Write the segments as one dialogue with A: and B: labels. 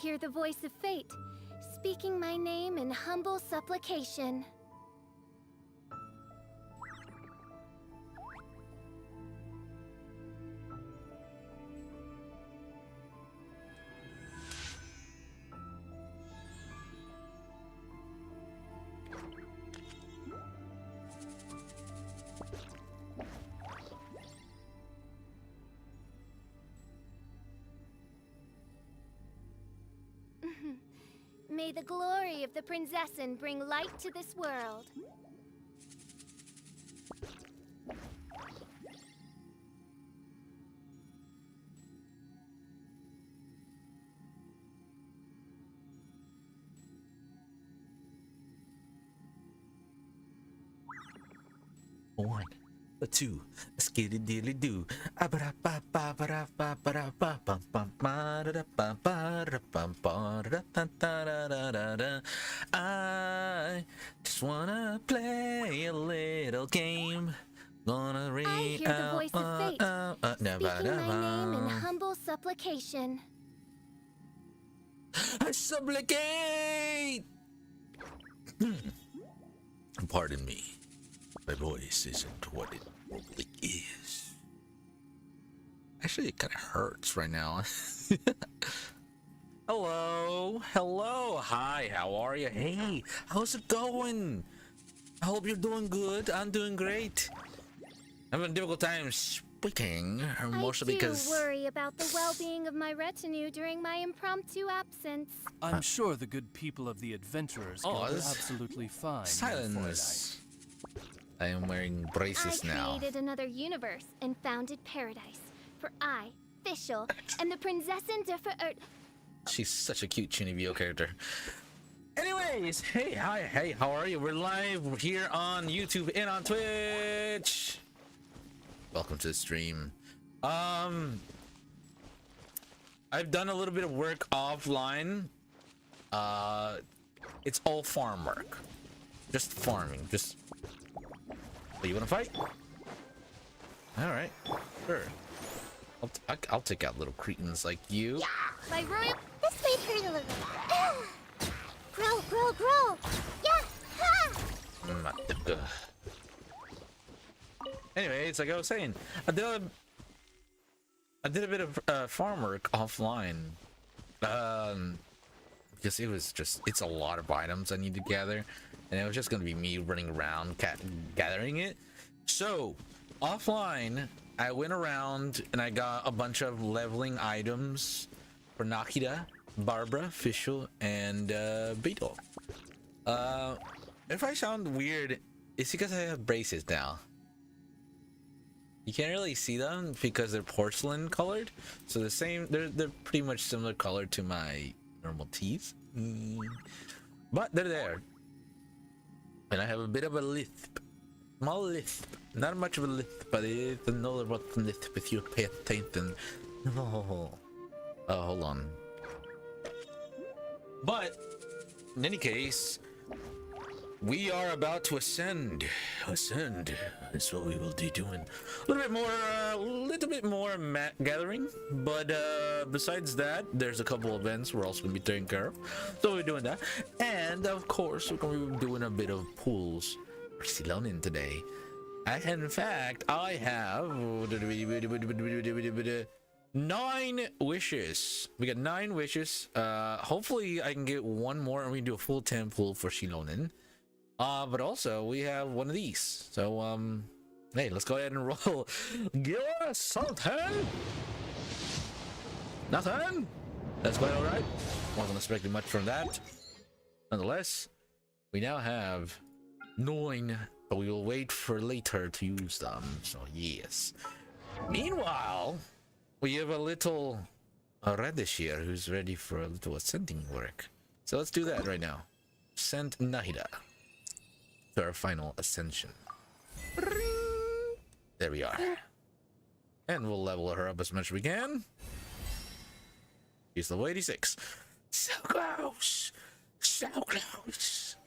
A: hear the voice of fate, speaking my name in humble supplication. May the glory of the Prinzessin bring light to this world.
B: One, a two, a skiddy dilly do. I just wanna play a little game. Gonna read
A: I hear the voice of fate, speaking my name in humble supplication.
B: I supplicate! Pardon me. My voice isn't what it probably is. Actually, it kind of hurts right now. Hello. Hello. Hi, how are you? Hey, how's it going? I hope you're doing good. I'm doing great. I'm having a difficult time speaking, mostly because
A: I do worry about the well-being of my retinue during my impromptu absence.
C: I'm sure the good people of the Adventurers Guild are absolutely fine.
B: Silence. I am wearing braces now.
A: I created another universe and founded paradise for I, Fischl, and the Prinzessin der
B: She's such a cute Chunibyo character. Anyways, hey, hi, hey, how are you? We're live here on YouTube and on Twitch. Welcome to the stream. I've done a little bit of work offline. It's all farm work. Just farming. Just. Oh, you wanna fight? All right, sure. I'll take out little cretins like you.
A: Yeah, my royal. This way, turtle. Grow. Yeah. Ha!
B: Anyway, it's like I was saying, I did a bit of farm work offline, because it's a lot of items I need to gather, and it was just gonna be me running around gathering it. So offline, I went around and I got a bunch of leveling items for Nahida, Barbara, Fischl, and Beetle. If I sound weird, it's because I have braces now. You can't really see them because they're porcelain colored, so they're pretty much similar color to my normal teeth, but they're there. And I have a bit of a lisp, small lisp, not much of a lisp, but it's a notable lisp if you pay attention. Oh, hold on. But in any case, we are about to ascend. Ascend is what we will be doing. A little bit more map gathering. But besides that, there's a couple events we're also gonna be taking care of. So we're doing that, and of course we're gonna be doing a bit of pools for Xilonen today. And in fact, I have 9 wishes. We got 9 wishes. Hopefully I can get one more and we can do a full 10 pool for Xilonen. But also we have one of these. So hey, let's go ahead and roll. Give us something. Nothing. That's quite all right. Wasn't expecting much from that. Nonetheless, we now have 9, but we will wait for later to use them. So yes. Meanwhile, we have a little Reddish here who's ready for a little ascending work. So let's do that right now. Send Nahida to our final ascension. There we are. And we'll level her up as much as we can. She's level 86. So close! So close!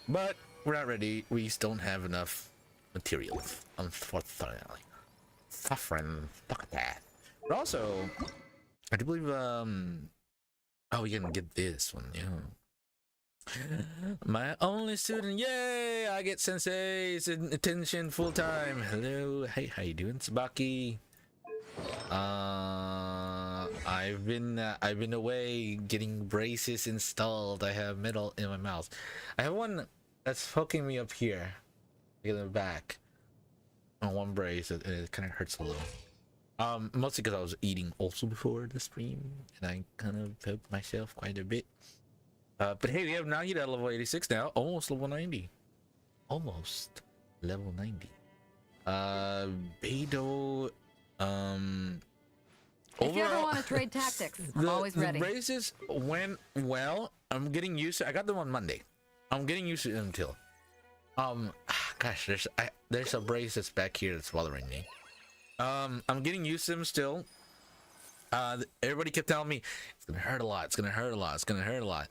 B: But we're not ready. We just don't have enough material, unfortunately. Suffering. Fuck that. But also, I do believe Oh, we can get this one, yeah. My only student, yay! I get sensei's attention full time. Hello, hey, how you doing, Tsubaki? I've been away getting braces installed. I have metal in my mouth. I have one that's poking me up here, in the back. On one brace, it kind of hurts a little. Mostly because I was eating also before the stream, and I kind of poked myself quite a bit. But hey, we have Nagi at level 86 now, almost level 90. Almost level 90. Beidou,
D: if you ever want to trade tactics, I'm always ready.
B: The braces went well. I'm getting used to. I got them on Monday. I'm getting used to them till. Gosh, there's a brace that's back here that's bothering me. I'm getting used to them still. Everybody kept telling me it's gonna hurt a lot. It's gonna hurt a lot. It's gonna hurt a lot.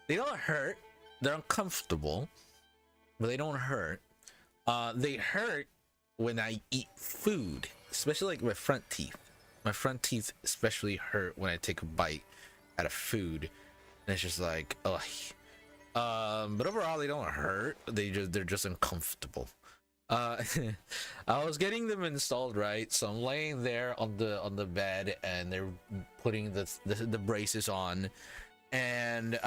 B: They don't hurt. They're uncomfortable, but they don't hurt. They hurt when I eat food, especially like my front teeth. My front teeth especially hurt when I take a bite out of food, and it's just like, ugh. But overall, they don't hurt. They're just uncomfortable. I was getting them installed, right? So I'm laying there on the bed, and they're putting the braces on, and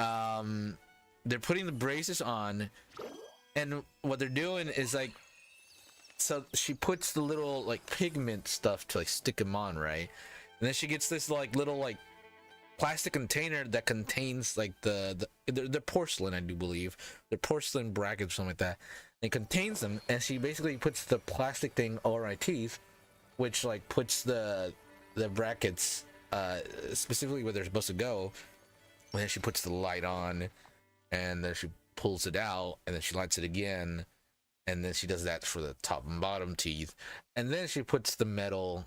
B: they're putting the braces on, and what they're doing is like, so she puts the little like pigment stuff to like stick them on, right? And then she gets this like little like plastic container that contains like they're porcelain, I do believe. They're porcelain brackets or something like that. It contains them, and she basically puts the plastic thing over my teeth, which like puts the brackets specifically where they're supposed to go. And then she puts the light on, and then she pulls it out, and then she lights it again, and then she does that for the top and bottom teeth, and then she puts the metal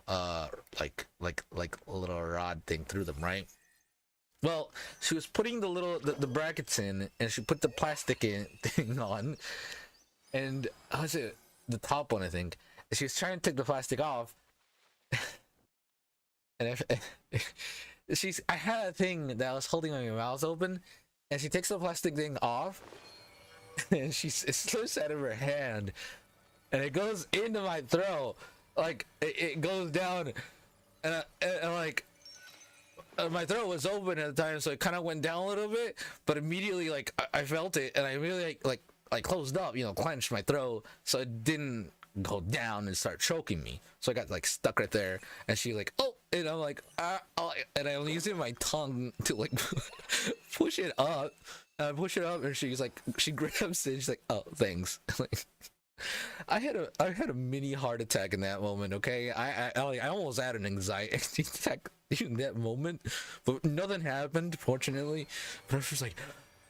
B: like a little rod thing through them, right? Well, she was putting the brackets in, and she put the plastic thing on, and how was it, the top one, I think, and she was trying to take the plastic off, and I had a thing that I was holding my mouth open, and she takes the plastic thing off, and it slips out of her hand, and it goes into my throat, like it goes down, and like my throat was open at the time, so it kind of went down a little bit, but immediately like I felt it, and I really like closed up, clenched my throat, so it didn't go down and start choking me. So I got like stuck right there, and she like, oh, and I'm like, and I'm using my tongue to like push it up, and she's like, she grabs it, and she's like, oh, thanks. Like, I had a mini heart attack in that moment. Okay, I almost had an anxiety attack in that moment, but nothing happened, fortunately. But I was just like,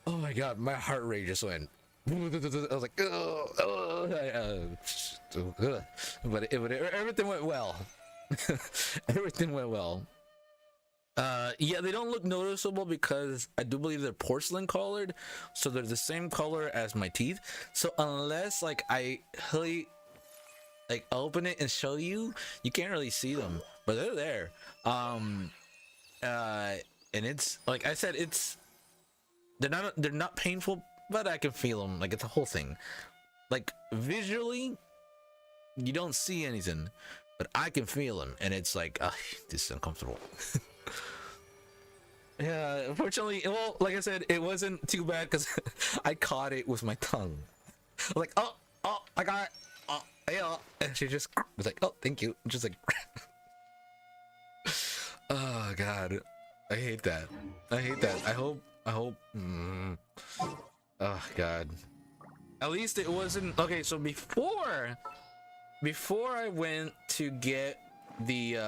B: oh my god, my heart rate just went. I was like, but everything went well. Everything went well. Yeah, they don't look noticeable because I do believe they're porcelain colored, so they're the same color as my teeth. So unless like I really like open it and show you, you can't really see them, but they're there. And it's like I said, they're not painful, but I can feel them. Like it's a whole thing. Like visually, you don't see anything, but I can feel them, and it's like, this is uncomfortable. Yeah, unfortunately, well, like I said, it wasn't too bad because I caught it with my tongue. I was like, oh, I got it. Oh, yeah. And she just was like, oh, thank you. Just like, oh god, I hate that. I hope. Oh god. At least it wasn't okay. So before I went to get the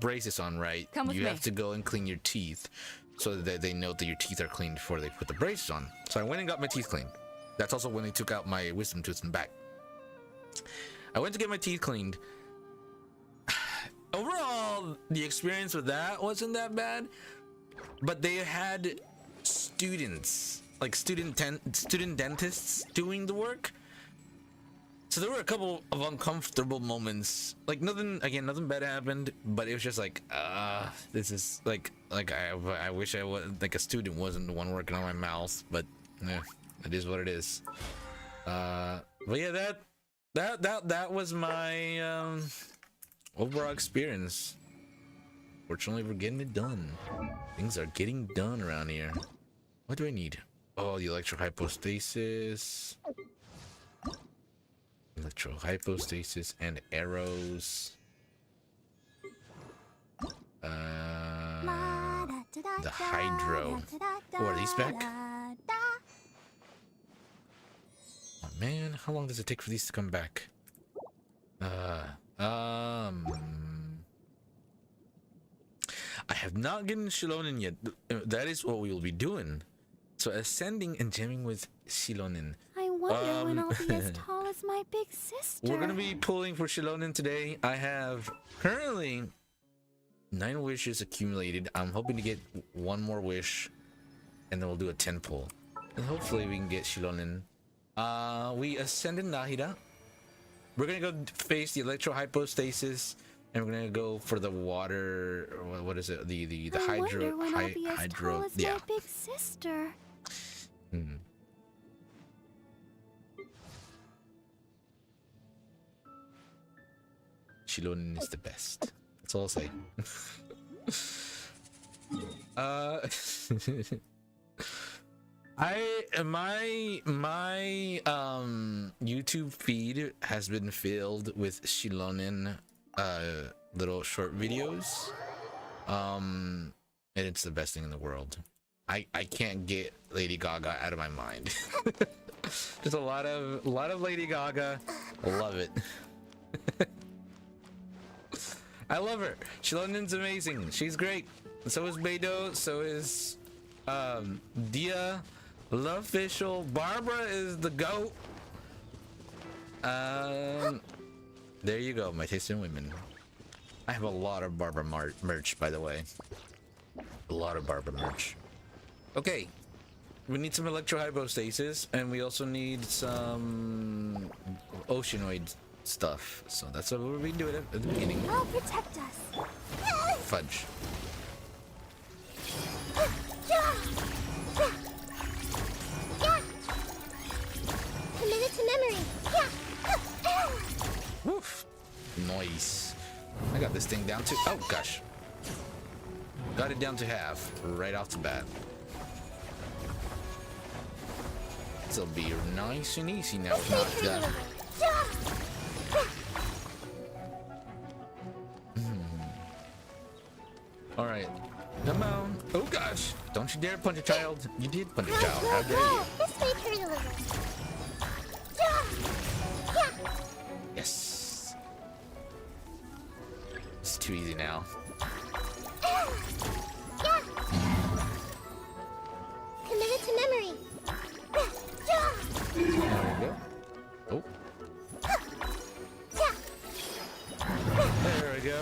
B: braces on, right? You have to go and clean your teeth so that they know that your teeth are clean before they put the braces on. So I went and got my teeth cleaned. That's also when they took out my wisdom tooth in the back. I went to get my teeth cleaned. Overall, the experience with that wasn't that bad, but they had students, like student dentists doing the work. So there were a couple of uncomfortable moments. Like nothing bad happened, but it was just like, this is like I wish I was like a student wasn't the one working on my mouth, but yeah, it is what it is. But yeah, that was my overall experience. Fortunately, we're getting it done. Things are getting done around here. What do I need? Oh, the electrohypostasis. Electrohypostasis and arrows. The hydro. Oh, are these back? Oh man, how long does it take for these to come back? I have not gotten Xilonen yet. That is what we will be doing. So ascending and jamming with Xilonen.
A: I wonder when I'll be as tall as my big sister.
B: We're gonna be pulling for Xilonen today. I have currently 9 wishes accumulated. I'm hoping to get 1 more wish, and then we'll do a 10 pull. And hopefully we can get Xilonen. We ascended Nahida. We're gonna go face the electrohypostasis, and we're gonna go for the water. What is it? The hydro. Hydro. Yeah.
A: My big sister.
B: Xilonen is the best. That's all I'll say. My YouTube feed has been filled with Xilonen little short videos. And it's the best thing in the world. I can't get Lady Gaga out of my mind. Just a lot of Lady Gaga. I love it. I love her. Shilonen's amazing. She's great. So is Beidou. So is Dia. Love Official. Barbara is the GOAT. There you go. My taste in women. I have a lot of Barbara merch, by the way. A lot of Barbara merch. Okay. We need some electrohypostasis, and we also need some oceanoid stuff. So that's what we'll be doing at the beginning.
A: I'll protect us.
B: Fudge.
A: Commit it to memory.
B: Woof. Nice. I got this thing down to... Oh, gosh. Got it down to half right off the bat. This'll be nice and easy now. Not done. All right. Come on. Oh, gosh. Don't you dare punch a child. You did punch a child. How dare you?
A: This way, turn deliver.
B: Yes. It's too easy now.
A: Commit it to memory.
B: There we go. Oh. There we go.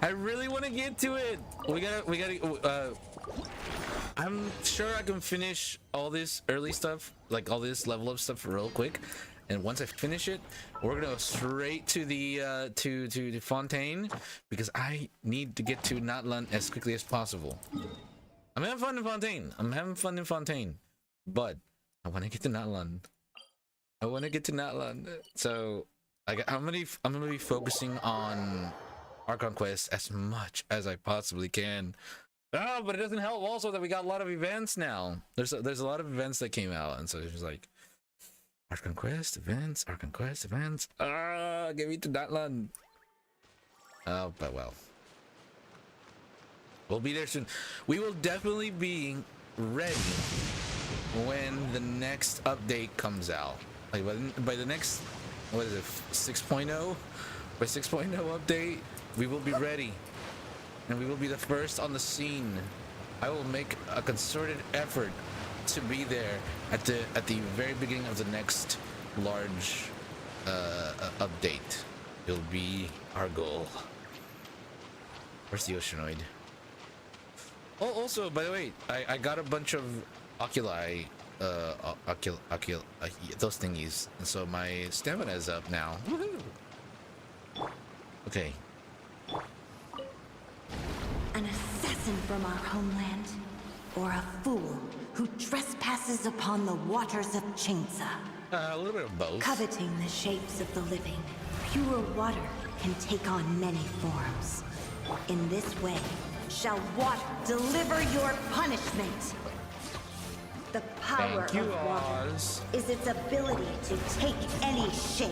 B: I really want to get to it. We gotta. I'm sure I can finish all this early stuff, like all this level up stuff, real quick. And once I finish it, we're gonna go straight to the to Fontaine, because I need to get to Natlan as quickly as possible. I'm having fun in Fontaine, but I want to get to Natlan. So I'm gonna be focusing on Archon Quest as much as I possibly can. Oh, but it doesn't help also that we got a lot of events now. There's a lot of events that came out, and so it's just like Archon Quest events. Get me to Natlan. Oh, but well. We'll be there soon. We will definitely be ready when the next update comes out. Like by the next, what is it, 6.0? By 6.0 update, we will be ready. And we will be the first on the scene. I will make a concerted effort to be there at the very beginning of the next large update. It'll be our goal. Where's the Oceanoid? Oh, also, by the way, I got a bunch of oculi those thingies, and so my stamina is up now. Okay.
E: An assassin from our homeland, or a fool who trespasses upon the waters of Chainsa.
B: A little bit of both.
E: Coveting the shapes of the living, pure water can take on many forms. In this way, shall water deliver your punishment. The power
B: Thank you,
E: of water
B: Oz.
E: is its ability to take any shape.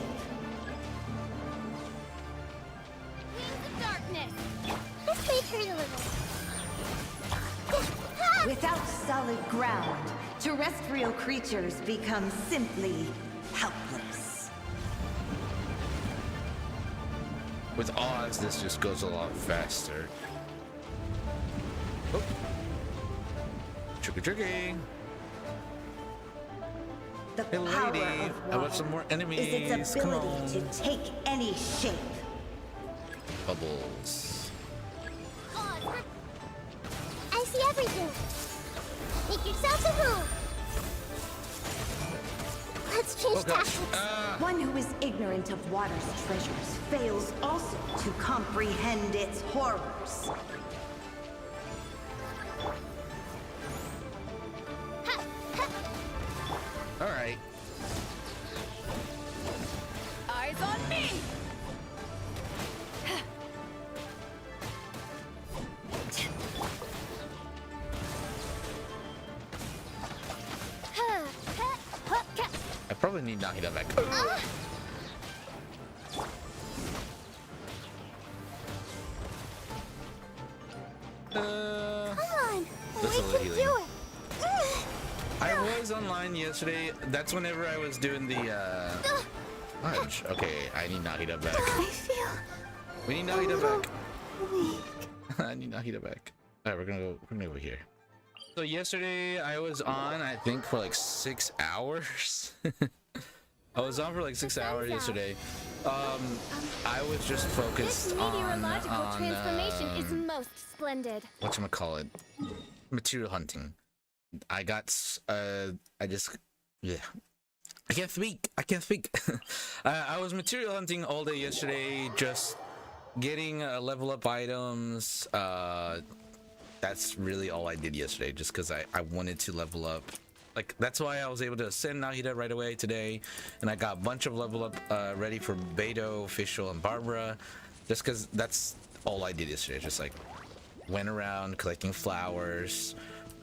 A: Wings of darkness. This may hurt a little.
E: Without solid ground, terrestrial creatures become simply helpless.
B: With Oz, this just goes a lot faster. Oh. Tricky, tricky.
E: The
B: Hey,
E: power
B: lady,
E: of
B: I want
E: water
B: some more enemies.
E: is its
B: Come
E: ability
B: on.
E: to take any shape.
B: Bubbles.
A: I see everything. Make yourself a move. Let's change
B: Oh gosh.
A: tactics.
E: One who is ignorant of water's treasures fails also to comprehend its horrors.
B: All right.
D: Eyes on me!
B: I probably need Nahida back.
A: Come on.
B: That's a
A: We
B: little
A: can
B: healing.
A: do it.
B: I was online yesterday. That's whenever I was doing the Fudge. Okay, I need Nahida back.
A: I feel
B: We need
A: a
B: Nahida
A: little
B: back.
A: weak.
B: I need Nahida back. Alright, we're gonna go over here. So yesterday I was on, I think, for like 6 hours. I was on for like 6 hours yesterday. I was just
A: This
B: focused
A: meteorological
B: on
A: transformation is most splendid.
B: whatchamacallit, material hunting. I can't speak. I was material hunting all day yesterday, just getting level up items. That's really all I did yesterday, just because I wanted to level up. Like, that's why I was able to send Nahida right away today, and I got a bunch of level up ready for Beto, Official, and Barbara, just because that's all I did yesterday. Just like went around collecting flowers,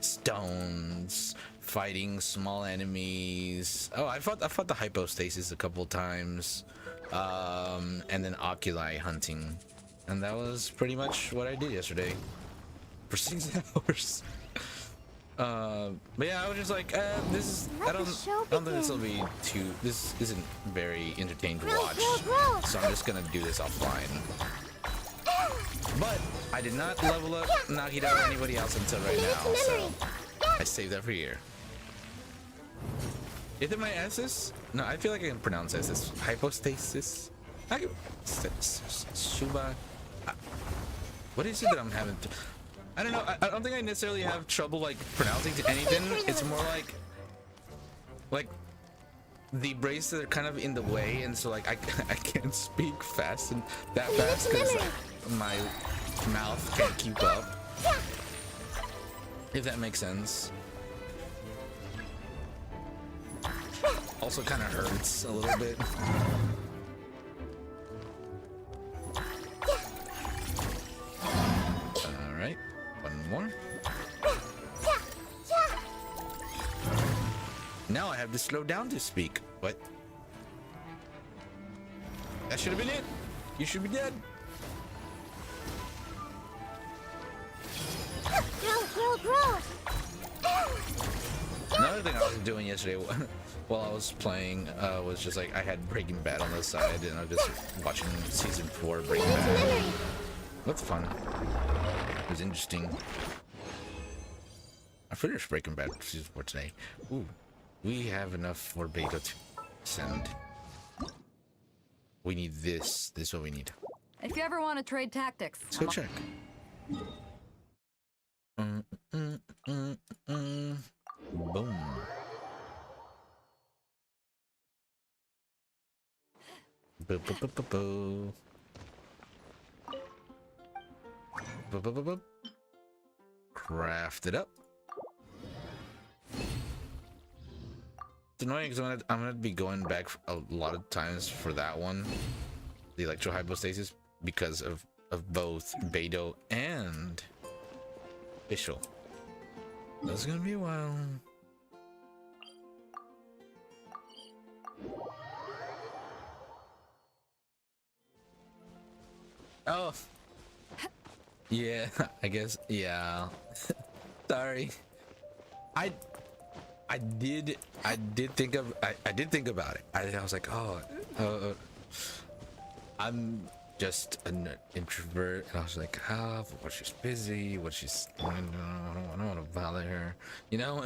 B: stones, fighting small enemies. Oh, I fought the hypostasis a couple times, and then oculi hunting, and that was pretty much what I did yesterday for 6 hours. But yeah, I was just like, I don't think this will be this isn't very entertaining to watch, so I'm just gonna do this offline. But I did not level up Nahida or anybody else until right now, so I saved that for here. Is it my S's? No, I feel like I can pronounce S's. Hypostasis? Shuba? What is it that I'm having to... I don't know. I don't think I necessarily have trouble like pronouncing anything. It's more like the braces are kind of in the way, and so like I can't speak fast and that fast because my mouth can't keep up. If that makes sense. Also kind of hurts a little bit. All right, one more. Now I have to slow down to speak. What? That should have been it. You should be dead.
A: Grow.
B: Another thing I was doing yesterday while I was playing was just like I had Breaking Bad on the side, and I was just watching season 4 of Breaking Bad. That's fun. It was interesting. I finished Breaking Bad season 4 today. Ooh, we have enough for Beta to send. We need this. This is what we need.
D: If you ever want to trade tactics,
B: Let's go check. Boom. Boo, boo, boo, boo, boo. Boo, boo, boo, boo. Craft it up. It's annoying because I'm gonna be going back a lot of times for that one, the electro hypostasis, because of both Beidou and Fischl. That's gonna be a while. Oh, yeah. I guess. Yeah. Sorry. I did think about it. I was like, oh, I'm just an introvert, and I was like, oh, what she's busy, what she's, I don't want to bother her, you know.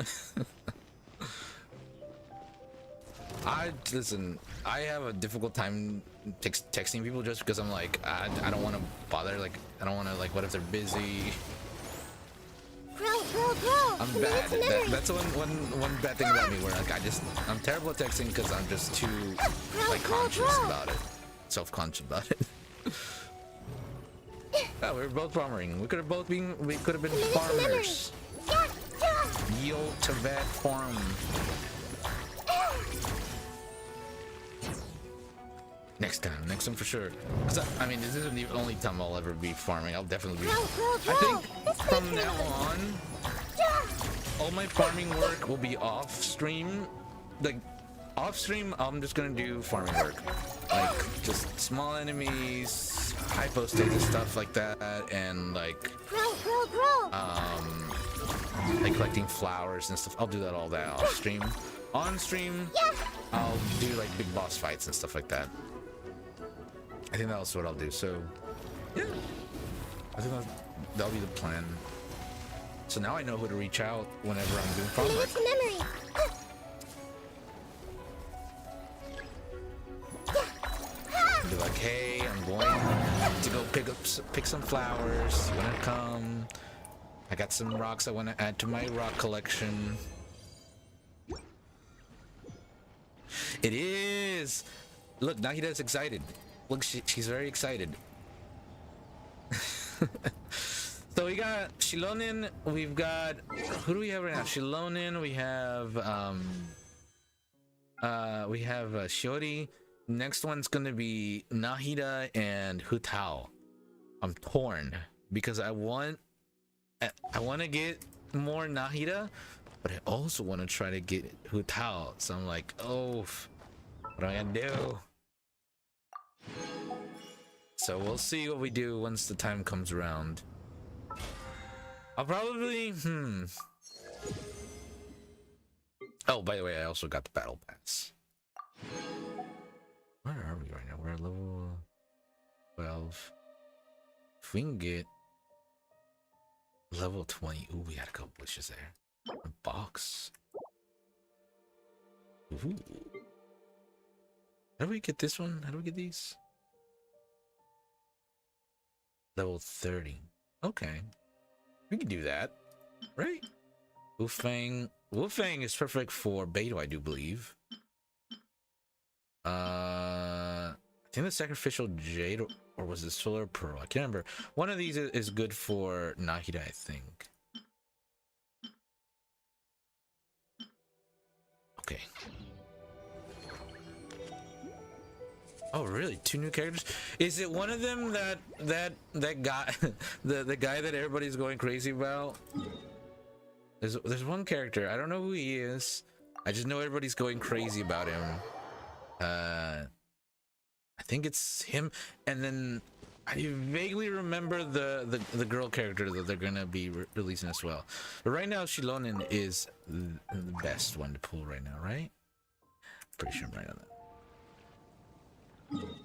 B: Listen, I have a difficult time texting people just because I'm like, I don't want to bother, like, I don't want to, like, what if they're busy?
A: Bro.
B: I'm bad. That's one bad thing about me, where like I'm terrible at texting because I'm just too like conscious about it, self-conscious about it. Yeah, we were both farming. We could have been farmers. Yo to that farm. Next one for sure. Cause I mean, this isn't the only time I'll ever be farming. I'll definitely be. I think from now on, all my farming work will be off stream. Like off stream, I'm just gonna do farming work, like just small enemies, hypostasis stuff like that, and like like collecting flowers and stuff. I'll do all that off stream. On stream, I'll do like big boss fights and stuff like that. I think that's what I'll do. So yeah, I think that'll be the plan. So now I know who to reach out whenever I'm doing farm work. Be like, hey, I'm going to go pick some flowers. You wanna come? I got some rocks I want to add to my rock collection. It is. Look, Nahida's excited. Look, she's very excited. So we got Xilonen. We've got, who do we have right now? Xilonen. We have Shiori. Next one's gonna be Nahida and Hu Tao. I'm torn because I want to get more Nahida, but I also want to try to get Hu Tao. So I'm like, oh, what am I gonna do? So we'll see what we do once the time comes around. I'll probably Oh, by the way, I also got the battle pass. Where are we right now? We're at level 12. If we can get level 20. Ooh, we had a couple wishes there. A box. Ooh. How do we get this one? How do we get these? Level 30. Okay. We can do that. Right? Wufang is perfect for Beidou, I do believe. I think the sacrificial jade, or was it solar pearl? I can't remember. One of these is good for Nahida, I think. Okay. Oh, really? 2 new characters? Is it one of them that guy, the guy that everybody's going crazy about? There's one character. I don't know who he is. I just know everybody's going crazy about him. I think it's him. And then I vaguely remember the girl character that they're gonna be releasing as well. But right now, Xilonen is the best one to pull right now, right? Pretty sure I'm right on that.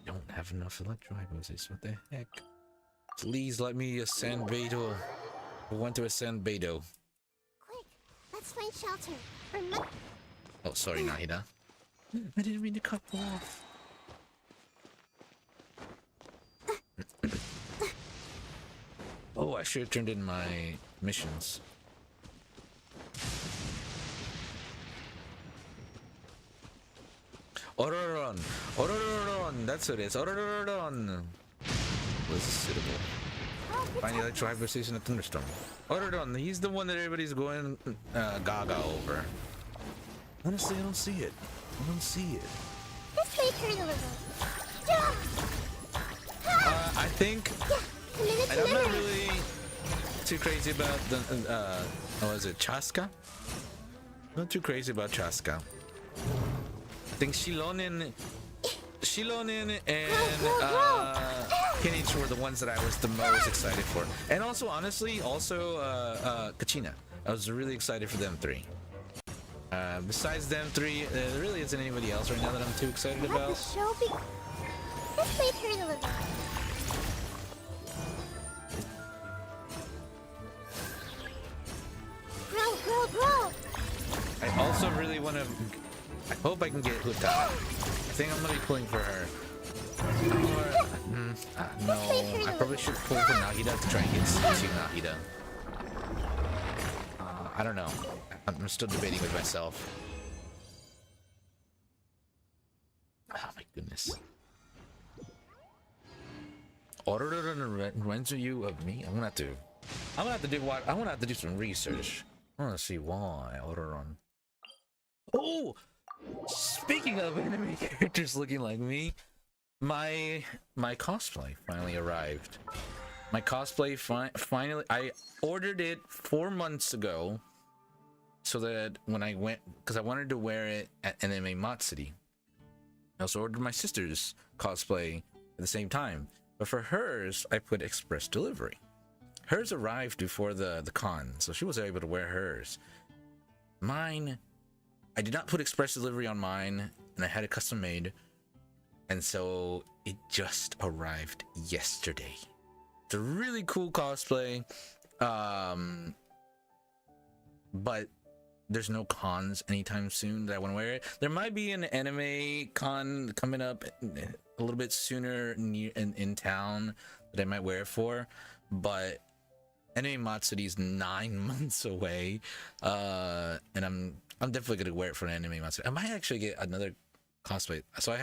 B: Don't have enough electro hypostasis. What the heck? Please let me ascend Beidou. I want to ascend Beidou.
A: Quick, let's find shelter.
B: Oh, sorry, Nahida. I didn't mean to cut off. Oh, I should have turned in my missions. Ororon! Ororodon! That's what it is. Ororodon! Was suitable. Finding electro hyperstation a thunderstorm. Ororodon, he's the one that everybody's going gaga over. Honestly, I don't see it. I don't see it.
A: This way, Turtle.
B: I think I'm not really too crazy about the what was it, Chaska? Not too crazy about Chaska. I think Xilonen and Kinich were the ones that I was the most excited for. And also, honestly, Kachina. I was really excited for them three. Besides them three, there really isn't anybody else right now that I'm too excited about.
A: This way, Turtle. Grow.
B: I also really want to. I hope I can get Huta. I think I'm gonna be pulling for her. No, I probably should pull for Nagida to try and get to Nagida. I don't know. I'm still debating with myself. Oh my goodness. Order reminds you of me. I'm gonna have to do some research. I want to see why Ororon. Oh, speaking of anime characters looking like me, my cosplay finally arrived. My cosplay finally. I ordered it 4 months ago, so that when I went, because I wanted to wear it at Anime Matsuri. I also ordered my sister's cosplay at the same time, but for hers, I put express delivery. Hers arrived before the con, so she was able to wear hers. Mine, I did not put express delivery on mine, and I had it custom made, and so it just arrived yesterday. It's a really cool cosplay, but there's no cons anytime soon that I want to wear it. There might be an anime con coming up a little bit sooner in town that I might wear it for, but Anime Matsuri is 9 months away, and I'm definitely gonna wear it for an Anime Matsuri. I might actually get another cosplay. So I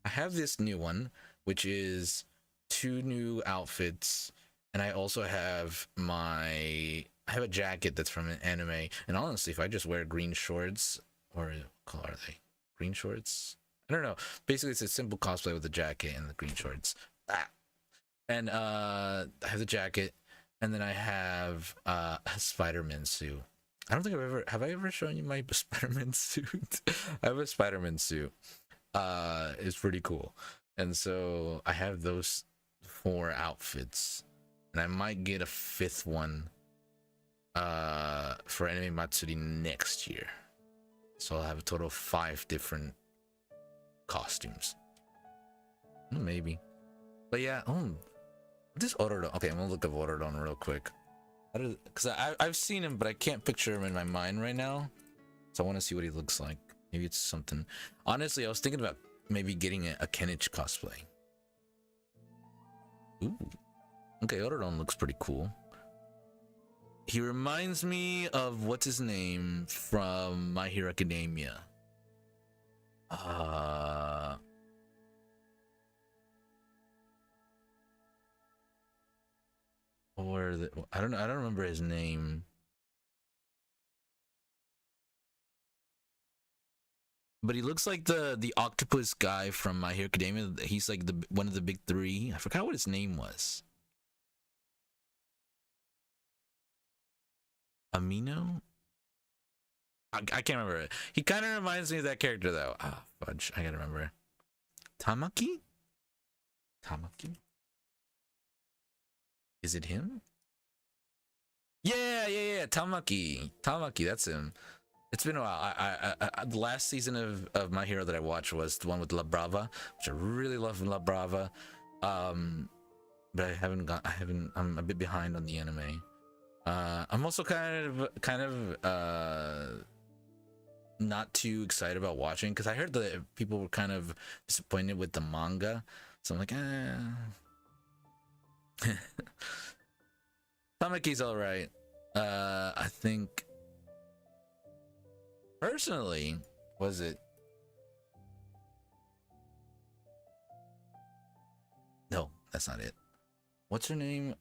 B: have this new one, which is 2 new outfits, and I also have I have a jacket that's from an anime. And honestly, if I just wear green shorts, or what color are they? Green shorts? I don't know. Basically, it's a simple cosplay with the jacket and the green shorts. And I have the jacket. And then I have a Spider-Man suit. I don't think have I ever shown you my Spider-Man suit? I have a Spider-Man suit. It's pretty cool. And so I have those 4 outfits. And I might get a 5th one for Anime Matsuri next year. So I'll have a total of 5 different costumes. Maybe. But yeah, this Orodon. Okay, I'm gonna look up Orodon real quick. Because I've seen him, but I can't picture him in my mind right now. So I want to see what he looks like. Maybe it's something. Honestly, I was thinking about maybe getting a Kenich cosplay. Ooh. Okay, Orodon looks pretty cool. He reminds me of what's his name from My Hero Academia. I don't remember his name. But he looks like the octopus guy from My Hero Academia. He's like one of the big 3. I forgot what his name was. Amino? I can't remember it. He kind of reminds me of that character though. Ah, fudge. I gotta remember. Tamaki? Is it him? Yeah. Tamaki, that's him. It's been a while. I the last season of My Hero that I watched was the one with La Brava, which I really love La Brava. But I'm a bit behind on the anime. I'm also kind of not too excited about watching, because I heard that people were kind of disappointed with the manga, so I'm like, Tamaki's all right. I think personally, was it? That's not it. What's her name?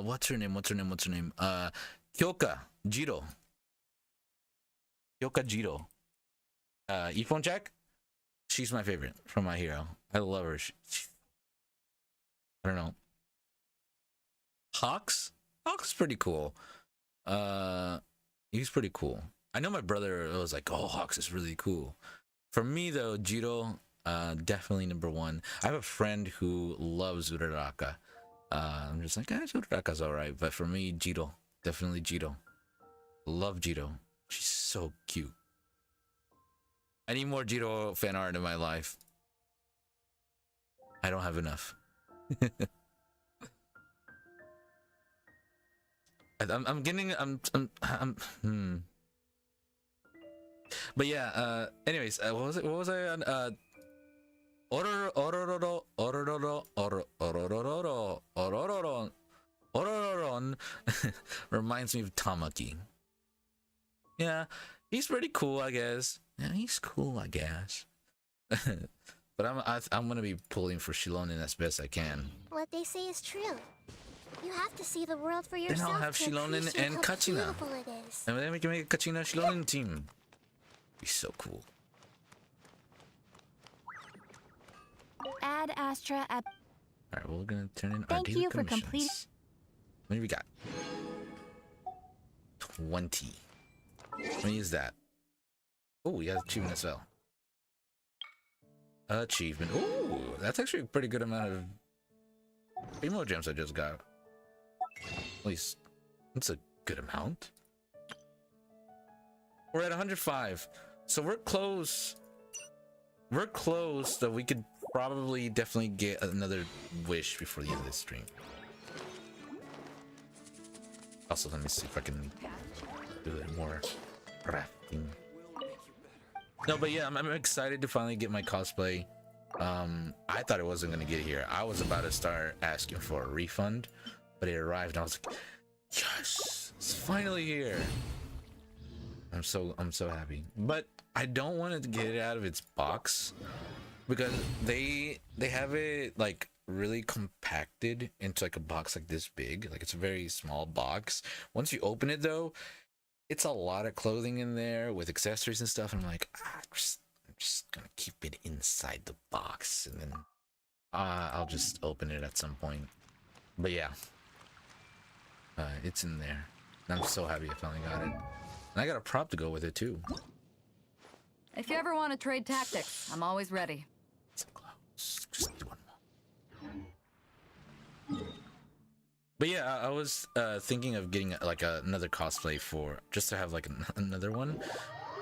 B: What's her name? Kyoka Jiro. Kyoka Jiro. Iphone Jack? She's my favorite from My Hero. I love her. I don't know. Hawks? Hawks is pretty cool. He's pretty cool. I know my brother was like, oh, Hawks is really cool. For me though, Jiro, definitely number one. I have a friend who loves Uraraka. I'm just like, Uraraka's alright. But for me, Jiro. Definitely Jiro. Love Jiro. She's so cute. I need more Jiro fan art in my life. I don't have enough. I'm getting But yeah, anyways, what was I on? Ororon reminds me of Tamaki. Yeah, he's pretty cool, I guess. Yeah, he's cool, I guess. But I'm gonna be pulling for Xilonen as best I can.
A: What they say is true. You have to see the world for yourself.
B: Then I'll have Xilonen and Kachina. And then we can make a Kachina Xilonen team. Be so cool.
D: Add Astra at.
B: Alright, we're gonna turn in our
D: Thank
B: daily
D: you for
B: commissions.
D: completing.
B: What do we got? 20. Let me use that. Oh, we got achievement as well. Achievement. Ooh, that's actually a pretty good amount of emo gems I just got. At least that's a good amount. We're at 105, so we're close. We're close that we could probably definitely get another wish before the end of this stream. Also, let me see if I can do it more crafting. No, but yeah, I'm excited to finally get my cosplay. I thought it wasn't gonna get here. I was about to start asking for a refund, but it arrived and I was like, yes, it's finally here. I'm so happy. But I don't want to get it out of its box because they have it like really compacted into like a box like this big. Like it's a very small box. Once you open it though, it's a lot of clothing in there with accessories and stuff. And I'm like, I'm just gonna keep it inside the box, and then I'll just open it at some point. But yeah, it's in there. And I'm so happy I finally got it. And I got a prop to go with it too.
D: If you ever want to trade tactics, I'm always ready.
B: So close. Just do one more. But yeah, I was thinking of getting like another cosplay for just to have like another one,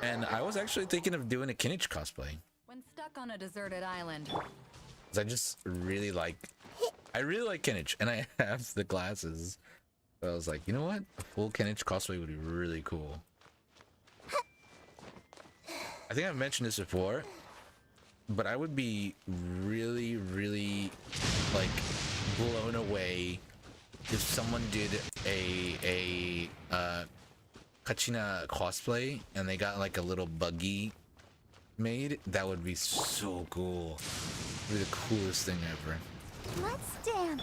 B: and I was actually thinking of doing a Kinich cosplay.
D: When stuck on a deserted island,
B: 'Cause I just really like, Kinich, and I have the glasses. So I was like, you know what, a full Kinich cosplay would be really cool. I think I've mentioned this before, but I would be really, really like blown away if someone did a Kachina cosplay and they got like a little buggy made. That would be so cool. It would be the coolest thing ever.
A: Let's dance.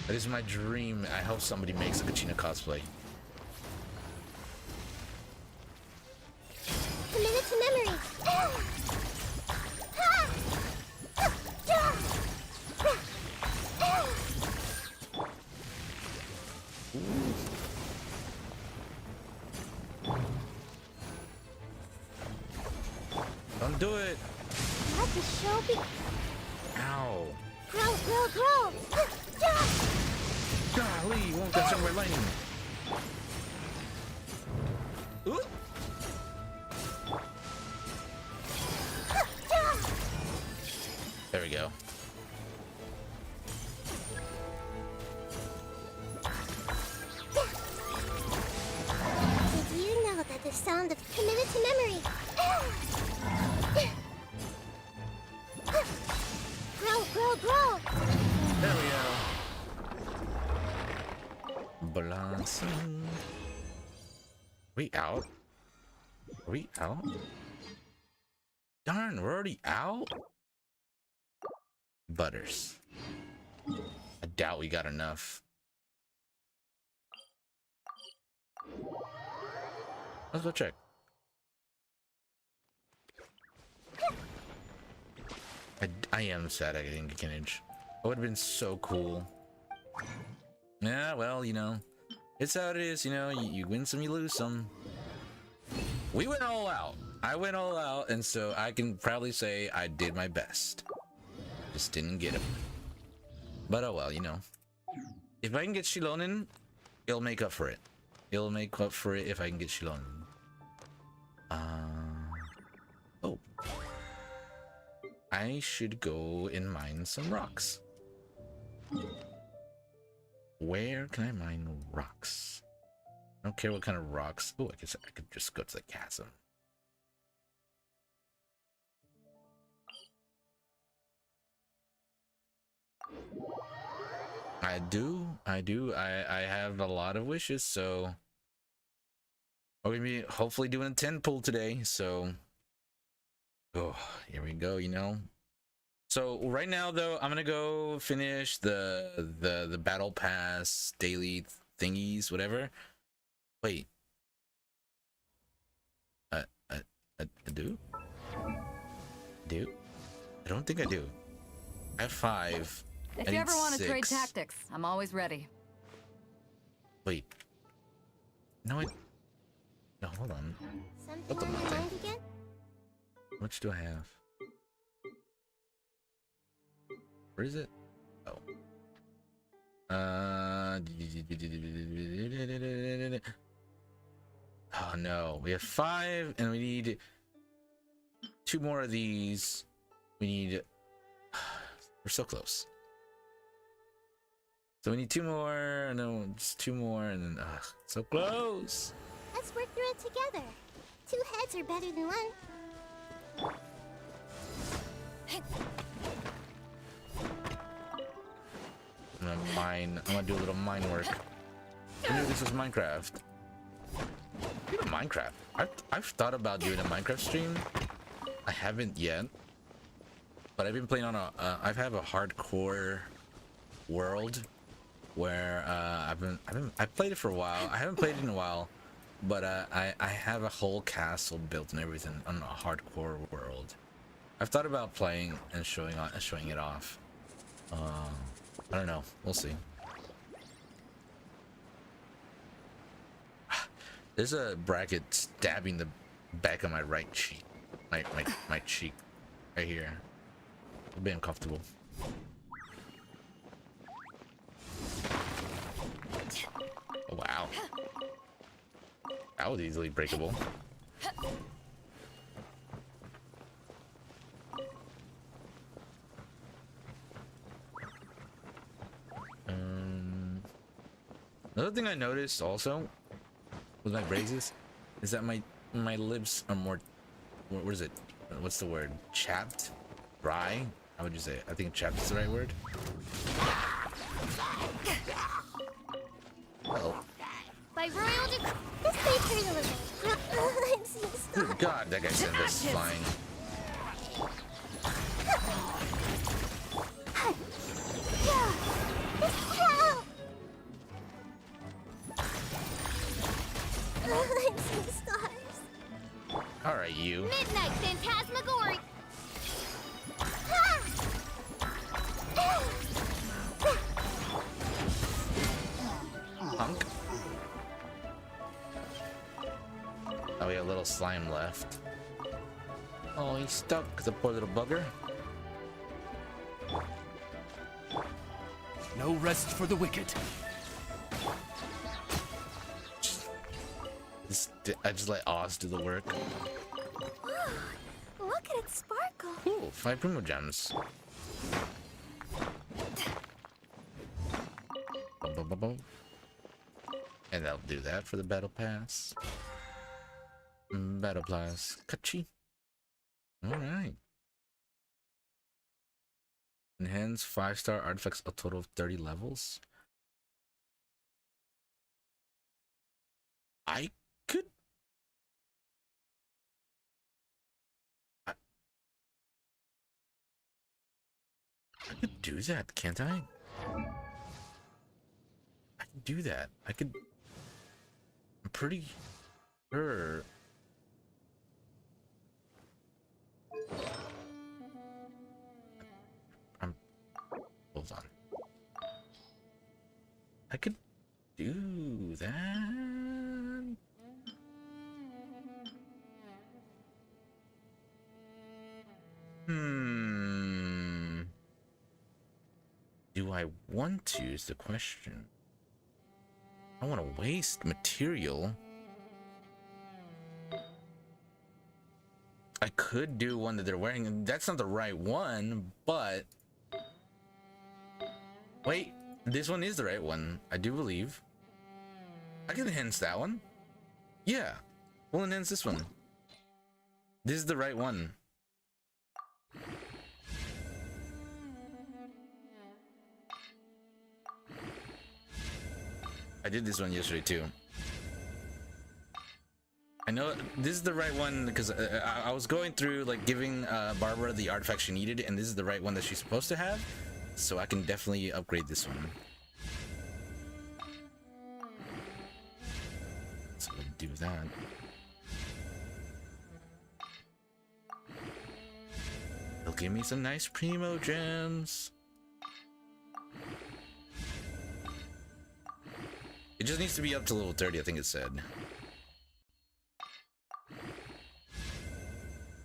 B: That is my dream. I hope somebody makes a Kachina cosplay.
A: Commit it to memory.
B: Don't do it.
A: Let the show be.
B: Ow.
A: Grow.
B: Golly, you won't get somewhere lightning. Ooh. There we go.
A: Did you know that the sound of committed to memory? Grow.
B: There we go. Balancing. We out? Are we out? Darn, we're already out? Butters. I doubt we got enough. Let's go check. I am sad I didn't get Kinage. It would have been so cool. Yeah, well, you know, it's how it is, you know, you win some, you lose some. We went all out. I went all out, and so I can proudly say I did my best. Just didn't get him. But oh well, you know. If I can get Xilonen, it'll make up for it. It'll make up for it if I can get Xilonen. Oh. I should go and mine some rocks. Where can I mine rocks? I don't care what kind of rocks. Oh, I guess I could just go to the chasm. I have a lot of wishes, so we're gonna be hopefully doing a 10 pull today, so oh, here we go, you know. So right now though, I'm gonna go finish the battle pass daily thingies, whatever. Wait. I do? Do? I don't think I do. I have 5.
D: If you ever want to trade tactics, I'm always ready.
B: Wait. No, no, hold on.
A: Something on your mind again?
B: How much do I have? Where is it? Oh. Oh no, we have 5 and we need 2 more of these. We need, we're so close. So we need 2 more, and then just 2 more, and then so close.
A: Let's work through it together. 2 heads are better than 1.
B: I'm gonna do a little mine work. I knew this was Minecraft. Minecraft. I've thought about doing a Minecraft stream. I haven't yet, but I've been playing on I have a hardcore world where I've played it for a while. I haven't played it in a while, but I have a whole castle built and everything on a hardcore world. I've thought about playing and showing it off. I don't know. We'll see. There's a bracket stabbing the back of my right cheek. My cheek. Right here. It'll be uncomfortable. Oh, wow. That was easily breakable. Another thing I noticed also with my braces is that my lips are more, what is it? What's the word? Chapped? Dry? How would you say it? I think chapped is the right word. Oh.
A: By royal decree, this may hurt a little. I'm so sorry.
B: Good God, that guy sent us flying.
A: I'm so stars.
B: All right, you.
A: Midnight Phantasmagoria.
B: Punk. Oh, we have a little slime left. Oh, he's stuck, the poor little bugger.
C: No rest for the wicked.
B: I just let Oz do the work.
A: Look at it sparkle.
B: Cool, 5 Primo Gems. Boom, boom, boom, boom. And that'll do that for the battle pass. Battle pass. Kachi. Alright. Enhance 5-star artifacts, a total of 30 levels. I could I could do that, can't I? I can do that. I could. I'm pretty sure. Hold on. I could do that. Do I want to is the question. I don't want to waste material. I could do one that they're wearing. That's not the right one, but... Wait, this one is the right one, I do believe. I can enhance that one. Yeah, we'll enhance this one. This is the right one. I did this one yesterday too. I know this is the right one because I was going through like giving Barbara the artifact she needed, and this is the right one that she's supposed to have, so I can definitely upgrade this one. So we'll do that. They'll give me some nice primo gems. It just needs to be up to level 30, I think it said.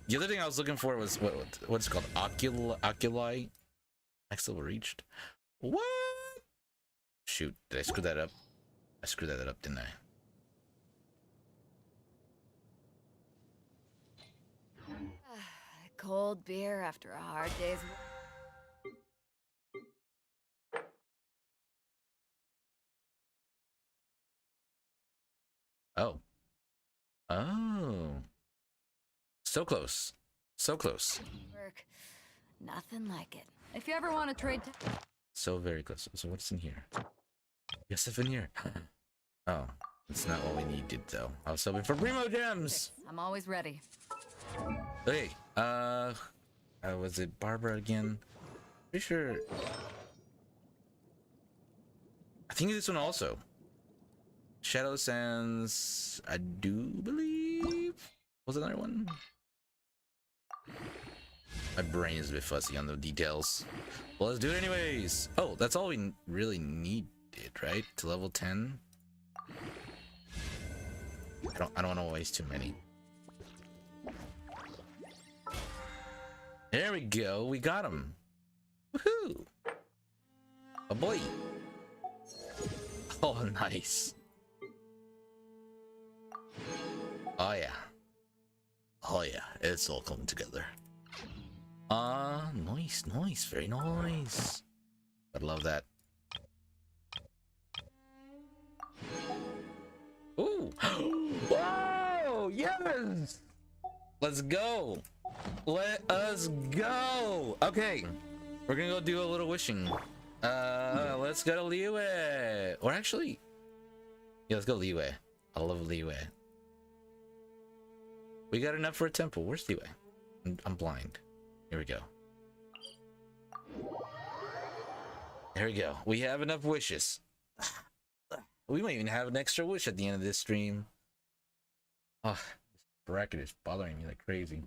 B: The other thing I was looking for was what's it called? Oculi? Next level reached. What? Shoot, did I screw that up? I screwed that up, didn't I?
D: Cold beer after a hard day's work.
B: Oh. Oh. So close. So close.
D: Work. Nothing like it. If you ever want to trade...
B: So very close. So what's in here? Yes, stuff in here. Oh, it's not what we needed though. I was hoping for primo gems.
D: I'm always ready.
B: Hey, was it Barbara again? Pretty sure. I think this one also. Shadow Sands, I do believe. Was another one? My brain is a bit fuzzy on the details. Well, let's do it anyways. Oh, that's all we really needed, right? To level 10. I don't want to waste too many. There we go. We got him. Woohoo! A boy. Oh, nice. Oh yeah. Oh yeah. It's all coming together. Nice, nice, very nice. I love that. Ooh. Whoa! Yes! Let's go. Let us go. Okay. We're gonna go do a little wishing. Let's go to Liyue. Or actually, yeah, let's go Liyue. I love Liyue. We got enough for a temple. Where's Liyue? I'm blind. Here we go. There we go. We have enough wishes. We might even have an extra wish at the end of this stream. Oh, this bracket is bothering me like crazy.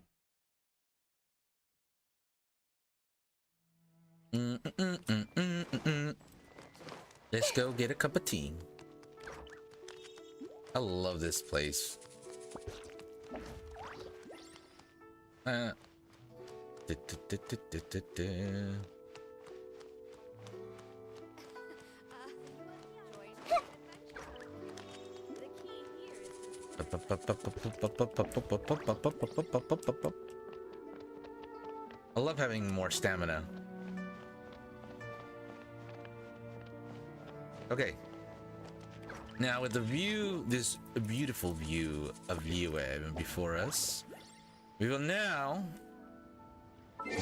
B: Let's go get a cup of tea. I love this place. I love having more stamina. Okay. Now with the view, this beautiful view of Liyue before us, we will now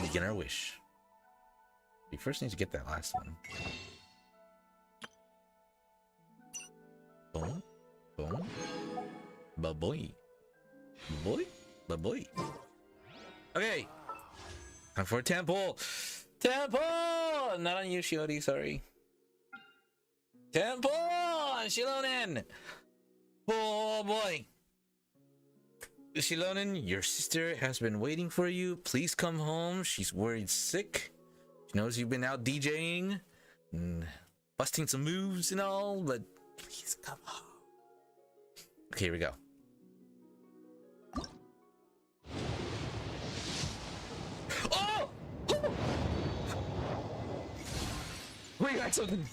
B: begin our wish. We first need to get that last one. Boom. Boom. Ba-boy. Boy. Ba-boy. Okay. Time for a temple. Temple! Not on you, Shiori, sorry. Temple! Xilonen! Oh boy. Xilonen, your sister has been waiting for you. Please come home. She's worried sick. She knows you've been out DJing and busting some moves and all, but please come home. Okay, here we go. Oh! Oh! We got something.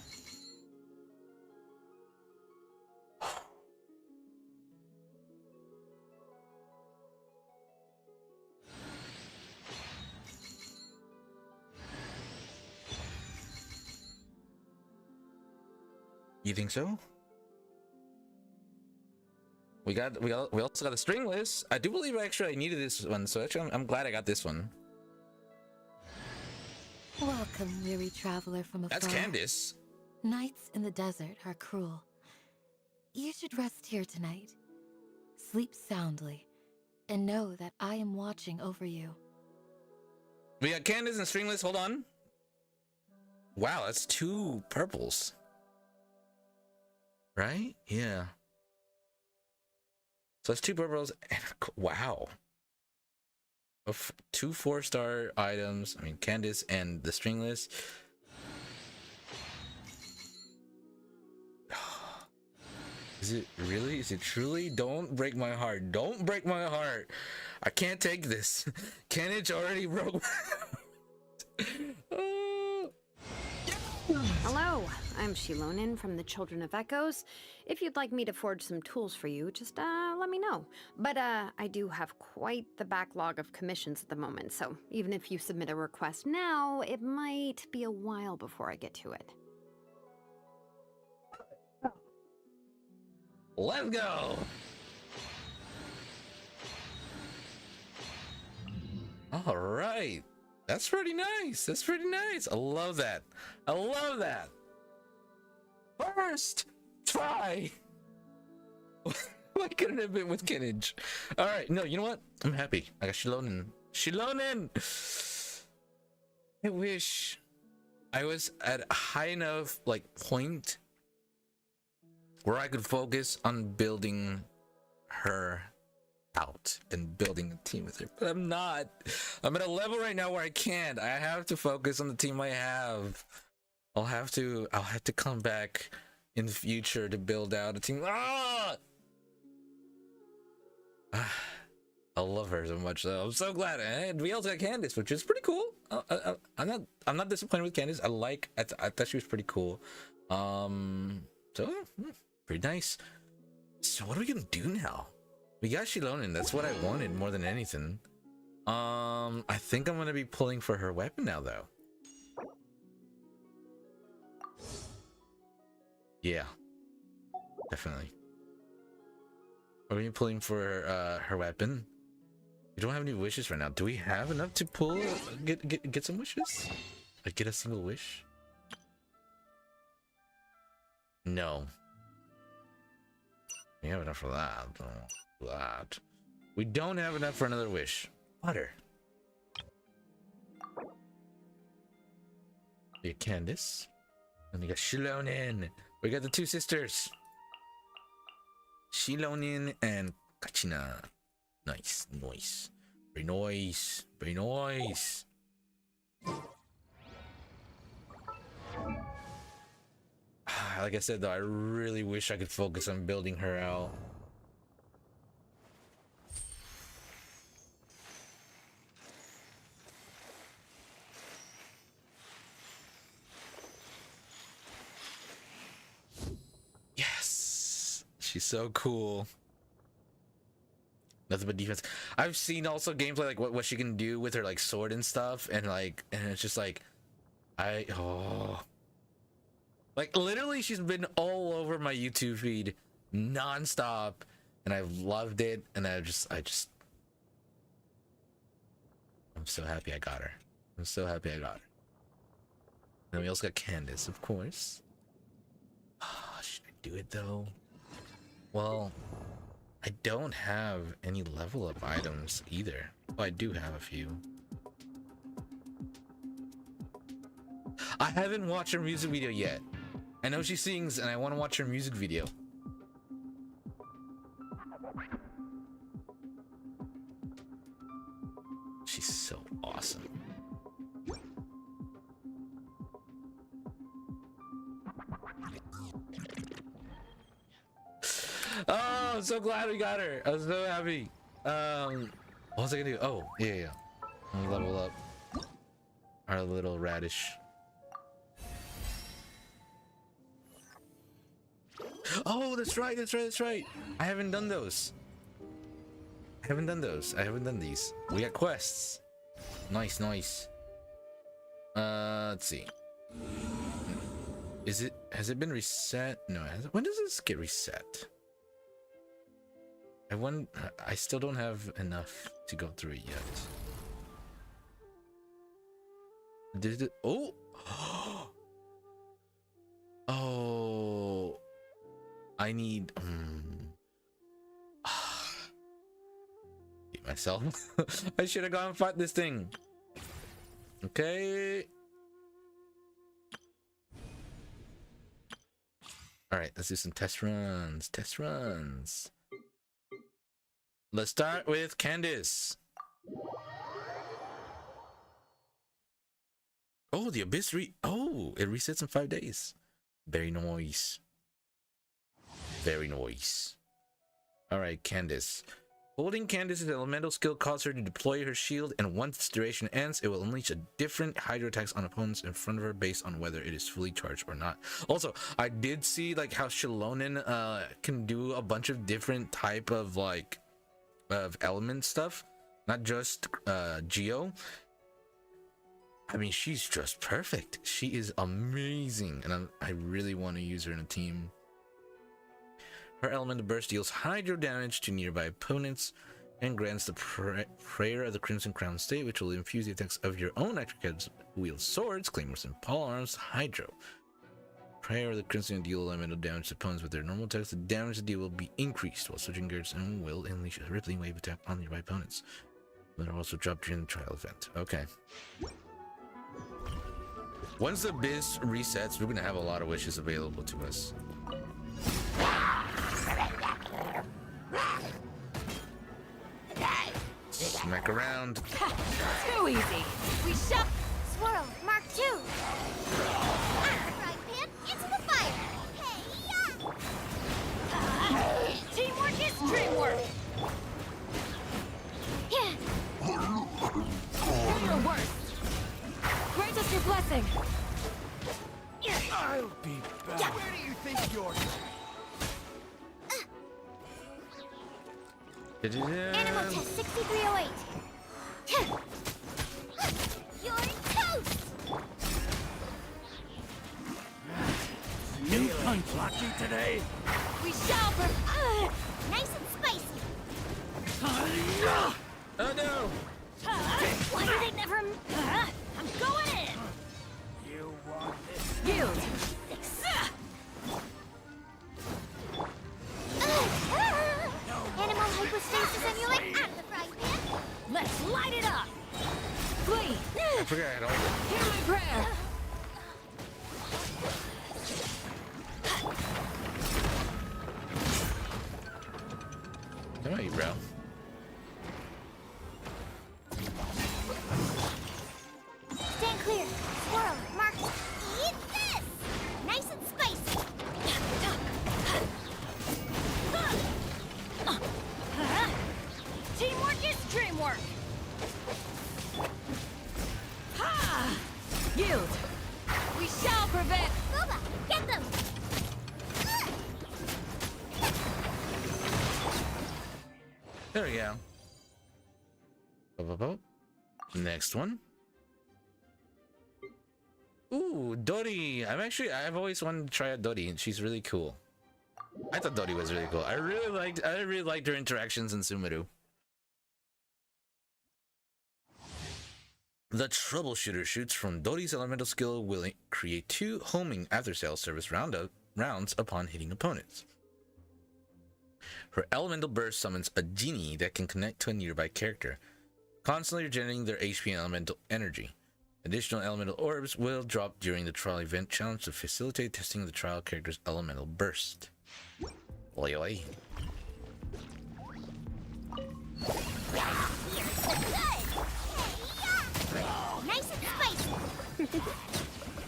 B: You think so? We also got the stringless. I do believe actually I needed this one, so actually I'm glad I got this one.
F: Welcome, weary traveler from afar.
B: That's Candace.
F: Nights in the desert are cruel. You should rest here tonight. Sleep soundly, and know that I am watching over you.
B: We got Candace and stringless. Hold on. Wow, that's 2 purples. Right? Yeah. So that's 2 purples. And wow. Of 2 4-star items. I mean, Candace and the stringless. Is it really? Is it truly? Don't break my heart. Don't break my heart. I can't take this. Candace already broke.
G: Hello, I'm Xilonen from the Children of Echoes. If you'd like me to forge some tools for you, just let me know. But I do have quite the backlog of commissions at the moment, so even if you submit a request now, it might be a while before I get to it.
B: Let's go. All right. That's pretty nice. That's pretty nice. I love that. I love that. First try. Why couldn't it have been with Kinnage? All right. No, you know what? I'm happy. I got Xilonen. Xilonen. I wish I was at a high enough point where I could focus on building her out and building a team with her, but I'm not. I'm at a level right now where I can't. I have to focus on the team I have. I'll have to come back in the future to build out a team. I love her so much though. I'm so glad. And we also got Candace, which is pretty cool. I'm not disappointed with Candace. I thought she was pretty cool. So pretty nice. So what are we gonna do now? We got Xilonen. That's what I wanted more than anything. I think I'm gonna be pulling for her weapon now, though. Yeah, definitely. Are we pulling for her weapon? We don't have any wishes right now. Do we have enough to pull? Get some wishes? Like get a single wish? No. We have enough for that. We don't have enough for another wish. Water. We got Candace. And we got Xilonen. We got the 2 sisters. Xilonen and Kachina. Nice. Very nice. Very nice. Like I said though, I really wish I could focus on building her out. Yes, she's so cool. Nothing but defense. I've seen also gameplay like what she can do with her like sword and stuff, and it's just like like literally she's been all over my YouTube feed non-stop, and I've loved it, and I'm so happy I got her. I'm so happy I got her. And we also got Candace, of course. Should I do it though? Well, I don't have any level up items either. Well, I do have a few. I haven't watched her music video yet. I know she sings and I want to watch her music video. She's so awesome. Oh, I'm so glad we got her. I was so happy. What was I gonna do? Oh, yeah. I'm gonna level up our little radish. Oh, that's right. I haven't done those. I haven't done these. We got quests. Nice. Let's see. Has it been reset? No, when does this get reset? I still don't have enough to go through it yet. Did it? Oh! Oh! I need. Hate myself. I should have gone and fought this thing. Okay. All right, let's do some test runs. Let's start with Candace. Oh, the Abyss it resets in 5 days. Very nice. All right, Candace. Holding Candace's elemental skill causes her to deploy her shield, and once its duration ends, it will unleash a different hydro attacks on opponents in front of her based on whether it is fully charged or not. Also, I did see like how Xilonen can do a bunch of different type of like element stuff, not just Geo. I mean, she's just perfect. She is amazing, and I really want to use her in a team. Her elemental burst deals hydro damage to nearby opponents and grants the prayer of the Crimson Crown State, which will infuse the attacks of your own active characters who wield swords, claymores, and polearms. Hydro. Prayer of the Crimson deal elemental damage to opponents with their normal attacks. The damage to deal will be increased while switching gears and will unleash a rippling wave attack on nearby opponents. But are also dropped during the trial event. Okay. Once the Abyss resets, we're gonna have a lot of wishes available to us. Smack around.
D: Too easy.
A: We shall swirl. Mark 2. Fry pan into the fire. Hey,
D: Teamwork is dreamwork.
A: yeah.
D: You're your worst. Grant us your blessing.
C: I'll be back. Where do you think you're?
A: Animal test 6308. You're toast.
C: New punch lucky today.
D: We shall
A: Nice and spicy.
B: Oh no!
A: Why do they never? I'm going in.
C: You want this?
D: yield.
A: Animal hypostasis emulate at the frying pan.
D: Let's light it up. Flee.
B: I forgot I had all that.
D: Hear my prayer.
B: Come on, you bro.
A: Stand clear. Swirl. Mark. Eat this. Nice and spicy.
D: Teamwork is dreamwork. Ha! Yield. We shall prevent.
A: Boba, get them.
B: There we go. Next one. Ooh, Dori. I've always wanted to try out Dori, and she's really cool. I thought Dori was really cool. I really liked her interactions in Sumeru. The Troubleshooter shoots from Dori's elemental skill will create 2 homing after-sales service rounds upon hitting opponents. Her elemental burst summons a genie that can connect to a nearby character, constantly regenerating their HP and elemental energy. Additional elemental orbs will drop during the trial event challenge to facilitate testing of the trial character's elemental burst. Oi oi.
A: Nice and spicy.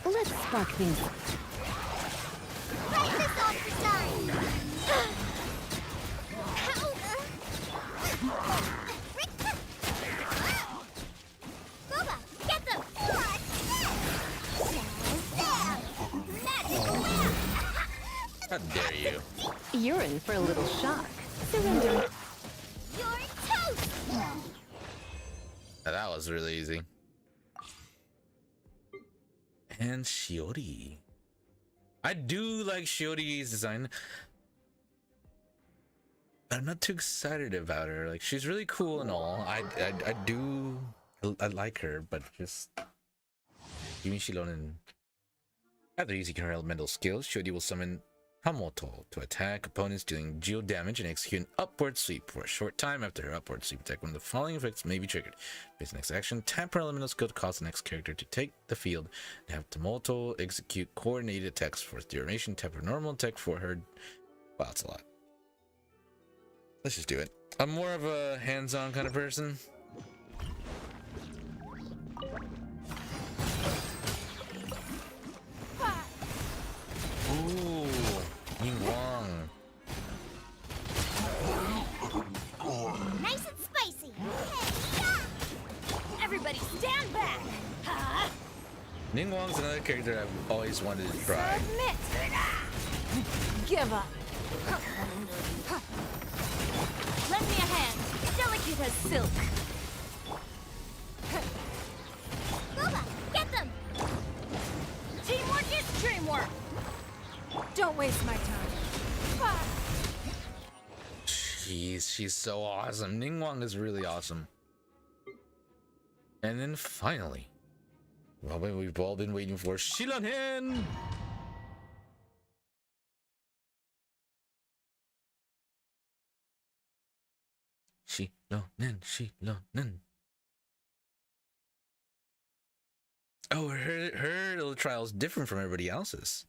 G: Let's spark things up.
A: Right this off the side. Boba, get them!
B: How dare you?
G: You're in for a little shock. Surrender.
A: You're toast!
B: That was really easy. And Shiori. I do like Shiori's design. I'm not too excited about her. Like, she's really cool and all. I like her, but just give me Xilonen. After using her elemental skills, Shiori will summon Hamoto to attack opponents, dealing geo damage and execute an upward sweep for a short time. After her upward sweep attack, one of the following effects may be triggered. Base next action, tap her elemental skill to cause the next character to take the field, and have Hamoto execute coordinated attacks for its duration. Tap her normal attack for her. Wow, that's a lot. Let's just do it. I'm more of a hands-on kind of person. Ooh, Yingguang.
A: Nice and spicy. Everybody stand back.
B: Ningguang's another character I've always wanted to try.
A: Submit.
D: Give up.
A: Lend me a hand. Delicate as silk. Boba, get them. Teamwork is dreamwork.
D: Don't waste my time.
B: She's so awesome. Ningguang is really awesome. And then finally, well, we've all been waiting for Xilonen. Xilonen. Oh, her little trial is different from everybody else's.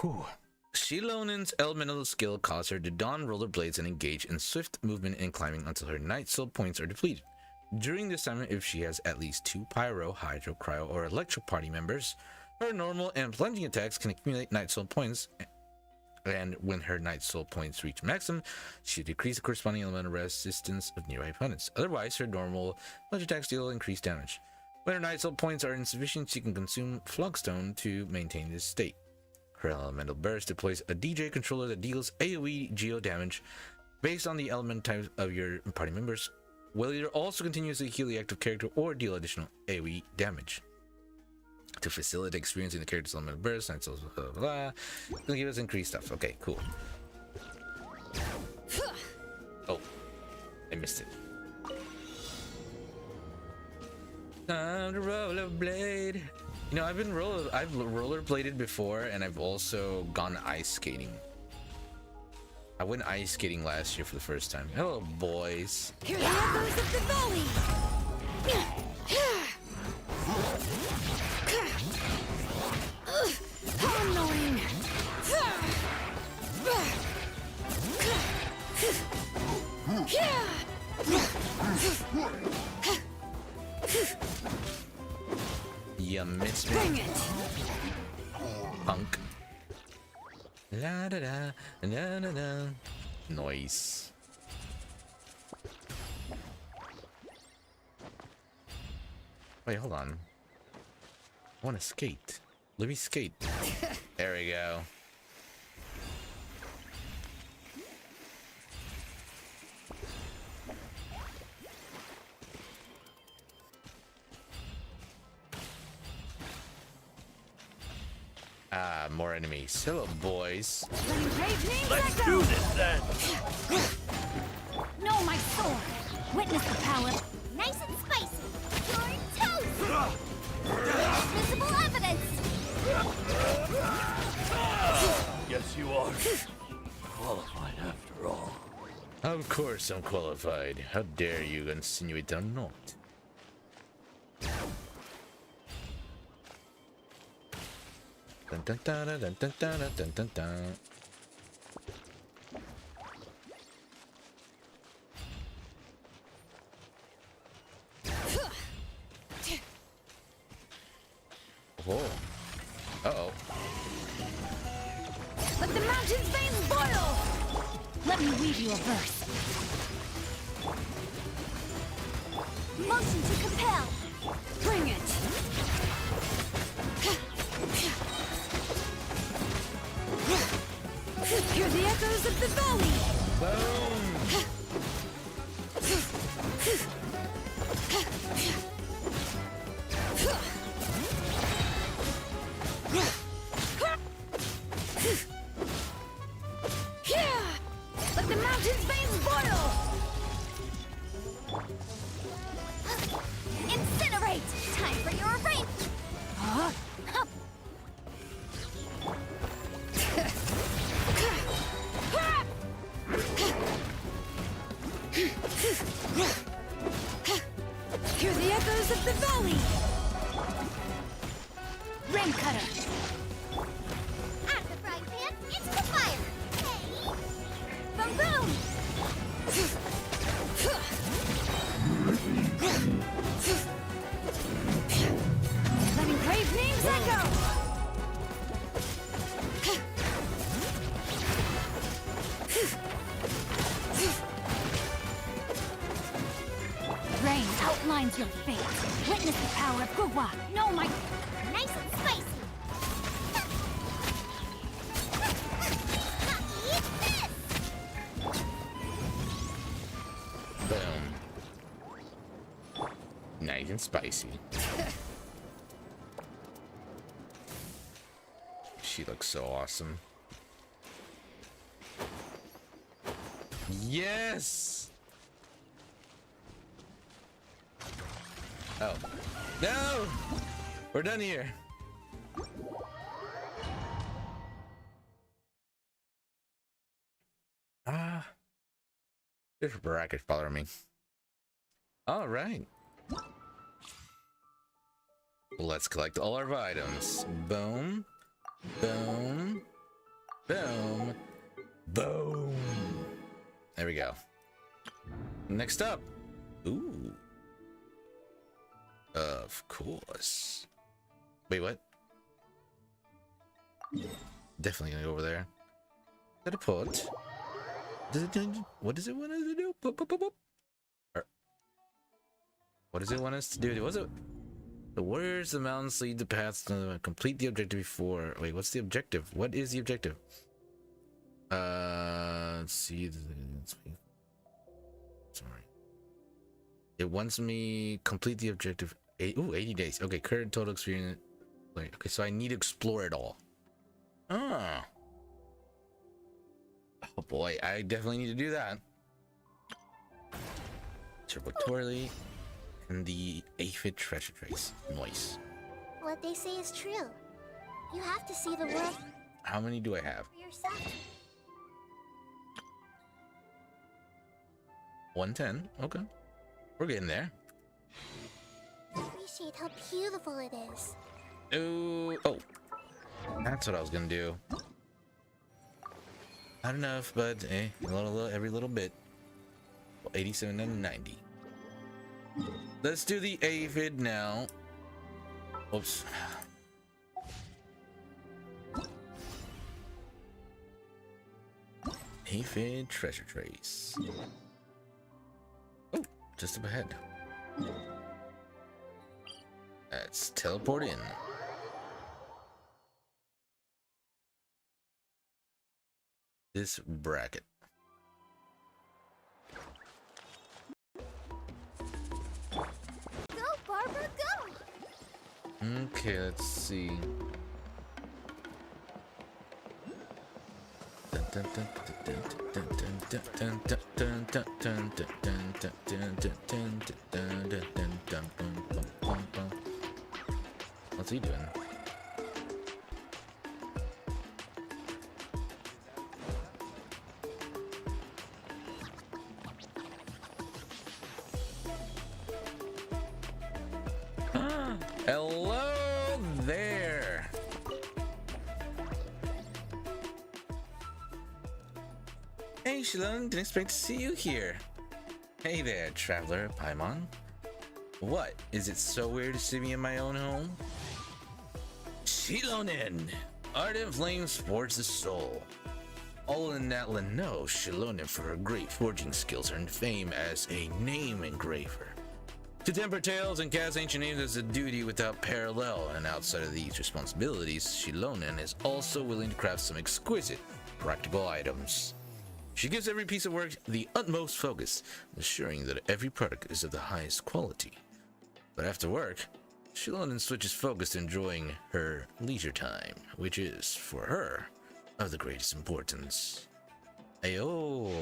B: Whew. Xilonen's elemental skill causes her to don rollerblades and engage in swift movement and climbing until her night soul points are depleted. During this time, if she has at least 2 pyro, hydro, cryo, or electro party members, her normal and plunging attacks can accumulate night soul points, and when her night soul points reach maximum, she decreases the corresponding elemental resistance of nearby opponents. Otherwise, her normal plunge attacks deal increased damage. When her night soul points are insufficient, she can consume Flogstone to maintain this state. Her elemental burst deploys a DJ controller that deals AoE geo damage based on the element types of your party members, will either also continuously heal the active character or deal additional AoE damage. To facilitate experiencing the character's elemental burst, night souls, blah, blah, blah. It'll give us increased stuff. Okay, cool. Oh, I missed it. Time to rollerblade. You know, I've rollerbladed before, and I've also gone ice skating. I went ice skating last year for the first time. Hello, boys.
A: Here the echoes of the valley.
D: How annoying.
B: You missed me.
D: Bring it.
B: Punk. La da da, da da da. Nice. Wait, hold on. I want to skate. Let me skate. There we go. Ah, more enemies. Hello, boys.
A: Let's do this then. Know my sword. Witness the power. Nice and spicy. You're toast. Visible evidence.
C: Yes, you are. Qualified after all.
B: Of course I'm qualified. How dare you insinuate I'm not? Dun, dun, dun, dun, dun, dun, dun, dun, dun, dun. Whoa. Uh-oh.
A: Let the mountain's veins boil! Let me weave you a verse. Motion to compel.
G: Bring it! Hear the echoes of the valley!
B: Boom!
A: Let the mountain's veins boil! Incinerate! Time for your rain! Huh?
G: Hear the echoes of the valley!
A: Rain cutter! At the frying pan, into the fire! Hey! Boom boom!
G: Letting brave names echo!
A: Rain outlines your fate. Witness the power of Gugwa. No, my... Nice and spicy. Eat this!
B: Boom. Nice and spicy. She looks so awesome. Yes! Oh. No! We're done here. This bracket following me. All right. Let's collect all our items. Boom. Boom. Boom. Boom. There we go. Next up. Ooh. Of course. Wait, what? Definitely gonna go over there. Teleport. Does it do? What does it want us to do? Boop, boop, boop, boop. What does it want us to do? Was it? The warriors of the mountains lead the paths to complete the objective before. Wait, what's the objective? What is the objective? Let's see. Sorry. It wants me complete the objective. 80 days. Okay, current total experience. Wait, okay, so I need to explore it all. Ah. Oh boy, I definitely need to do that. Turbotorly and the aphid treasure trace. Nice.
A: What they say is true. You have to see the world
B: How many do I have?
A: for yourself.
B: 110. Okay. We're getting there.
A: Appreciate how beautiful it is.
B: Oh, that's what I was gonna do. Not enough, but a little, every little bit. Well, 87 and 90. Let's do the aphid now. Oops. Aphid treasure trace. Oh, just up ahead. Let's teleport in. This bracket.
A: Go, Barbara, go!
B: Okay, let's see. What's he doing? Hello there. Xilonen, didn't expect to see you here. Hey there, traveler, Paimon. What? Is it so weird to see me in my own home? Xilonen! Ardent flame sports the soul. All in Natlan know Xilonen for her great forging skills earned fame as a name engraver. To temper tales and cast ancient names is a duty without parallel, and outside of these responsibilities, Xilonen is also willing to craft some exquisite, practical items. She gives every piece of work the utmost focus, ensuring that every product is of the highest quality. But after work, Xilonen switches focus to enjoying her leisure time, which is, for her, of the greatest importance. Ayo.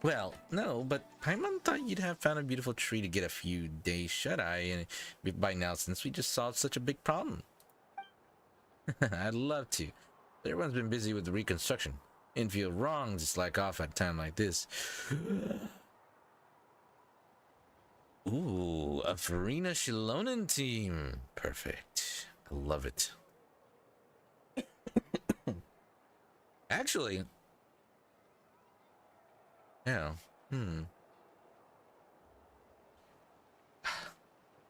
B: Well, no, but Paimon thought you'd have found a beautiful tree to get a few days shut-eye and by now, since we just solved such a big problem. I'd love to. But everyone's been busy with the reconstruction. And feel wrong to slack off at a time like this. Ooh, a Farina Xilonen team. Perfect. I love it. Actually, yeah. I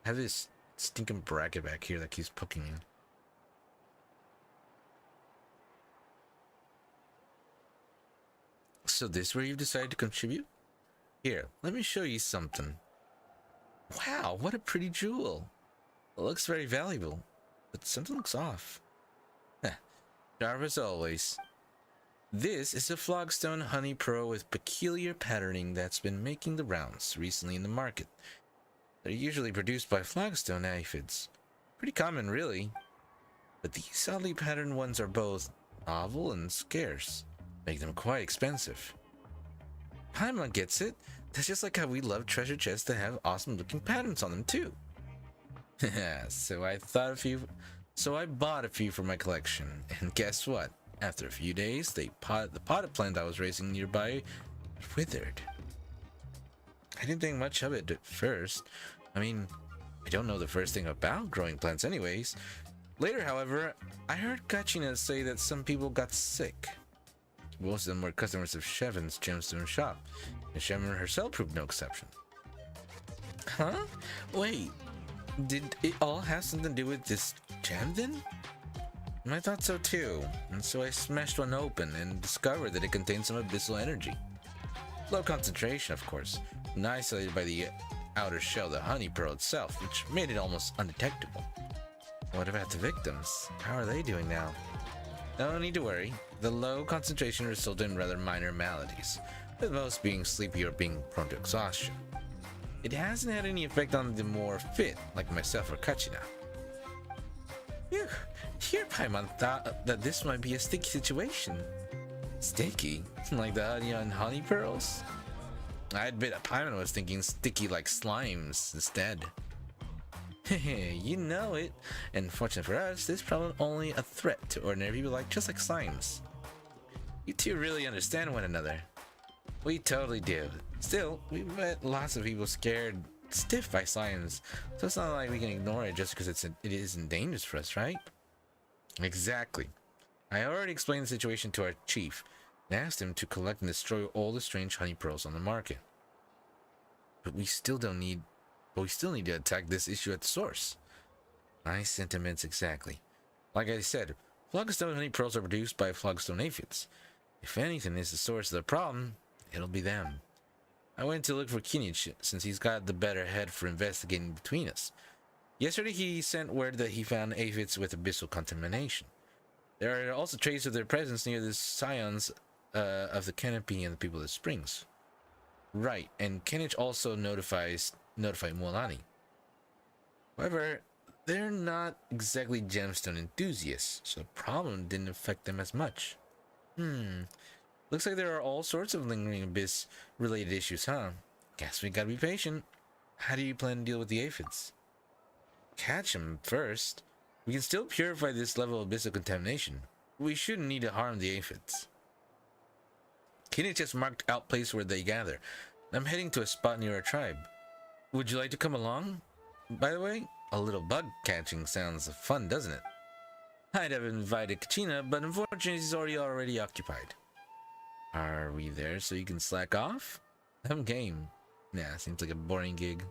B: have this stinking bracket back here that keeps poking me. So this is where you've decided to contribute? Here, let me show you something. Wow, what a pretty jewel. It looks very valuable, but something looks off. Sharp as always. This is a Flogstone Honey Pearl with peculiar patterning that's been making the rounds recently in the market. They're usually produced by Flogstone aphids. Pretty common, really. But these oddly patterned ones are both novel and scarce, make them quite expensive. Paimon gets it. That's just like how we love treasure chests that have awesome looking patterns on them too. So I bought a few for my collection, and guess what? After a few days, the potted plant I was raising nearby withered. I didn't think much of it at first. I mean, I don't know the first thing about growing plants anyways. Later, however, I heard Kachina say that some people got sick. Most of them were customers of Shevan's gemstone shop, and Shevan herself proved no exception. Huh? Wait, did it all have something to do with this gem then? I thought so too, and so I smashed one open and discovered that it contained some abyssal energy. Low concentration, of course, and isolated by the outer shell of the honey pearl itself, which made it almost undetectable. What about the victims? How are they doing now? No need to worry. The low concentration resulted in rather minor maladies, with most being sleepy or being prone to exhaustion. It hasn't had any effect on the more fit, like myself or Kachina. Phew. Here, Paimon thought that this might be a sticky situation. Sticky? Like the onion honey pearls? I admit Paimon was thinking sticky like slimes instead. Hehe, you know it. And fortunate for us, this problem only a threat to ordinary people just like slimes. You two really understand one another. We totally do. Still, we've met lots of people scared stiff by slimes, so it's not like we can ignore it just because it isn't dangerous for us, right? Exactly. I already explained the situation to our chief and asked him to collect and destroy all the strange honey pearls on the market. But we still need to attack this issue at the source. My sentiments exactly. Like I said, Flogstone honey pearls are produced by Flogstone aphids. If anything is the source of the problem, it'll be them. I went to look for Kinich since he's got the better head for investigating between us. Yesterday he sent word that he found aphids with abyssal contamination. There are also traces of their presence near the scions of the canopy and the people of the springs. Right, and Kinich also notified Mualani. However, they're not exactly gemstone enthusiasts, so the problem didn't affect them as much. Looks like there are all sorts of lingering abyss-related issues, huh? Guess we gotta be patient. How do you plan to deal with the aphids? Catch them first. We can still purify this level of abyssal contamination. We shouldn't need to harm the aphids. Kinich just marked out place where they gather. I'm heading to a spot near our tribe. Would you like to come along? By the way, a little bug catching sounds fun, doesn't it? I'd have invited Kachina, but unfortunately she's already occupied. Are we there so you can slack off? I'm game. Nah, seems like a boring gig.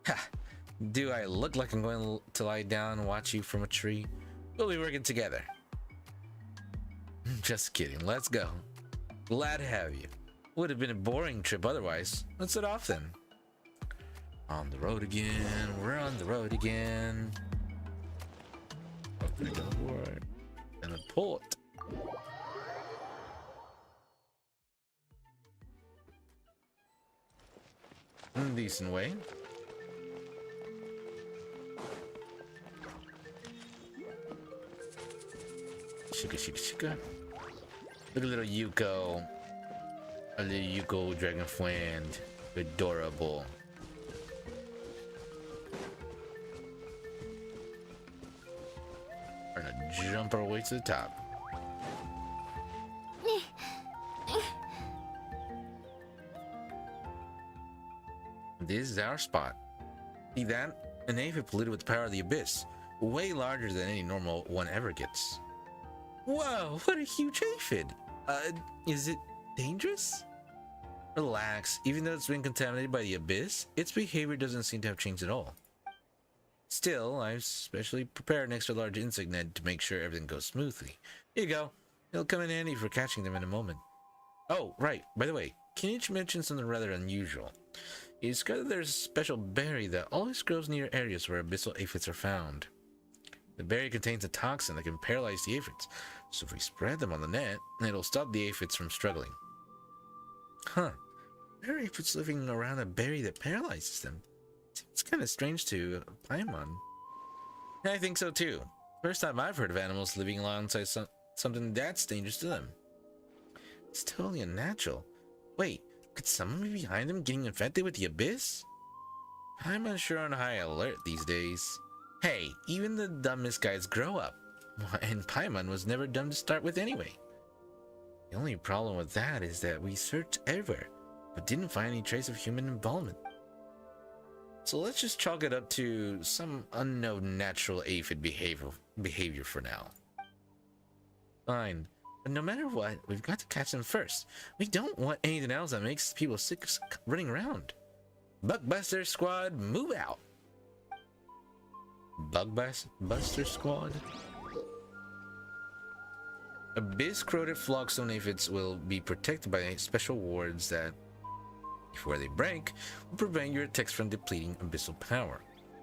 B: Ha! Do I look like I'm going to lie down and watch you from a tree? We'll be working together. Just kidding, let's go. Glad to have you. Would have been a boring trip otherwise. Let's set off then. On the road again, we're on the road again. Opening the door and the port. In a decent way. Shika shika shika. Look at little Yuko. A little Yuko dragon friend. Adorable. We're gonna jump our way to the top. This is our spot. See that? An aphid polluted with the power of the abyss. Way larger than any normal one ever gets. Whoa, what a huge aphid! Is it dangerous? Relax, even though it's been contaminated by the abyss, its behavior doesn't seem to have changed at all. Still, I've specially prepared an extra large insect net to make sure everything goes smoothly. Here you go. It'll come in handy for catching them in a moment. Oh, right, by the way, can you mention something rather unusual? You discovered there's a special berry that always grows near areas where abyssal aphids are found. The berry contains a toxin that can paralyze the aphids, so if we spread them on the net, it'll stop the aphids from struggling. Huh. There are aphids living around a berry that paralyzes them. Seems kind of strange to Paimon. I think so too. First time I've heard of animals living alongside something that's dangerous to them. It's totally unnatural. Wait, could someone be behind them getting infected with the abyss? I'm unsure on high alert these days. Hey, even the dumbest guys grow up. And Paimon was never dumb to start with anyway. The only problem with that is that we searched everywhere, but didn't find any trace of human involvement. So let's just chalk it up to some unknown natural aphid behavior for now. Fine, but no matter what, we've got to catch them first. We don't want anything else that makes people sick running around. Bugbuster Squad, move out! Bugbuster Squad? Abyss-corroded flockstone aphids will be protected by special wards that, before they break, will prevent your attacks from depleting abyssal power.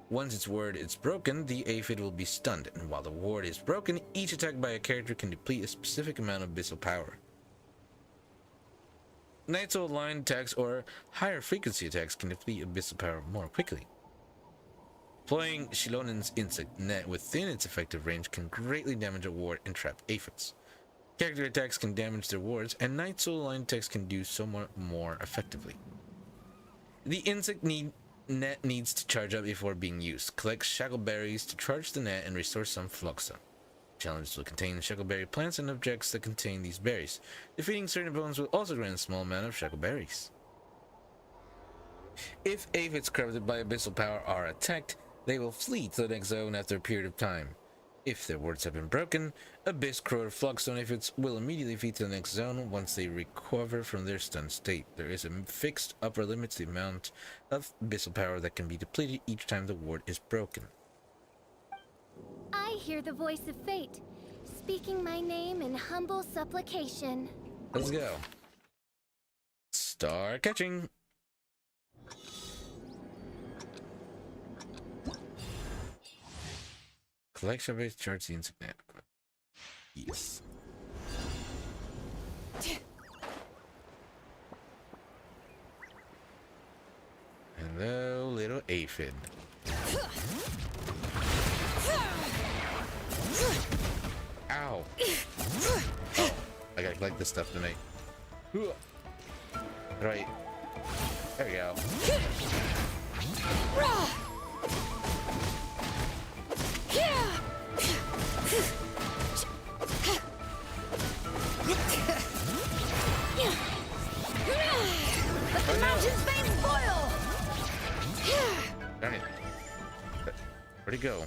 B: Once its ward is broken, the aphid will be stunned, and while the ward is broken, each attack by a character can deplete a specific amount of abyssal power. Knights of line attacks or higher frequency attacks can deplete abyssal power more quickly. Deploying Xilonen's insect net within its effective range can greatly damage a ward and trap aphids. Character attacks can damage their wards, and Knight Soul line attacks can do so more effectively. The insect net needs to charge up before being used. Collect shackleberries to charge the net and restore some flockstone. Challenges will contain shackleberry plants and objects that contain these berries. Defeating certain opponents will also grant a small amount of shackleberries. If aphids corrupted by abyssal power are attacked, they will flee to the next zone after a period of time. If their wards have been broken, abyss-corroded flockstone aphids will immediately flee to the next zone once they recover from their stunned state. There is a fixed upper limit to the amount of abyssal power that can be depleted each time the ward is broken.
A: I hear the voice of fate, speaking my name in humble supplication.
B: Let's go. Start catching. Collection base charge the insect net. Yes. Hello, little aphid. Ow. Oh, I gotta collect this stuff tonight. Right. There we go.
A: Let the mountains face boil!
B: Darn it. Where'd he go?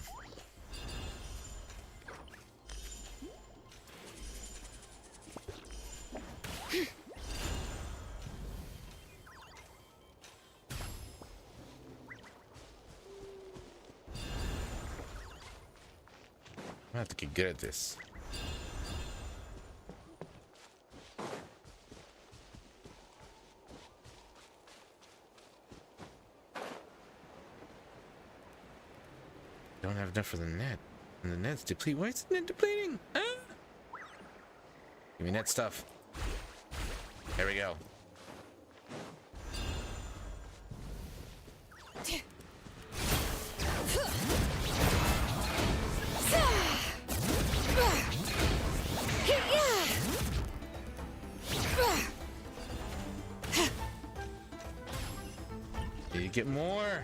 B: I have to get good at this. Don't have enough for the net. And the net's depleted. Why is the net depleting? Ah! Give me net stuff. There we go. You get more.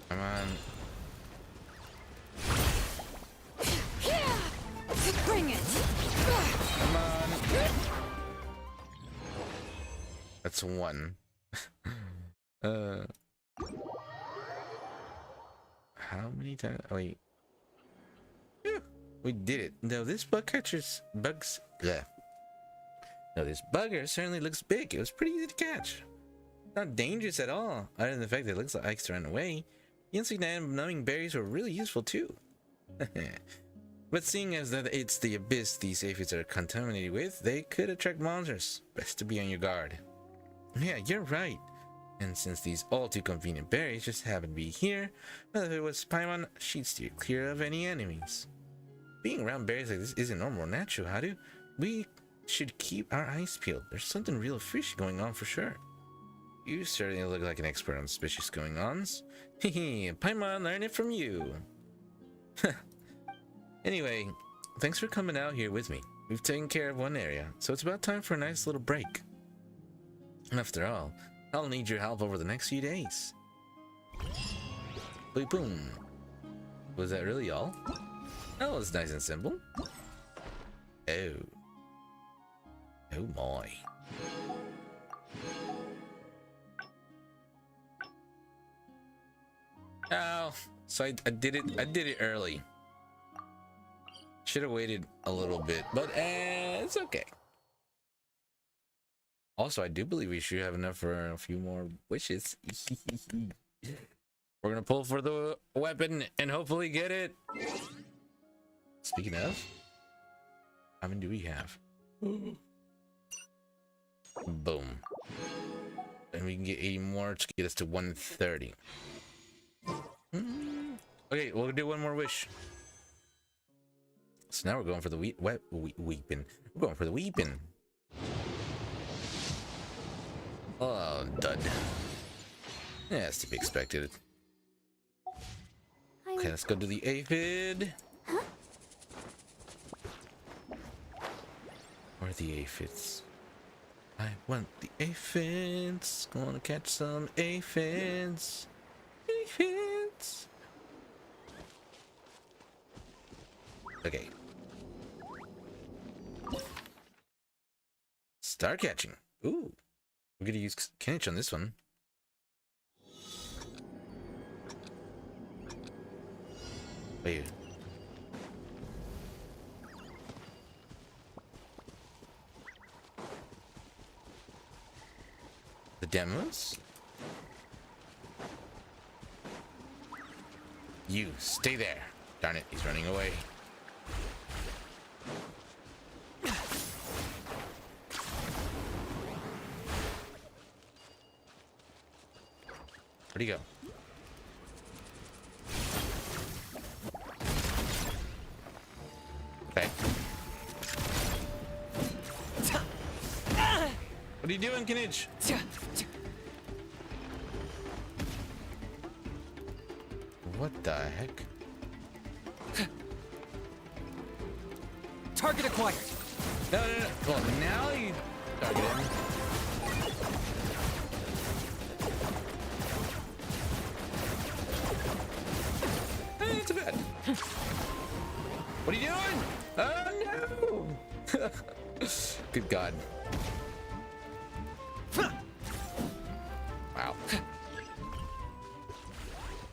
B: Come on.
A: Bring it.
B: Come on. That's one. How many times? Oh, wait. Phew, we did it. No, this bug catcher's bugs. Yeah. No, this bugger certainly looks big. It was pretty easy to catch. Not dangerous at all, other than the fact that it looks like Ike's ran away. The insect and numbing berries were really useful too. But seeing as that it's the abyss these aphids are contaminated with, they could attract monsters. Best to be on your guard. Yeah, you're right. And since these all too convenient berries just happen to be here, well, if it was Paimon, she'd steer clear of any enemies. Being around berries like this isn't normal or natural, Haru. We should keep our eyes peeled. There's something real fishy going on for sure. You certainly look like an expert on suspicious going-ons. Hehe, Paimon learned it from you. Anyway, thanks for coming out here with me. We've taken care of one area, so it's about time for a nice little break. And after all, I'll need your help over the next few days. Boop boom. Was that really all? That was nice and simple. Oh. Oh my. Oh, so I did it early. Should have waited a little bit, but it's okay. Also, I do believe we should have enough for a few more wishes. We're gonna pull for the weapon and hopefully get it. Speaking of, how many do we have? Boom. And we can get 80 more to get us to 130. Okay, we'll do one more wish. So now we're going for the weeping. We're going for the weeping. Oh, dud. Yeah, that's to be expected. Okay, let's go to the aphid.
A: Huh?
B: Where are the aphids? I want the aphids. Gonna catch some aphids. Aphids. Okay. Star catching. Ooh. We're gonna use Kenich on this one. Wait. The demos? You stay there. Darn it, he's running away. Where'd he go? Okay. What are you doing, Kenich? What the heck?
H: Target acquired.
B: No. Well, now you target him. Hey, it's a bad. What are you doing? Oh no! Good God. Wow.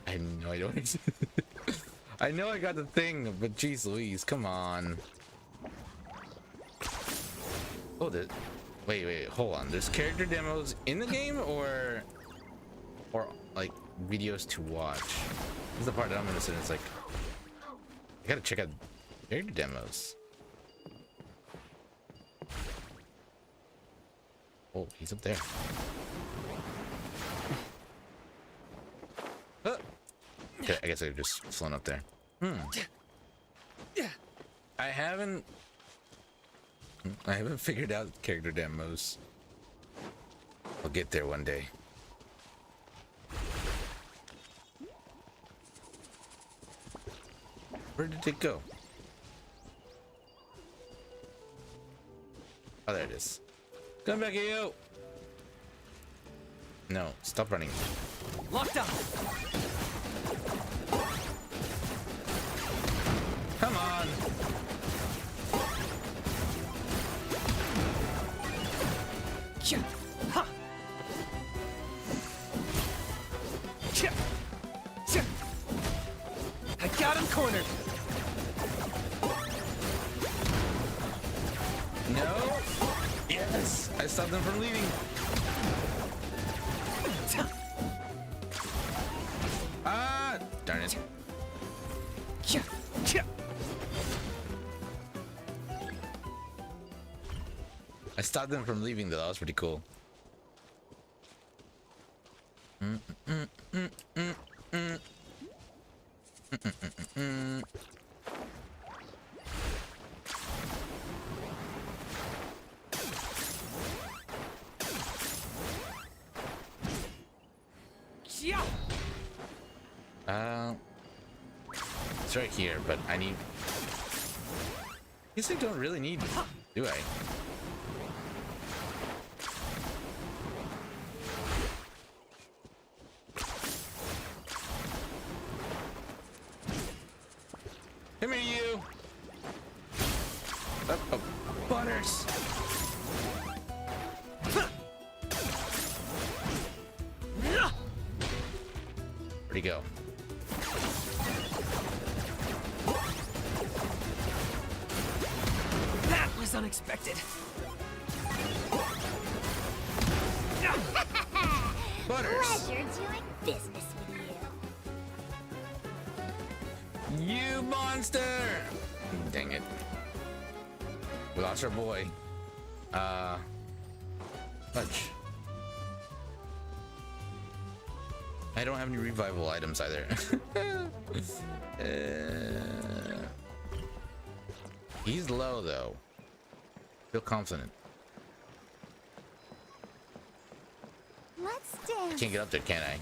B: I know I don't. I know I got the thing, but geez Louise, come on. Oh, wait, hold on. There's character demos in the game, or like videos to watch? This is the part that I'm interested in. It's like I gotta check out character demos. Oh, he's up there. Okay, I guess I've just flown up there. I haven't figured out character demos. I'll get there one day. Where did it go? Oh, there it is. Come back here, you! No, stop running.
C: Locked up.
B: Come on!
C: Ha! I got him cornered.
B: No! Yes! I stopped them from leaving. Ah! Darn it. I stopped them from leaving though. That was pretty cool. It's right here, but I need. Guess I don't really need, do I? Come here, you! Oh, Butters! Where'd he go?
C: That was unexpected.
B: Butters!
A: Pleasure doing business with you.
B: You monster! Dang it. We lost our boy. Fudge. I don't have any revival items either. He's low though. Feel confident.
A: Let's dance.
B: Can't get up there, can I?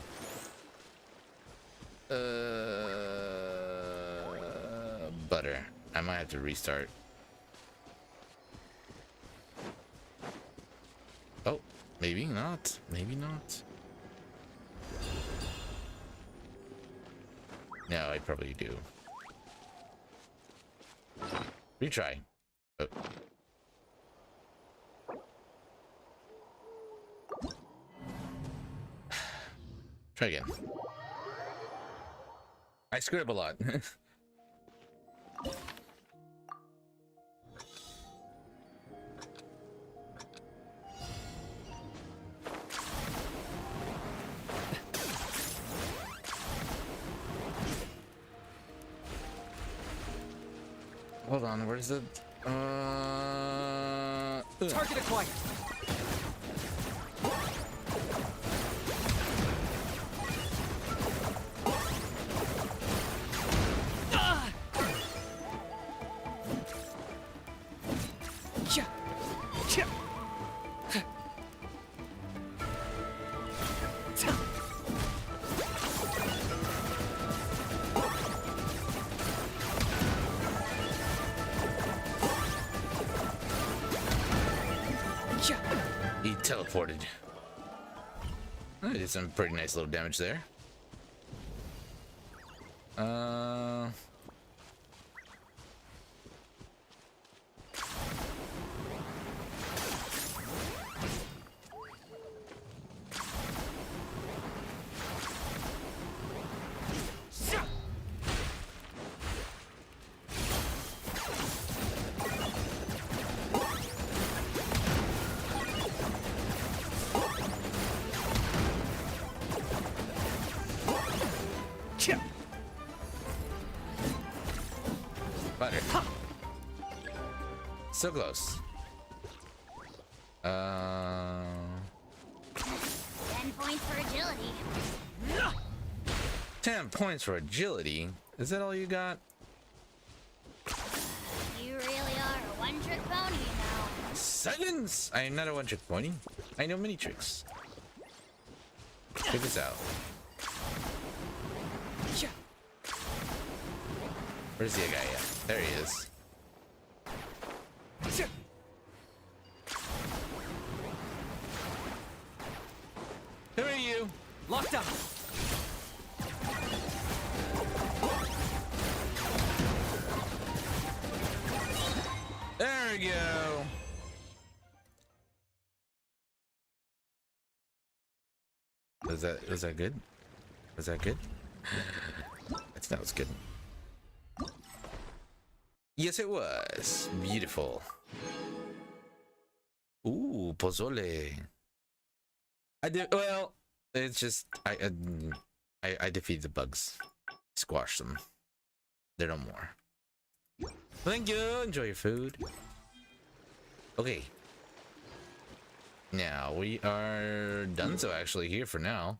B: Butter. I might have to restart. Oh, maybe not. Maybe not. No, I probably do. Retry. Oh. Try again. I screwed up a lot. Hold on, where's the
C: Target acquired.
B: He teleported. I did some pretty nice little damage there. So close.
A: 10 points for agility.
B: 10 points for agility. Is that all you got?
A: You really are a one-trick pony, you know.
B: Silence! I am not a one-trick pony. I know many tricks. Check this out. Where's the guy at? There he is. Who are you?
C: Locked up.
B: There we go. Was that good? Was that good? That was good. Yes, it was. Beautiful. Ooh, pozole. I did well. It's just I defeated the bugs, squash them. They're no more. Thank you. Enjoy your food. Okay. Now we are done. So actually here for now.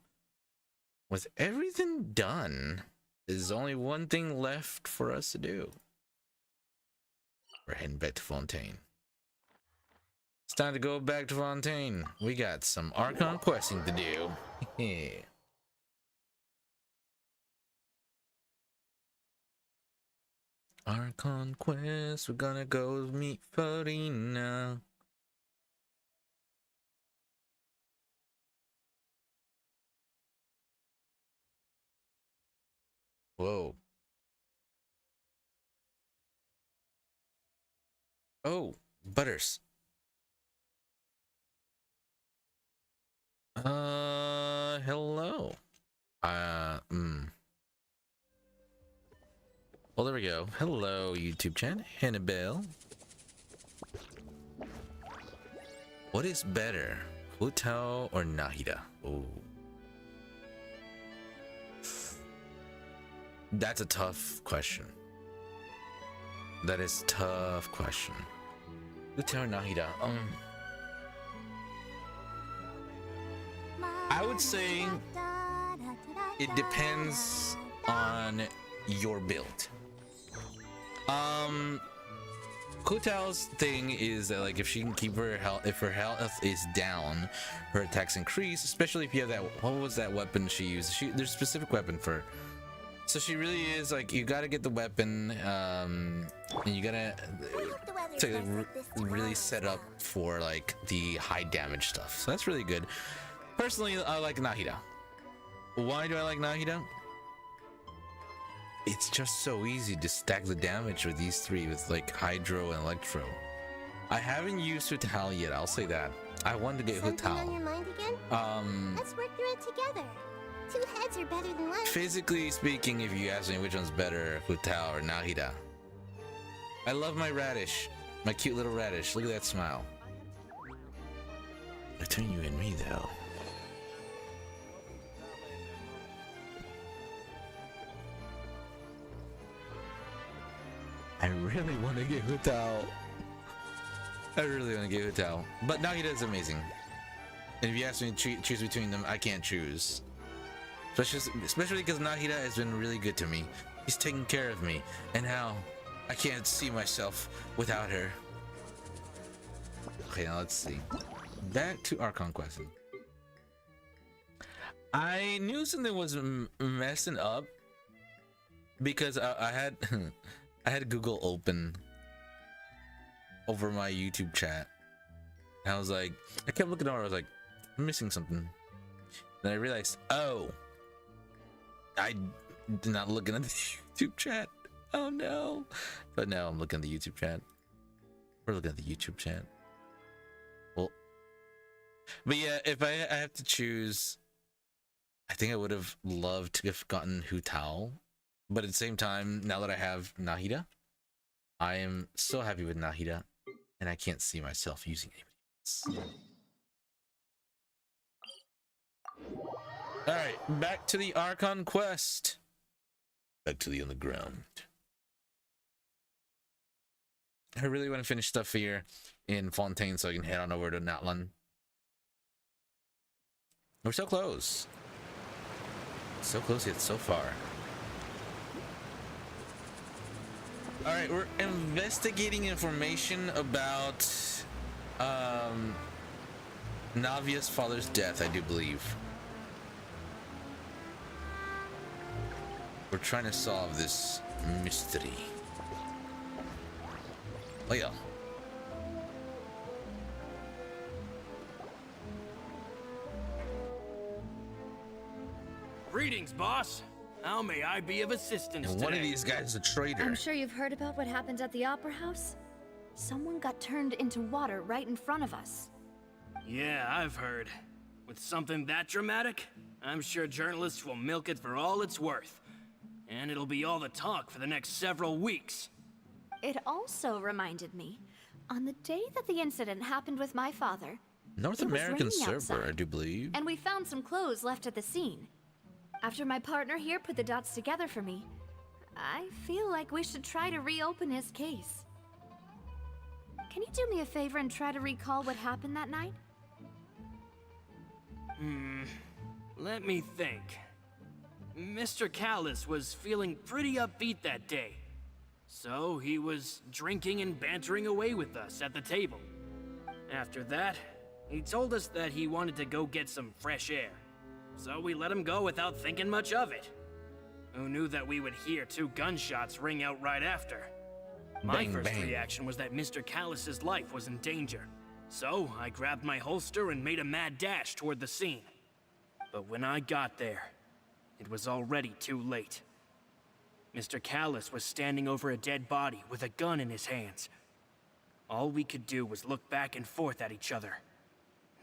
B: With everything done, there's only one thing left for us to do. We're heading back to Fontaine. It's time to go back to Fontaine. We got some Archon questing to do. Archon quest, we're gonna go meet Farina. Whoa. Oh, Butters. Hello. Well, there we go. Hello, YouTube chat. Hannibal. What is better, Hutao or Nahida? Oh. That's a tough question. That is a tough question. Hutao or Nahida? I would say it depends on your build. Hutao's thing is that, like, if she can keep her health, if her health is down, her attacks increase. Especially if you have that. What was that weapon she used? There's a specific weapon for her. So she really is like, you gotta get the weapon, and you gotta really set up for like the high damage stuff. So that's really good. Personally, I like Nahida. Why do I like Nahida? It's just so easy to stack the damage with these three with like Hydro and Electro. I haven't used Hutao yet, I'll say that. I want to get
A: Something
B: Hutao.
A: on your mind again? Let's work through it together. Two heads are better than one.
B: Physically speaking, if you ask me which one's better, Hutao or Nahida. I love my radish. My cute little radish. Look at that smile. Between you and me, though. I really want to get Hutao. I really want to get Hutao. But Nahida is amazing. And if you ask me to choose between them, I can't choose. Especially because Nahida has been really good to me. He's taking care of me. And now, I can't see myself without her. Okay, now let's see. Back to Archon questing. I knew something was messing up because I had I had Google open over my YouTube chat. And I was like, I kept looking over. I was like, I'm missing something. Then I realized, oh, I did not look at the YouTube chat. Oh no! But now I'm looking at the YouTube chat. We're looking at the YouTube chat. Well, but yeah, if I have to choose, I think I would have loved to have gotten Hutao. But at the same time, now that I have Nahida, I am so happy with Nahida, and I can't see myself using anybody else. Alright, back to the Archon quest. Back to the underground. I really want to finish stuff here in Fontaine so I can head on over to Natlan. We're so close. So close yet so far. Alright, we're investigating information about Navia's father's death, I do believe. We're trying to solve this mystery. Oh yeah.
H: Greetings, boss. How may I be of assistance
B: And
H: today?
B: one of these guys is a traitor.
A: I'm sure you've heard about what happened at the Opera House. Someone got turned into water right in front of us.
H: Yeah, I've heard. With something that dramatic, I'm sure journalists will milk it for all it's worth. And it'll be all the talk for the next several weeks.
A: It also reminded me, on the day that the incident happened with my father,
B: North
A: it was
B: American
A: raining
B: server,
A: outside,
B: I do believe.
A: and we found some clothes left at the scene. After my partner here put the dots together for me, I feel like we should try to reopen his case. Can you do me a favor and try to recall what happened that night?
H: Let me think. Mr. Callis was feeling pretty upbeat that day. So he was drinking and bantering away with us at the table. After that, he told us that he wanted to go get some fresh air. So we let him go without thinking much of it. Who knew that we would hear 2 gunshots ring out right after? My
B: Bang,
H: first
B: bang.
H: reaction was that Mr. Callis's life was in danger. So I grabbed my holster and made a mad dash toward the scene. But when I got there, it was already too late. Mr. Callis was standing over a dead body with a gun in his hands. All we could do was look back and forth at each other,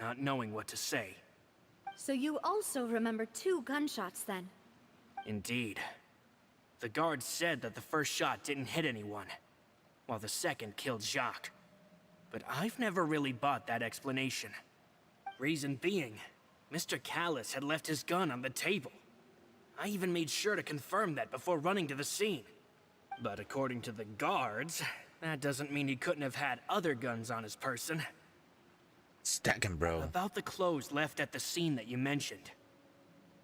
H: not knowing what to say.
A: So you also remember 2 gunshots then?
H: Indeed. The guard said that the first shot didn't hit anyone, while the second killed Jacques. But I've never really bought that explanation. Reason being, Mr. Callis had left his gun on the table. I even made sure to confirm that before running to the scene. But according to the guards, that doesn't mean he couldn't have had other guns on his person.
B: Stacking, bro.
H: About the clothes left at the scene that you mentioned.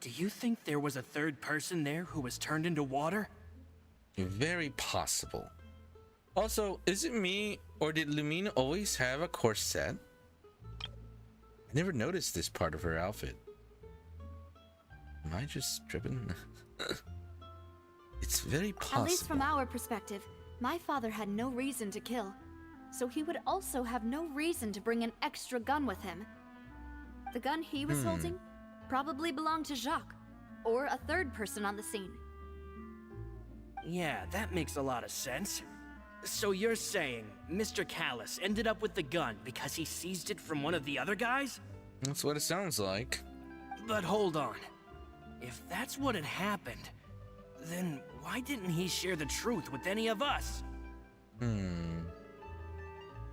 H: Do you think there was a third person there who was turned into water?
B: Very possible. Also, is it me, or did Lumine always have a corset? I never noticed this part of her outfit. Am I just tripping? It's very possible.
A: At least from our perspective, my father had no reason to kill. So he would also have no reason to bring an extra gun with him. The gun he was holding probably belonged to Jacques, or a third person on the scene.
H: Yeah, that makes a lot of sense. So you're saying Mr. Callis ended up with the gun because he seized it from one of the other guys?
B: That's what it sounds like.
H: But hold on. If that's what had happened, then why didn't he share the truth with any of us?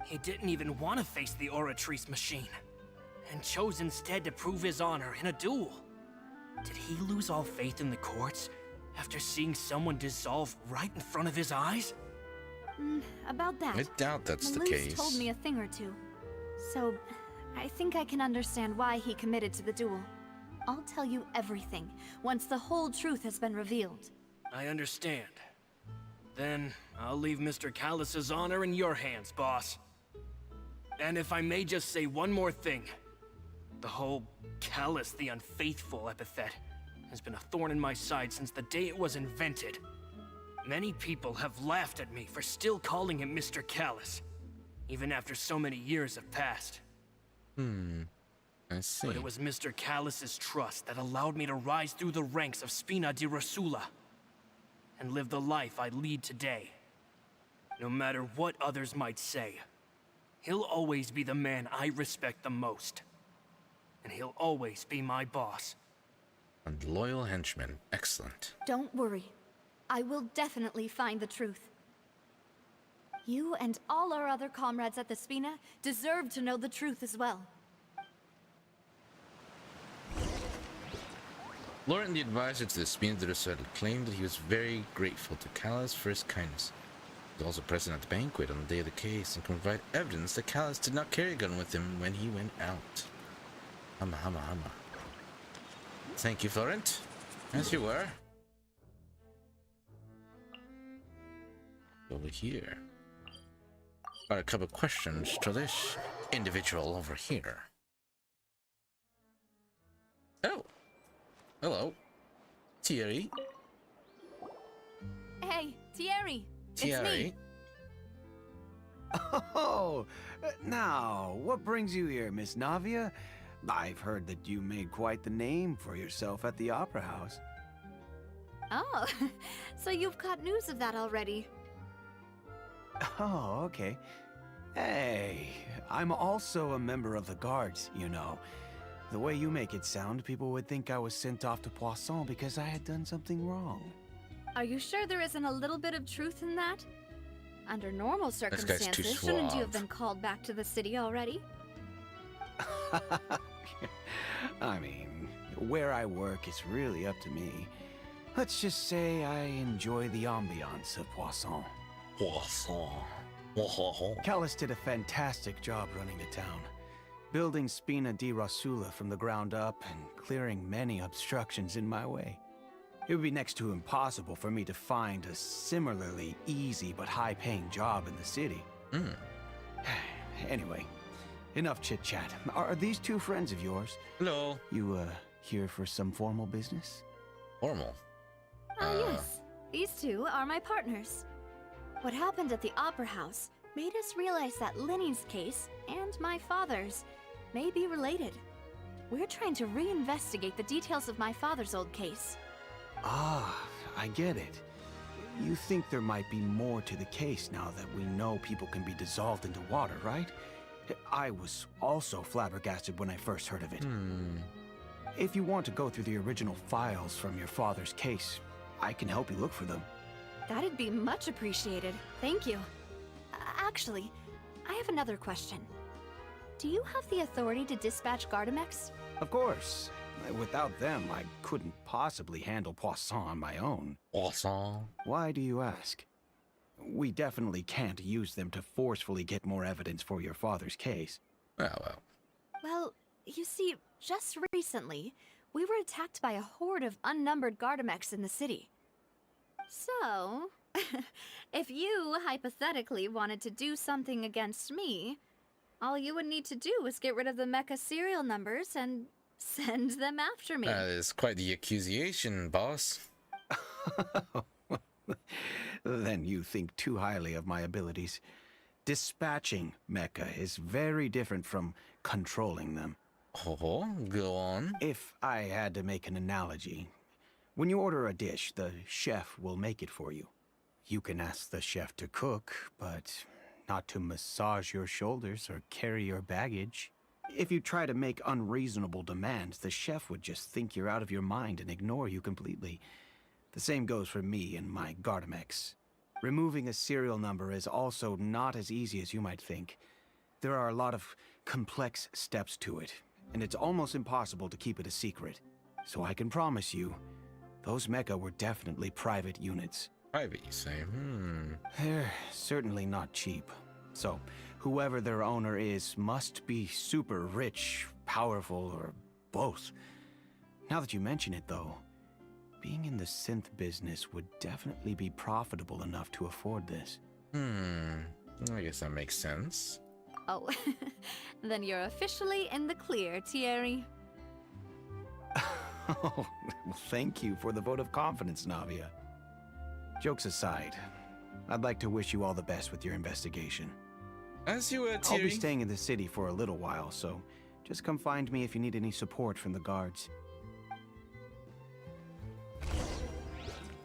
H: He didn't even want to face the Oratrice machine, and chose instead to prove his honor in a duel. Did he lose all faith in the courts after seeing someone dissolve right in front of his eyes?
A: About that,
B: I doubt that's the
A: Malus
B: case.
A: told me a thing or two. So, I think I can understand why he committed to the duel. I'll tell you everything, once the whole truth has been revealed.
H: I understand. Then I'll leave Mr. Callis's honor in your hands, boss. And if I may just say one more thing. The whole Callis the Unfaithful epithet has been a thorn in my side since the day it was invented. Many people have laughed at me for still calling him Mr. Callis, even after so many years have passed.
B: I see.
H: But it was Mr. Callis's trust that allowed me to rise through the ranks of Spina di Rosula and live the life I lead today. No matter what others might say, he'll always be the man I respect the most. And he'll always be my boss.
B: And loyal henchman. Excellent.
A: Don't worry. I will definitely find the truth. You and all our other comrades at the Spina deserve to know the truth as well.
B: Lauren, the advisor to the Spina di Rosetta, claimed that he was very grateful to Callis for his kindness. He was also present at the banquet on the day of the case and can provide evidence that Callus did not carry a gun with him when he went out. Hama hama hama. Thank you, Florent. As you were. Over here. Got a couple questions to this individual over here. Oh. Hello. Thierry.
A: Hey, Thierry. It's
B: Thierry.
A: me.
I: Oh, now, what brings you here, Miss Navia? I've heard that you made quite the name for yourself at the Opera House.
A: Oh, so you've got news of that already.
I: Oh, okay. Hey, I'm also a member of the Guards, you know. The way you make it sound, people would think I was sent off to Poisson because I had done something wrong.
A: Are you sure there isn't a little bit of truth in that? Under normal
B: guy's too
A: circumstances, shouldn't you have
B: suave.
A: been called back to the city already?
I: I mean, where I work is really up to me. Let's just say I enjoy the ambiance of Poisson.
B: Poisson.
I: Callus did a fantastic job running the town, building Spina di Rosula from the ground up and clearing many obstructions in my way. It would be next to impossible for me to find a similarly easy but high-paying job in the city. Anyway, enough chit-chat. Are these two friends of yours?
B: Hello.
I: You, here for some formal business?
B: Formal.
A: Yes. These two are my partners. What happened at the Opera House made us realize that Linny's case and my father's may be related. We're trying to reinvestigate the details of my father's old case.
I: Ah, I get it. You think there might be more to the case now that we know people can be dissolved into water, right? I was also flabbergasted when I first heard of it. If you want to go through the original files from your father's case, I can help you look for them.
A: That'd be much appreciated. Thank you. Actually, I have another question. Do you have the authority to dispatch Gardamex?
I: Of course. Without them, I couldn't possibly handle Poisson on my own.
B: Poisson.
I: Why do you ask? We definitely can't use them to forcefully get more evidence for your father's case.
B: Oh, well.
A: Well, you see, just recently, we were attacked by a horde of unnumbered Gardamex in the city. So, if you hypothetically wanted to do something against me, all you would need to do is get rid of the mecha serial numbers and send them after me.
B: That is quite the accusation, boss.
I: Then you think too highly of my abilities. Dispatching mecha is very different from controlling them.
B: Oh, go on.
I: If I had to make an analogy, when you order a dish, the chef will make it for you. You can ask the chef to cook, but not to massage your shoulders or carry your baggage. If you try to make unreasonable demands, the chef would just think you're out of your mind and ignore you completely. The same goes for me and my Gardamex. Removing a serial number is also not as easy as you might think. There are a lot of complex steps to it, and it's almost impossible to keep it a secret. So I can promise you, those mecha were definitely private units.
B: Private, you say?
I: They're certainly not cheap. So, whoever their owner is must be super rich, powerful, or both. Now that you mention it, though, being in the synth business would definitely be profitable enough to afford this.
B: I guess that makes sense.
A: Oh, then you're officially in the clear, Thierry.
I: Oh, well, thank you for the vote of confidence, Navia. Jokes aside, I'd like to wish you all the best with your investigation.
B: As you were,
I: I'll
B: Thierry.
I: be staying in the city for a little while, so just come find me if you need any support from the guards.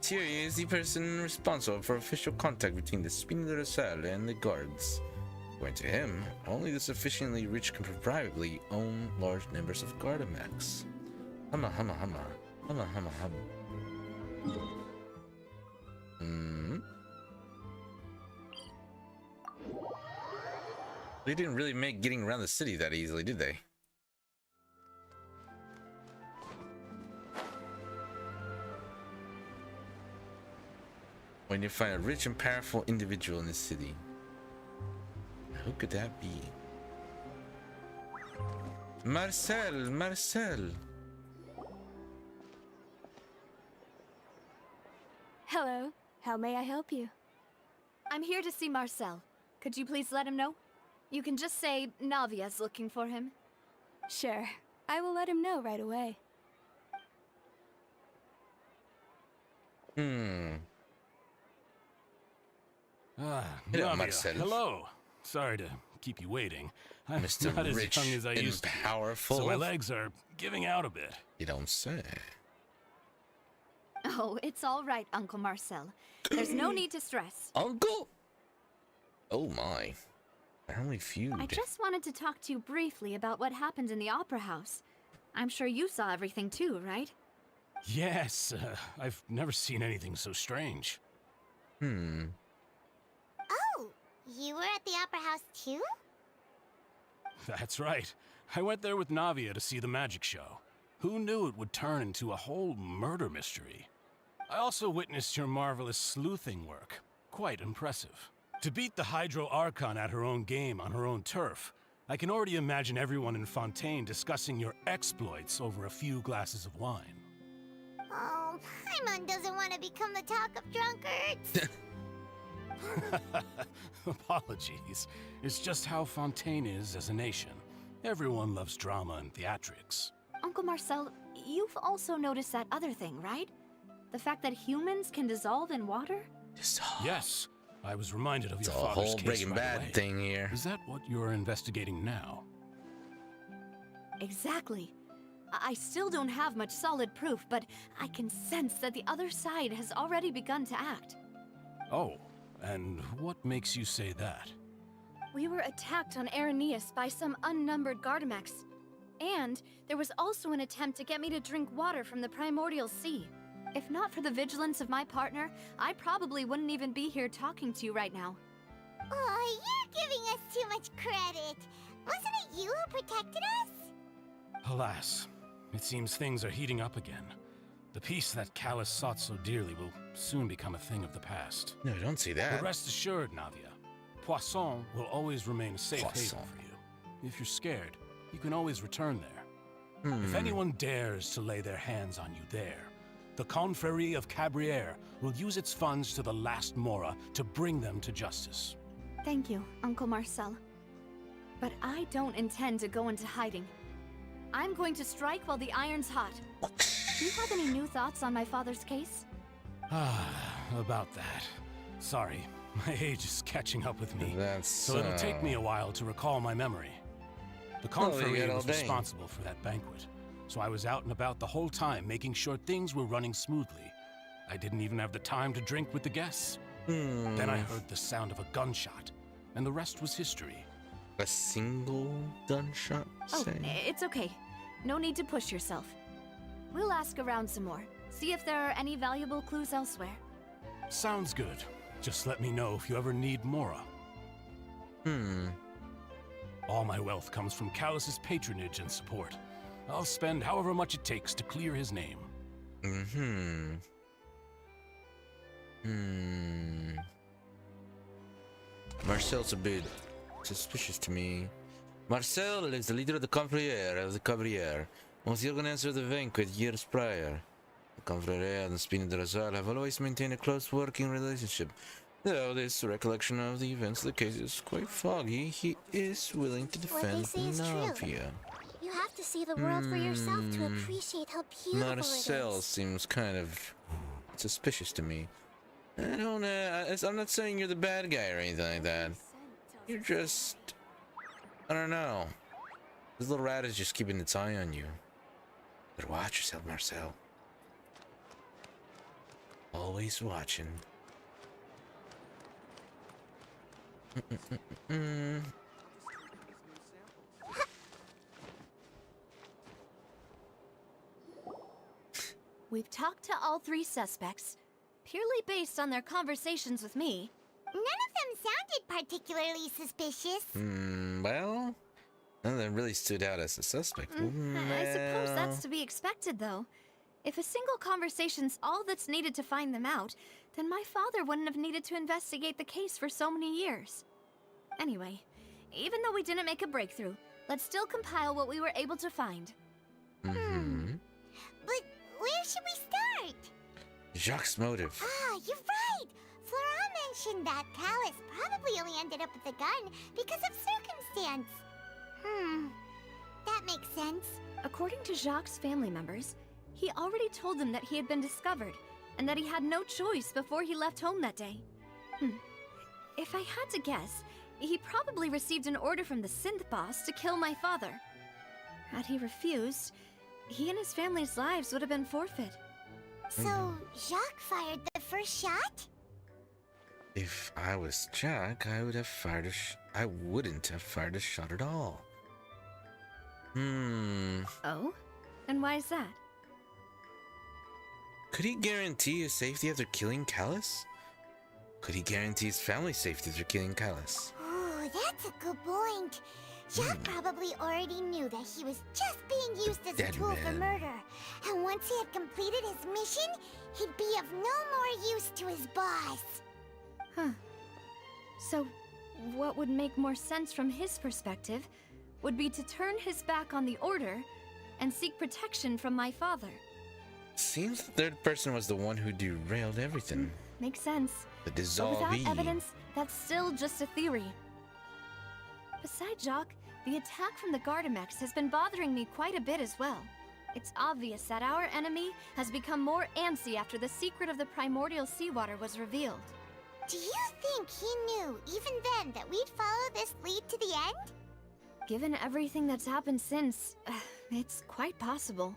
B: Thierry is the person responsible for official contact between the Spina de Roselle and the guards. According to him, only the sufficiently rich can privately own large numbers of Gardamex. Hama hama hama. Hama hama hama. They didn't really make getting around the city that easily, did they? When you find a rich and powerful individual in the city. Who could that be? Marcel.
J: Hello. How may I help you?
A: I'm here to see Marcel. Could you please let him know? You can just say Navia's looking for him.
J: Sure. I will let him know right away.
C: Navia,
B: Marcel.
C: hello. Sorry to keep you waiting. I'm
B: Mr.
C: not as
B: Rich
C: young as I
B: and
C: used to be,
B: powerful.
C: so my legs are giving out a bit.
B: You don't say.
A: Oh, it's all right, Uncle Marcel. There's no need to stress.
B: Uncle? Oh my. Family feud.
A: I just wanted to talk to you briefly about what happened in the Opera House. I'm sure you saw everything too, right?
C: Yes, I've never seen anything so strange.
K: Oh, you were at the Opera House too?
C: That's right. I went there with Navia to see the magic show. Who knew it would turn into a whole murder mystery? I also witnessed your marvelous sleuthing work. Quite impressive. To beat the Hydro Archon at her own game on her own turf, I can already imagine everyone in Fontaine discussing your exploits over a few glasses of wine.
K: Oh, Paimon doesn't want to become the talk of drunkards.
C: Apologies. It's just how Fontaine is as a nation. Everyone loves drama and theatrics.
A: Uncle Marcel, you've also noticed that other thing, right? The fact that humans can dissolve in water?
C: Yes, I was reminded of
B: It's
C: your
B: a
C: father's
B: whole
C: case
B: Breaking
C: right
B: Bad
C: away.
B: thing here.
C: Is that what you're investigating now?
A: Exactly. I still don't have much solid proof, but I can sense that the other side has already begun to act.
C: Oh, and what makes you say that?
J: We were attacked on Araneus by some unnumbered Gardamex. And there was also an attempt to get me to drink water from the primordial sea.
A: If not for the vigilance of my partner, I probably wouldn't even be here talking to you right now.
K: Oh, you're giving us too much credit. Wasn't it you who protected us?
C: Alas, it seems things are heating up again. The peace that Callus sought so dearly will soon become a thing of the past.
B: No, don't see that.
C: But rest assured, Navia, Poisson will always remain a safe
B: Poisson.
C: haven for you. If you're scared, you can always return there. If anyone dares to lay their hands on you there, the Confrérie of Cabrières will use its funds to the last Mora to bring them to justice.
A: Thank you, Uncle Marcel. But I don't intend to go into hiding. I'm going to strike while the iron's hot. Do you have any new thoughts on my father's case?
C: About that. Sorry, my age is catching up with me.
B: That's
C: So it'll take me a while to recall my memory. The
B: Oh, you
C: Confrérie
B: got all
C: was
B: day.
C: responsible for that banquet, so I was out and about the whole time making sure things were running smoothly. I didn't even have the time to drink with the guests. Then I heard the sound of a gunshot, and the rest was history.
B: A single gunshot?
A: Oh,
B: say?
A: it's okay. No need to push yourself. We'll ask around some more. See if there are any valuable clues elsewhere.
C: Sounds good. Just let me know if you ever need Mora. All my wealth comes from Callus's patronage and support. I'll spend however much it takes to clear his name.
B: Marcel's a bit suspicious to me. Marcel is the leader of the Cabrières, was the organizer of the banquet years prior. The Confrérie and Spina de Rosal have always maintained a close working relationship. Though this recollection of the events of the case is quite foggy, he is willing to
K: What they
B: defend
K: say is true.
B: Navia.
K: You have to see the world for yourself to appreciate how beautiful
B: Marcel
K: it is.
B: seems kind of suspicious to me. I don't I'm not saying you're the bad guy or anything like that. You're just, I don't know. This little rat is just keeping its eye on you. But watch yourself, Marcel. Always watching.
A: We've talked to all three suspects, purely based on their conversations with me.
K: None of them sounded particularly suspicious.
B: Well, none of them really stood out as a suspect.
A: I suppose that's to be expected, though.
J: If a single conversation's all that's needed to find them out, then my father wouldn't have needed to investigate the case for so many years. Anyway, even though we didn't make a breakthrough, let's still compile what we were able to find.
K: But where should we start?
B: Jacques' motive.
K: Ah, you're right! Flora mentioned that Callus probably only ended up with the gun because of circumstance. That makes sense.
J: According to Jacques' family members, he already told them that he had been discovered, and that he had no choice before he left home that day. If I had to guess, he probably received an order from the synth boss to kill my father. Had he refused, he and his family's lives would have been forfeit.
K: So, Jacques fired the first shot?
B: If I was Jack, I would have fired I wouldn't have fired a shot at all.
J: Oh? And why is that?
B: Could he guarantee his safety after killing Callus? Could he guarantee his family's safety after killing Callus?
K: Ooh, that's a good point. Jacques probably already knew that he was just being used as a
B: Dead
K: tool for
B: man.
K: murder. And once he had completed his mission, he'd be of no more use to his boss.
J: So, what would make more sense from his perspective would be to turn his back on the Order and seek protection from my father.
B: Seems the third person was the one who derailed everything.
J: Makes sense.
B: The
J: But
B: dissolvee.
J: without evidence, that's still just a theory. Besides Jacques, the attack from the Gardamex has been bothering me quite a bit as well. It's obvious that our enemy has become more antsy after the secret of the primordial seawater was revealed.
K: Do you think he knew, even then, that we'd follow this lead to the end?
J: Given everything that's happened since, it's quite possible.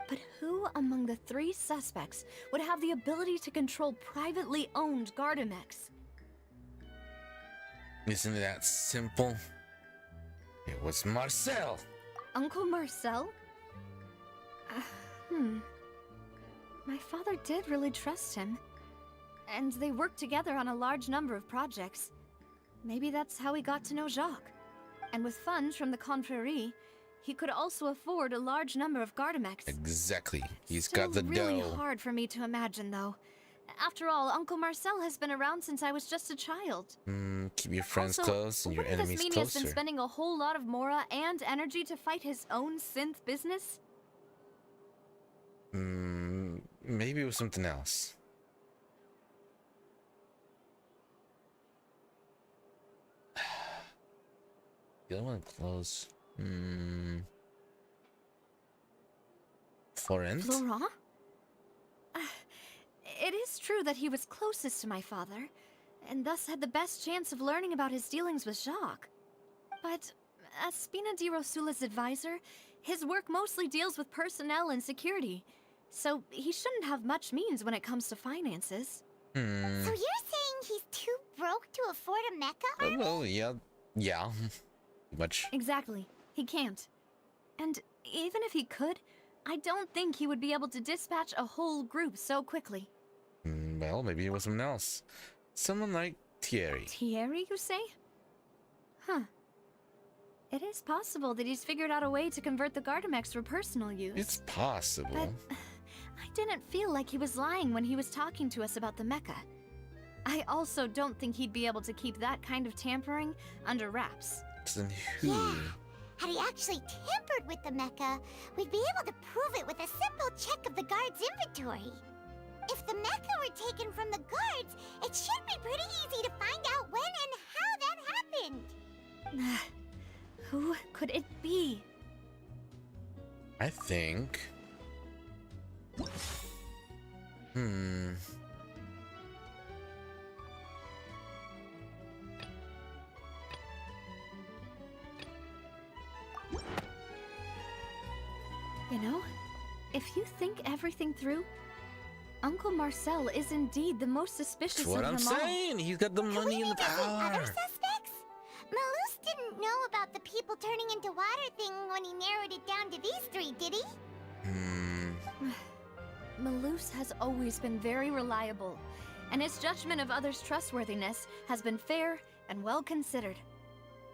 J: But who among the three suspects would have the ability to control privately owned Gardamex?
B: Isn't it that simple? It was Marcel.
J: Uncle Marcel? My father did really trust him. And they worked together on a large number of projects. Maybe that's how he got to know Jacques. And with funds from the Confrérie, he could also afford a large number of Gardamex.
B: Exactly. He's
J: Still
B: got the
J: really
B: dough.
J: hard for me to imagine, though. After all, Uncle Marcel has been around since I was just a child.
B: Keep your friends
J: Also,
B: close and your
J: wouldn't
B: enemies
J: this mean he has been
B: closer.
J: spending a whole lot of mora and energy to fight his own synth business?
B: Maybe it was something else. The other one close. Florent?
J: Laurent? It is true that he was closest to my father, and thus had the best chance of learning about his dealings with Jacques. But as Spina di Rosula's advisor, his work mostly deals with personnel and security, so he shouldn't have much means when it comes to finances.
K: So you're saying he's too broke to afford a mecha army?
B: Well, yeah. Much.
J: Exactly. He can't. And even if he could, I don't think he would be able to dispatch a whole group so quickly.
B: Well, maybe it was someone else. Someone like Thierry.
J: Thierry, you say? Huh. It is possible that he's figured out a way to convert the Gardamex for personal use.
B: It's possible.
J: But I didn't feel like he was lying when he was talking to us about the mecha. I also don't think he'd be able to keep that kind of tampering under wraps.
B: Then who?
K: Yeah. Had he actually tampered with the mecha, we'd be able to prove it with a simple check of the guard's inventory. If the mecha were taken from the guards, it should be pretty easy to find out when and how that happened.
J: Who could it be?
B: I think.
J: You know, if you think everything through, Uncle Marcel is indeed the most suspicious
B: That's what
J: of
B: I'm
J: them all.
B: saying. He's got the money and the
K: Other
B: power.
K: suspects? Malus didn't know about the people turning into water thing when he narrowed it down to these three, did he?
J: Malus has always been very reliable, and his judgment of others' trustworthiness has been fair and well considered.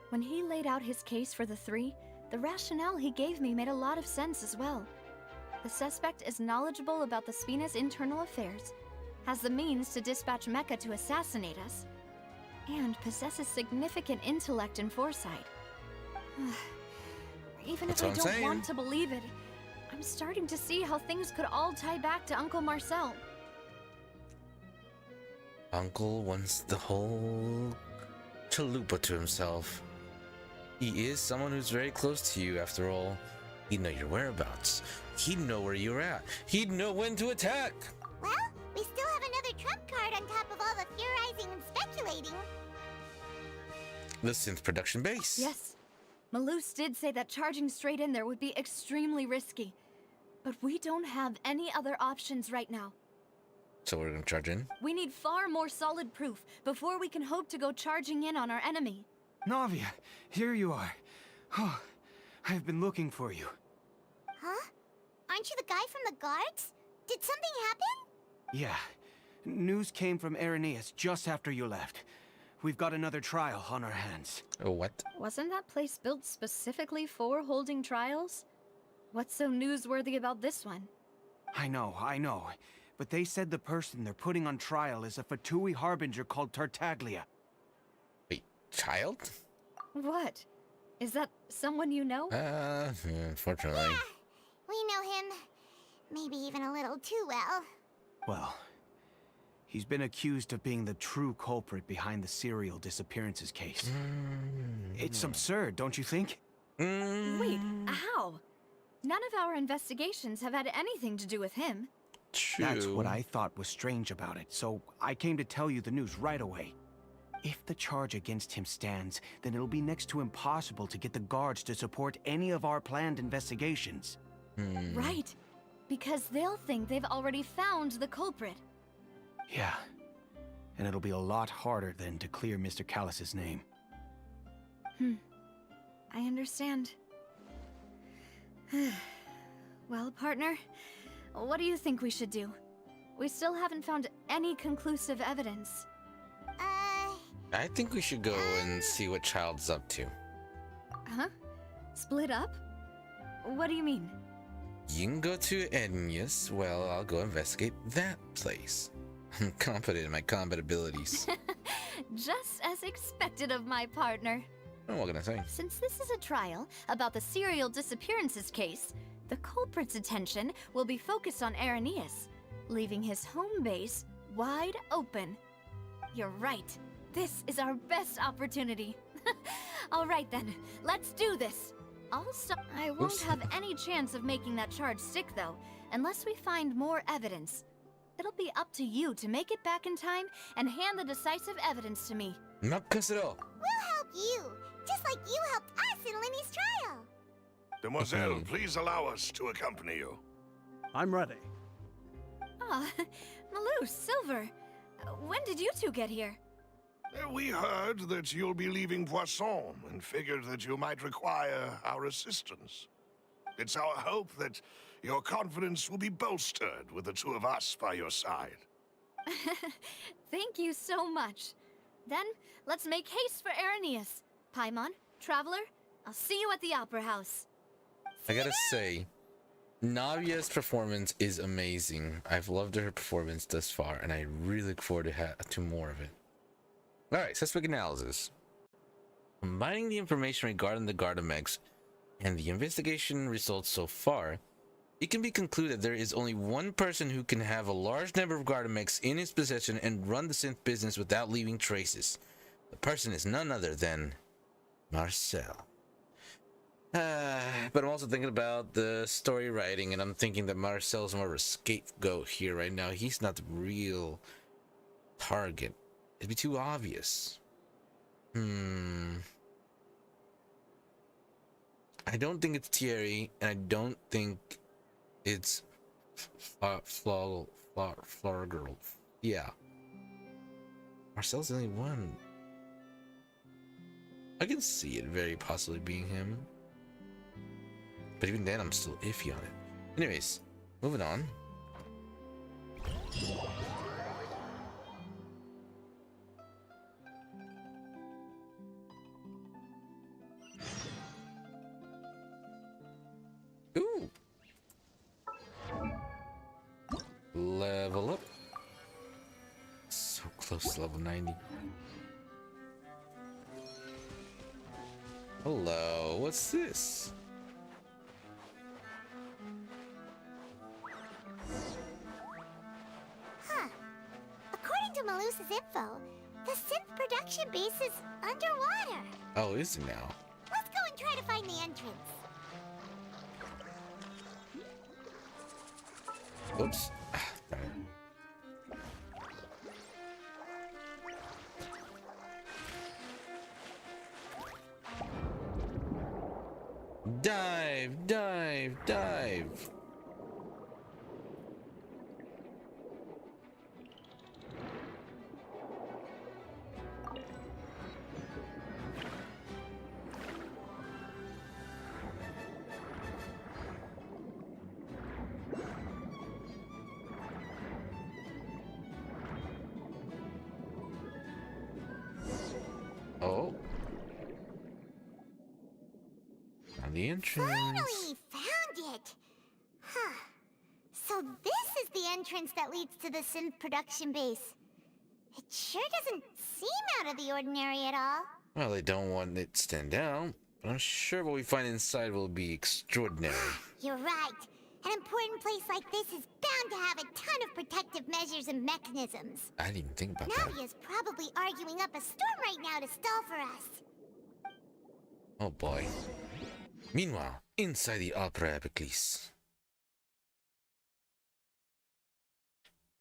J: When he laid out his case for the three, the rationale he gave me made a lot of sense as well. The suspect is knowledgeable about the Spina's internal affairs, has the means to dispatch Mecha to assassinate us, and possesses significant intellect and foresight. Even
B: That's
J: if I
B: what I'm
J: don't
B: saying.
J: want to believe it, I'm starting to see how things could all tie back to Uncle Marcel.
B: Uncle wants the whole chalupa to himself. He is someone who's very close to you, after all. He'd know your whereabouts. He'd know where you're at. He'd know when to attack.
K: Well, we still have another trump card on top of all the theorizing and speculating.
B: The synth production base.
J: Yes, Malus did say that charging straight in there would be extremely risky. But we don't have any other options right now.
B: So we're gonna charge in?
J: We need far more solid proof before we can hope to go charging in on our enemy.
I: Navia, here you are. Oh, I've been looking for you.
K: Huh? Aren't you the guy from the guards? Did something happen?
I: Yeah. News came from Irenaeus just after you left. We've got another trial on our hands.
B: Oh, what?
J: Wasn't that place built specifically for holding trials? What's so newsworthy about this one?
I: I know. But they said the person they're putting on trial is a Fatui harbinger called Tartaglia.
B: Wait, child?
J: What? Is that someone you know?
B: Unfortunately.
K: Yeah, we know him. Maybe even a little too well.
I: Well, he's been accused of being the true culprit behind the serial disappearances case. It's absurd, don't you think?
J: Wait, how? None of our investigations have had anything to do with him.
B: True.
I: That's what I thought was strange about it, so I came to tell you the news right away. If the charge against him stands, then it'll be next to impossible to get the guards to support any of our planned investigations.
J: Right, because they'll think they've already found the culprit.
I: Yeah, and it'll be a lot harder then to clear Mr. Callus's name.
J: I understand. Well, partner, what do you think we should do? We still haven't found any conclusive evidence.
B: I think we should go and see what Child's up to.
J: Huh? Split up? What do you mean?
B: You can go to Ednius, well, I'll go investigate that place. I'm confident in my combat abilities.
J: Just as expected of my partner.
B: Oh, what can I say?
J: Since this is a trial about the serial disappearances case, the culprit's attention will be focused on Irenaeus, leaving his home base wide open. You're right. This is our best opportunity. All right then, let's do this. I won't
B: Oops.
J: have any chance of making that charge stick though, unless we find more evidence. It'll be up to you to make it back in time and hand the decisive evidence to me.
B: Nakasero!
K: We'll help you, just like you helped us in Lenny's trial.
L: Demoiselle, please allow us to accompany you.
M: I'm ready.
J: Ah, Malou, Silver. When did you two get here?
L: We heard that you'll be leaving Poisson and figured that you might require our assistance. It's our hope that your confidence will be bolstered with the two of us by your side.
J: Thank you so much. Then, let's make haste for Irenaeus. Paimon, Traveler, I'll see you at the Opera House.
B: I gotta say, Navia's performance is amazing. I've loved her performance thus far, and I really look forward to more of it. Alright, suspect analysis. Combining the information regarding the Gardamex and the investigation results so far, it can be concluded there is only one person who can have a large number of Gardamex in his possession and run the synth business without leaving traces. The person is none other than Marcel. But I'm also thinking about the story writing, and I'm thinking that Marcel's more of a scapegoat here right now. He's not the real target. It'd be too obvious. I don't think it's Thierry, and I don't think it's Flower Girl. Yeah. Marcel's the only one. I can see it very possibly being him. But even then, I'm still iffy on it. Anyways, moving on. Ooh. close to level 90. Hello, what's this?
K: Huh. According to Malusa's info, the synth production base is underwater.
B: Oh, is it now?
K: Let's go and try to find the entrance.
B: Whoops. Darn it. Dive, dive, dive. Oh. Found the entrance.
K: Finally found it! Huh. So this is the entrance that leads to the synth production base. It sure doesn't seem out of the ordinary at all.
B: Well, they don't want it to stand out, but I'm sure what we find inside will be extraordinary.
K: You're right. An important place like this is bound to have a ton of protective measures and mechanisms.
B: I didn't even think about that.
K: Navia's probably arguing up a storm right now to stall for us.
B: Oh boy. Meanwhile, inside the Opera Epiclese.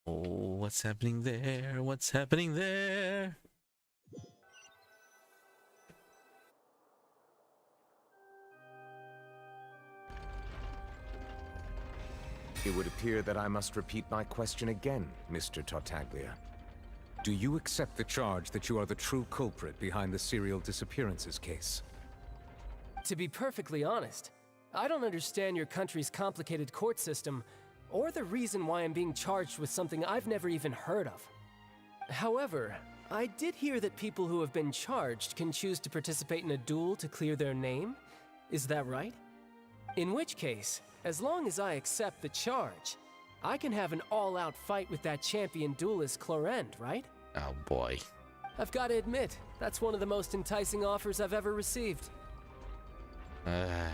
B: Oh, what's happening there? What's happening there?
M: It would appear that I must repeat my question again, Mr. Tartaglia. Do you accept the charge that you are the true culprit behind the serial disappearances case?
N: To be perfectly honest, I don't understand your country's complicated court system, or the reason why I'm being charged with something I've never even heard of. However, I did hear that people who have been charged can choose to participate in a duel to clear their name. Is that right? In which case, as long as I accept the charge, I can have an all-out fight with that champion duelist Clorend, right?
B: Oh boy.
N: I've got to admit, that's one of the most enticing offers I've ever received.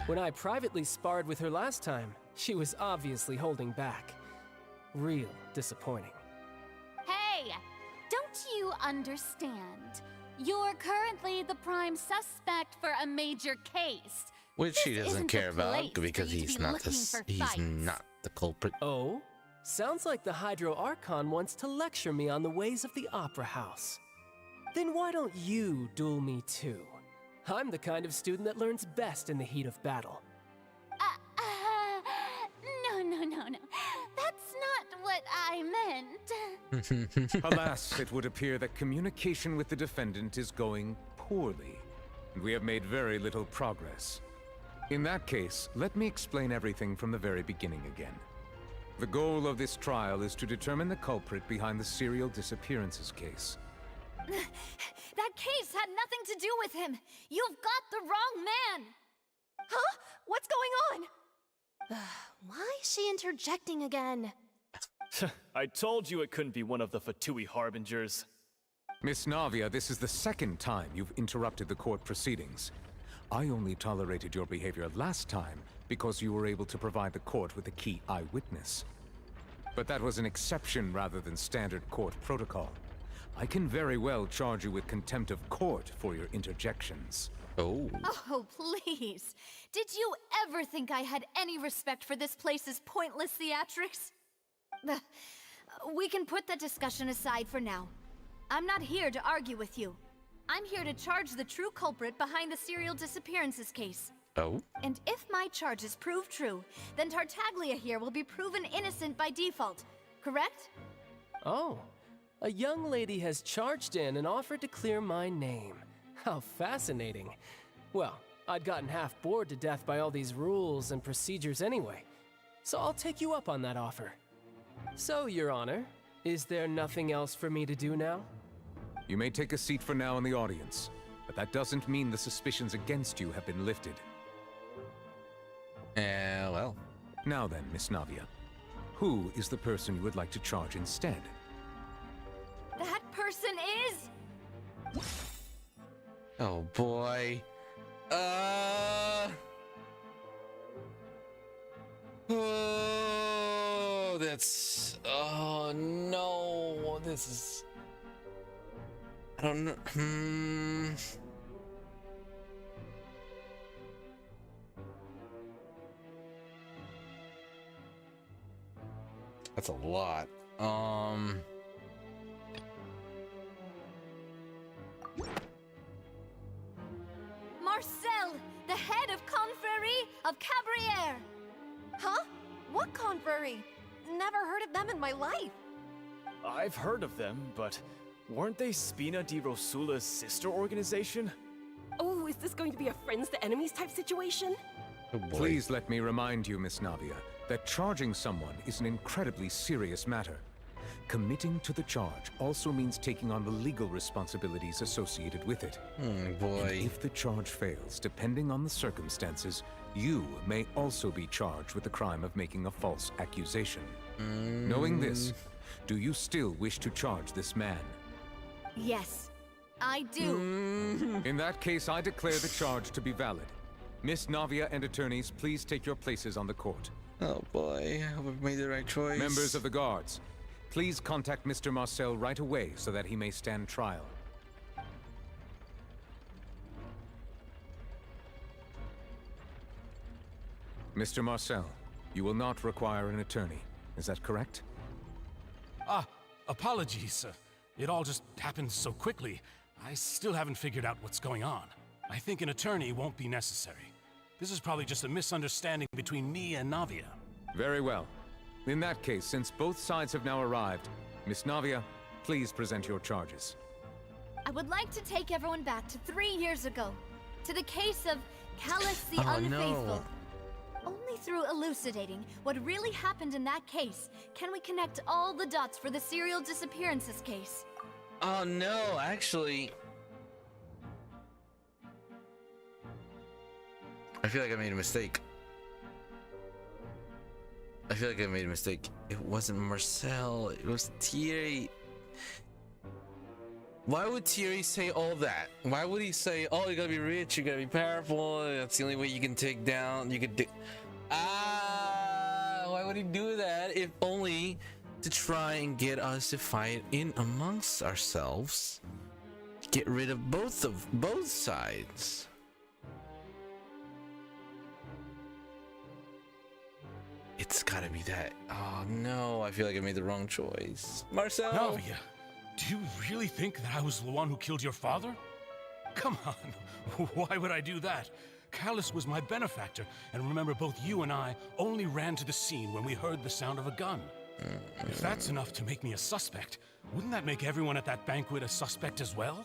N: When I privately sparred with her last time, she was obviously holding back. Real disappointing.
O: Hey! Don't you understand? You're currently the prime suspect for a major case.
B: Which she
O: This
B: doesn't
O: isn't
B: care
O: the
B: about
O: place
B: because
O: for you to
B: he's
O: be
B: not
O: looking for
B: he's
O: fights.
B: not the culprit.
N: Oh? Sounds like the Hydro Archon wants to lecture me on the ways of the Opera House. Then why don't you duel me too? I'm the kind of student that learns best in the heat of battle.
O: No. That's not what I meant.
M: Alas, it would appear that communication with the defendant is going poorly, and we have made very little progress. In that case, let me explain everything from the very beginning again. The goal of this trial is to determine the culprit behind the serial disappearances case.
J: That case had nothing to do with him. You've got the wrong man. Huh? What's going on? Why is she interjecting again?
P: I told you it couldn't be one of the Fatui Harbingers.
M: Miss Navia, this is the second time you've interrupted the court proceedings. I only tolerated your behavior last time because you were able to provide the court with a key eyewitness. But that was an exception rather than standard court protocol. I can very well charge you with contempt of court for your interjections.
B: Oh.
J: Oh, please. Did you ever think I had any respect for this place's pointless theatrics? We can put that discussion aside for now. I'm not here to argue with you. I'm here to charge the true culprit behind the serial disappearances case.
B: Oh?
J: And if my charges prove true, then Tartaglia here will be proven innocent by default, correct?
N: Oh, a young lady has charged in and offered to clear my name. How fascinating. Well, I'd gotten half bored to death by all these rules and procedures anyway, so I'll take you up on that offer. So, Your Honor, is there nothing else for me to do now?
M: You may take a seat for now in the audience, but that doesn't mean the suspicions against you have been lifted.
B: Well.
M: Now then, Miss Navia, who is the person you would like to charge instead?
J: That person
B: Oh boy. Oh, that's. Oh no. This is. I don't know. That's a lot.
J: Marcel, the head of Confrérie of Cabrières.
D: Huh? What confrérie? Never heard of them in my life.
P: I've heard of them, but weren't they Spina di Rosula's sister organization?
Q: Oh, is this going to be a friends to enemies type situation?
B: Oh boy.
M: Please let me remind you, Miss Navia, that charging someone is an incredibly serious matter. Committing to the charge also means taking on the legal responsibilities associated with it.
B: Boy.
M: And if the charge fails, depending on the circumstances, you may also be charged with the crime of making a false accusation. Knowing this, do you still wish to charge this man?
J: Yes, I do.
M: In that case, I declare the charge to be valid. Miss Navia and attorneys, please take your places on the court.
B: Oh boy, I hope I've made the right choice.
M: Members of the guards, please contact Mr. Marcel right away so that he may stand trial. Mr. Marcel, you will not require an attorney. Is that correct?
C: Apologies. It all just happened so quickly. I still haven't figured out what's going on. I think an attorney won't be necessary. This is probably just a misunderstanding between me and Navia.
M: Very well. In that case, since both sides have now arrived, Miss Navia, please present your charges.
J: I would like to take everyone back to 3 years ago, to the case of Callus the Unfaithful.
B: No.
J: Only through elucidating what really happened in that case can we connect all the dots for the serial disappearances case.
B: Oh no, actually. I feel like I made a mistake. It wasn't Marcel, it was Thierry. Why would Thierry say all that? Why would he say, oh, you gotta be rich, you gotta be powerful, that's the only way you can take down, why would he do that if only to try and get us to fight in amongst ourselves? Get rid of both sides. It's gotta be that. Oh no, I feel like I made the wrong choice. Marcel!
C: Navia, do you really think that I was the one who killed your father? Come on, why would I do that? Callus was my benefactor, and remember both you and I only ran to the scene when we heard the sound of a gun. If that's enough to make me a suspect, wouldn't that make everyone at that banquet a suspect as well?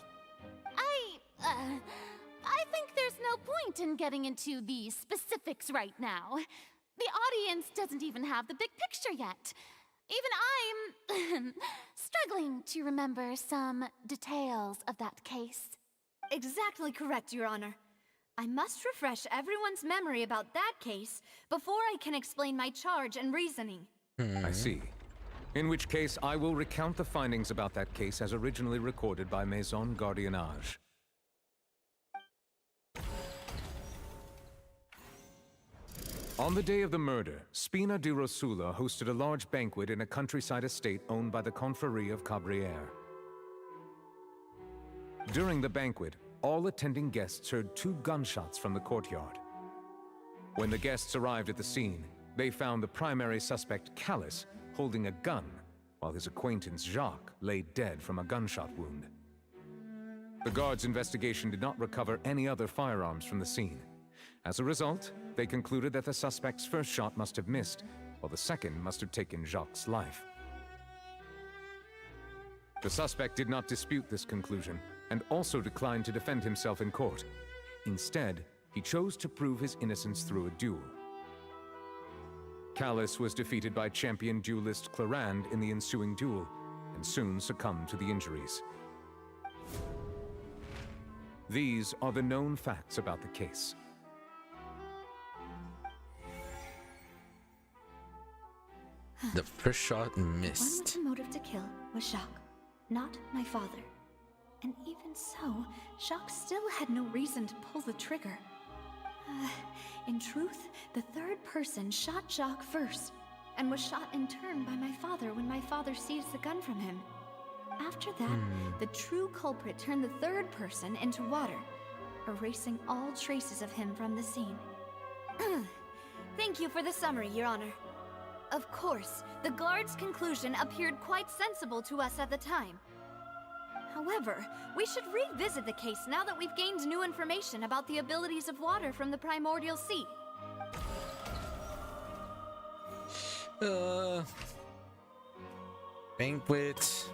O: I think there's no point in getting into the specifics right now. The audience doesn't even have the big picture yet. Even I'm struggling to remember some details of that case.
J: Exactly correct, Your Honor. I must refresh everyone's memory about that case before I can explain my charge and reasoning.
M: I see. In which case, I will recount the findings about that case as originally recorded by Maison Gardiennage. On the day of the murder, Spina di Rosula hosted a large banquet in a countryside estate owned by the Confrérie of Cabrières. During the banquet, all attending guests heard 2 gunshots from the courtyard. When the guests arrived at the scene, they found the primary suspect, Callus, holding a gun, while his acquaintance, Jacques, lay dead from a gunshot wound. The guards' investigation did not recover any other firearms from the scene. As a result, they concluded that the suspect's first shot must have missed, while the second must have taken Jacques' life. The suspect did not dispute this conclusion, and also declined to defend himself in court. Instead, he chose to prove his innocence through a duel. Callus was defeated by champion duelist Clarande in the ensuing duel, and soon succumbed to the injuries. These are the known facts about the case.
B: The first shot
J: One with
B: missed.
J: the motive to kill was Jacques, not my father.
A: And even so, Jacques still had no reason to pull the trigger. In truth, the third person shot Jacques first, and was shot in turn by my father when my father seized the gun from him. After that, the true culprit turned the third person into water, erasing all traces of him from the scene.
J: Thank you for the summary, Your Honor. Of course, the guard's conclusion appeared quite sensible to us at the time. However, we should revisit the case now that we've gained new information about the abilities of water from the primordial sea.
B: Banquet.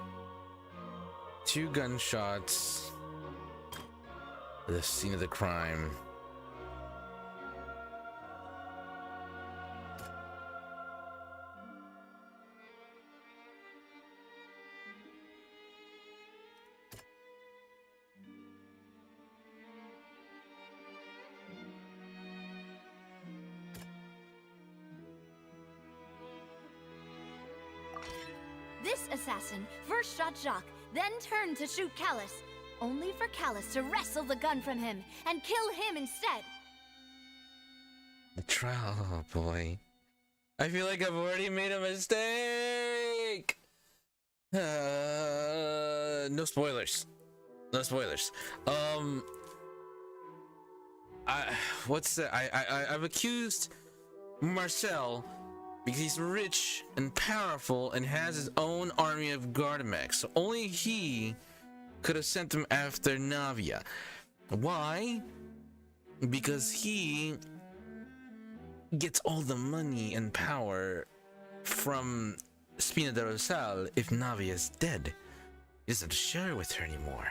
B: 2 gunshots. The scene of the crime.
J: This assassin first shot Jacques, then turned to shoot Callus, only for Callus to wrestle the gun from him and kill him instead.
B: The trial, oh boy. I feel like I've already made a mistake. No spoilers. No spoilers. I've accused Marcel because he's rich and powerful and has his own army of Gardamex. So only he could have sent them after Navia. Why? Because he gets all the money and power from Spina de Rosal if Navia is dead. He doesn't share with her anymore.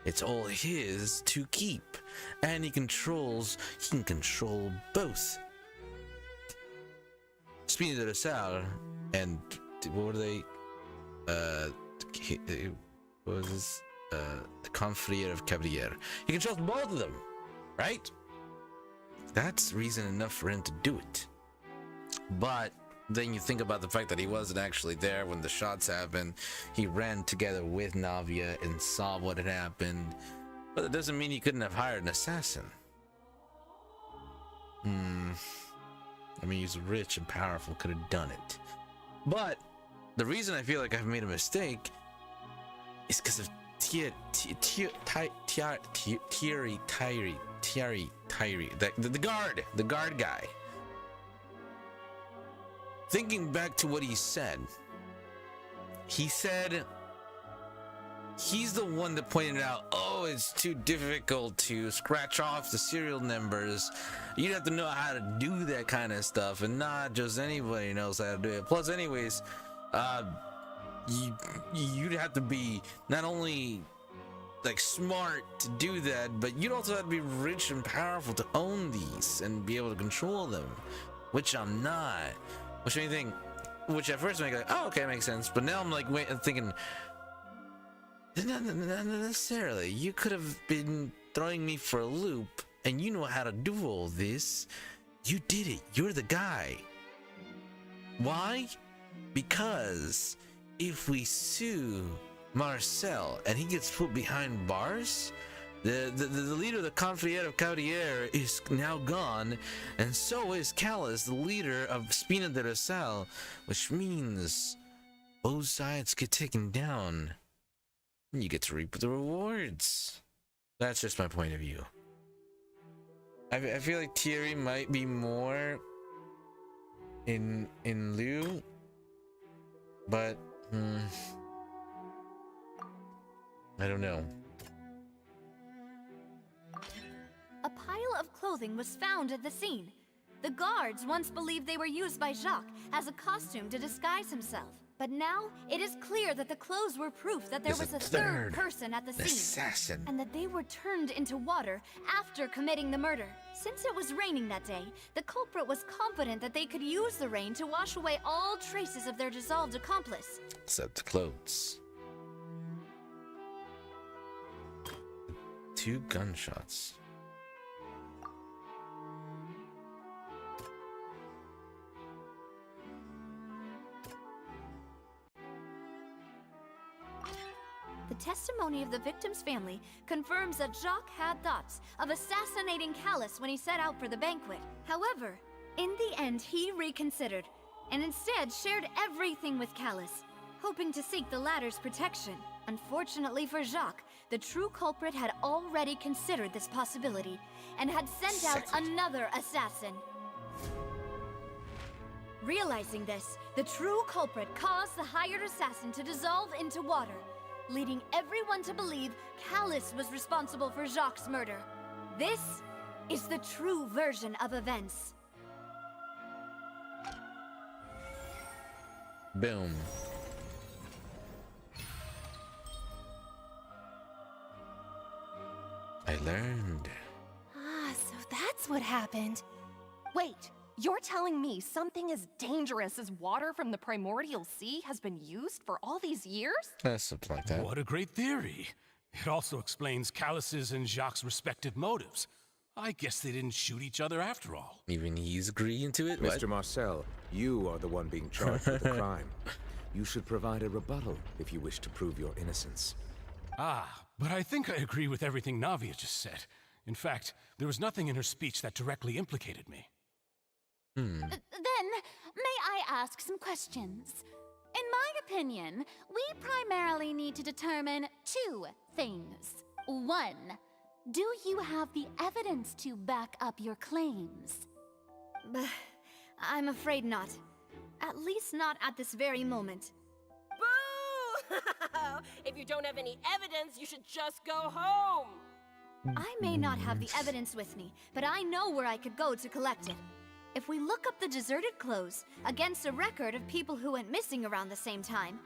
B: It's all his to keep. And he can control both. Spina de Rosal and what were they? What was this? The Confrérie of Cavalier. He controls both of them, right? That's reason enough for him to do it. But then you think about the fact that he wasn't actually there when the shots happened. He ran together with Navia and saw what had happened. But that doesn't mean he couldn't have hired an assassin. I mean, he's rich and powerful, could have done it. But the reason I feel like I've made a mistake is because of Thierry, the guard guy. Thinking back to what he said he's the one that pointed out, oh, it's too difficult to scratch off the serial numbers. You'd have to know how to do that kind of stuff, and not just anybody knows how to do it. Plus, anyways, you'd have to be not only like smart to do that, but you'd also have to be rich and powerful to own these and be able to control them, which I'm not. Which at first I'm like, oh, okay, makes sense. But now I'm like, thinking, not necessarily. You could have been throwing me for a loop, and you know how to do all this. You did it. You're the guy. Why? Because if we sue Marcel and he gets put behind bars, the leader of the Confrérie of Cavalier is now gone, and so is Callus, the leader of Spina de Rosal, which means both sides get taken down. And you get to reap the rewards. That's just my point of view. I feel like Thierry might be more in lieu, but I don't know.
J: A pile of clothing was found at the scene. The guards once believed they were used by Jacques as a costume to disguise himself. But now, it is clear that the clothes were proof that there was a third person at the scene.
B: Assassin.
J: And that they were turned into water after committing the murder. Since it was raining that day, the culprit was confident that they could use the rain to wash away all traces of their dissolved accomplice.
B: Except the clothes. 2 gunshots.
A: The testimony of the victim's family confirms that Jacques had thoughts of assassinating Callus when he set out for the banquet. However, in the end, he reconsidered, and instead shared everything with Callus, hoping to seek the latter's protection. Unfortunately for Jacques, the true culprit had already considered this possibility, and had sent out another assassin. Realizing this, the true culprit caused the hired assassin to dissolve into water, leading everyone to believe Callus was responsible for Jacques' murder. This is the true version of events.
B: Boom. I learned.
Q: Ah, so that's what happened. Wait, you're telling me something as dangerous as water from the primordial sea has been used for all these years?
B: Something like that.
C: What a great theory. It also explains Callus's and Jacques' respective motives. I guess they didn't shoot each other after all.
B: Even he's agreeing to it?
M: Mr. Marcel, you are the one being charged with the crime. You should provide a rebuttal if you wish to prove your innocence.
C: Ah, but I think I agree with everything Navia just said. In fact, there was nothing in her speech that directly implicated me.
O: Then, may I ask some questions? In my opinion, we primarily need to determine two things. One, do you have the evidence to back up your claims?
A: I'm afraid not. At least not at this very moment.
Q: Boo! If you don't have any evidence, you should just go home!
A: I may not have the evidence with me, but I know where I could go to collect it. If we look up the deserted clothes against a record of people who went missing around the same time,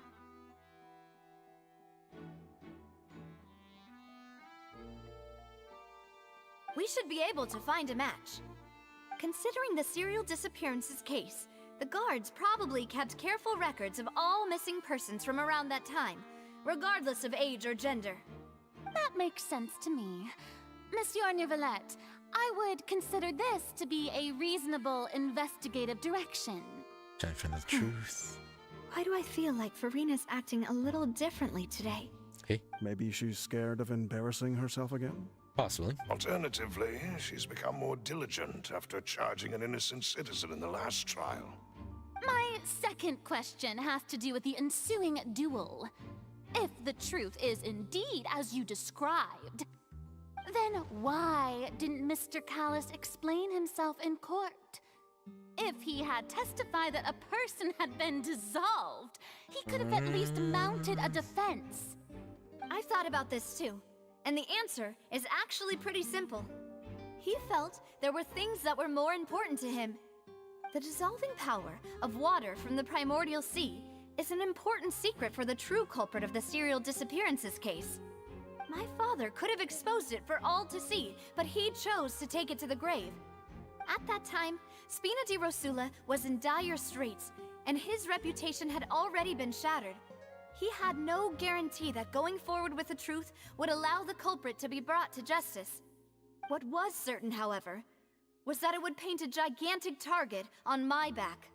A: we should be able to find a match. Considering the serial disappearances case, the guards probably kept careful records of all missing persons from around that time, regardless of age or gender.
O: That makes sense to me. Monsieur Neuvillette, I would consider this to be a reasonable investigative direction.
B: Trying to find the truth.
A: Why do I feel like Farina's acting a little differently today?
B: Hey.
R: Maybe she's scared of embarrassing herself again?
B: Possibly.
L: Alternatively, she's become more diligent after charging an innocent citizen in the last trial.
O: My second question has to do with the ensuing duel. If the truth is indeed as you described, then why didn't Mr. Callus explain himself in court? If he had testified that a person had been dissolved, he could have at least mounted a defense.
A: I've thought about this too, and the answer is actually pretty simple. He felt there were things that were more important to him. The dissolving power of water from the primordial sea is an important secret for the true culprit of the serial disappearances case. My father could have exposed it for all to see, but he chose to take it to the grave. At that time, Spina di Rosula was in dire straits, and his reputation had already been shattered. He had no guarantee that going forward with the truth would allow the culprit to be brought to justice. What was certain, however, was that it would paint a gigantic target on my back.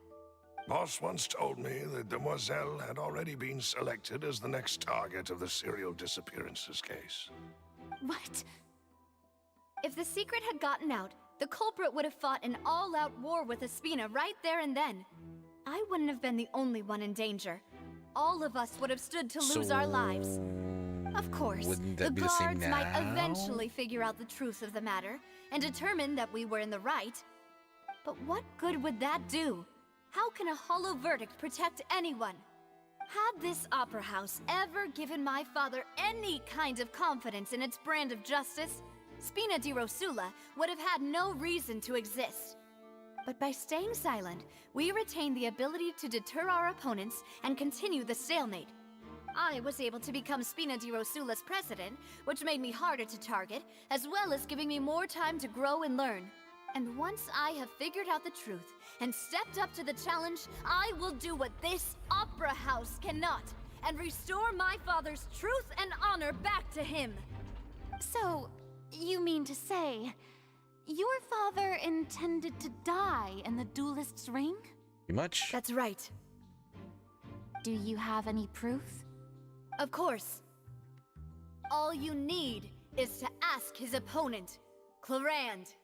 L: Boss once told me that Demoiselle had already been selected as the next target of the serial disappearances case.
O: What?
A: If the secret had gotten out, the culprit would have fought an all-out war with Espina right there and then. I wouldn't have been the only one in danger. All of us would have stood to lose our lives. Of course, the guards might eventually figure out the truth of the matter and determine that we were in the right. But what good would that do? How can a hollow verdict protect anyone? Had this opera house ever given my father any kind of confidence in its brand of justice, Spina di Rosula would have had no reason to exist. But by staying silent, we retained the ability to deter our opponents and continue the stalemate. I was able to become Spina di Rosula's president, which made me harder to target, as well as giving me more time to grow and learn. And once I have figured out the truth and stepped up to the challenge, I will do what this opera house cannot, and restore my father's truth and honor back to him.
O: So, you mean to say, your father intended to die in the duelist's ring?
B: Pretty much.
A: That's right.
O: Do you have any proof?
A: Of course. All you need is to ask his opponent, Clarand.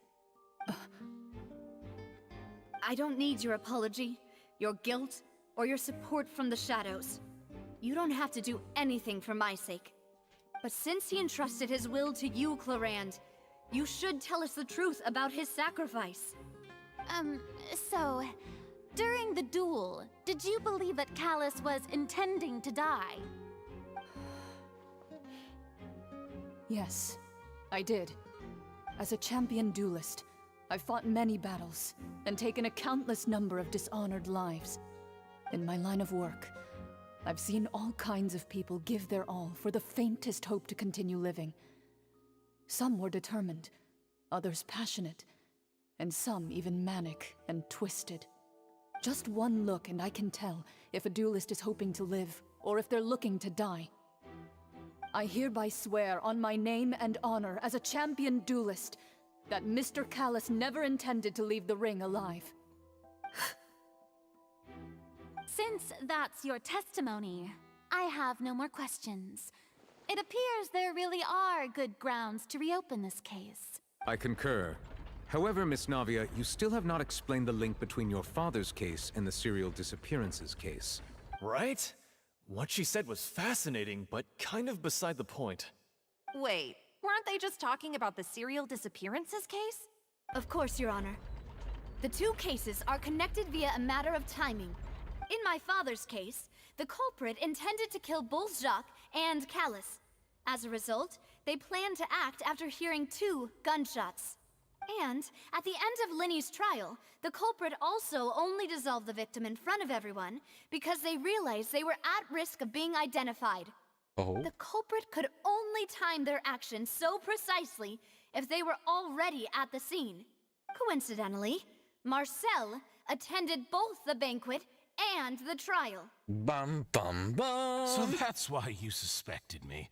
A: I don't need your apology, your guilt, or your support from the shadows. You don't have to do anything for my sake. But since he entrusted his will to you, Clarand, you should tell us the truth about his sacrifice.
O: So, during the duel, did you believe that Callus was intending to die?
S: Yes, I did. As a champion duelist, I've fought many battles and taken a countless number of dishonored lives. In my line of work, I've seen all kinds of people give their all for the faintest hope to continue living. Some were determined, others passionate, and some even manic and twisted. Just one look and I can tell if a duelist is hoping to live or if they're looking to die. I hereby swear on my name and honor as a champion duelist that Mr. Callus never intended to leave the ring alive.
O: Since that's your testimony, I have no more questions. It appears there really are good grounds to reopen this case.
M: I concur. However, Miss Navia, you still have not explained the link between your father's case and the serial disappearances case.
P: Right? What she said was fascinating, but kind of beside the point.
Q: Wait, weren't they just talking about the serial disappearances case?
A: Of course, Your Honor. The two cases are connected via a matter of timing. In my father's case, the culprit intended to kill both Jacques and Callus. As a result, they planned to act after hearing 2 gunshots. And at the end of Linny's trial, the culprit also only dissolved the victim in front of everyone because they realized they were at risk of being identified.
B: Oh.
A: The culprit could only time their actions so precisely if they were already at the scene. Coincidentally, Marcel attended both the banquet and the trial.
B: Bum bum bum.
C: So that's why you suspected me.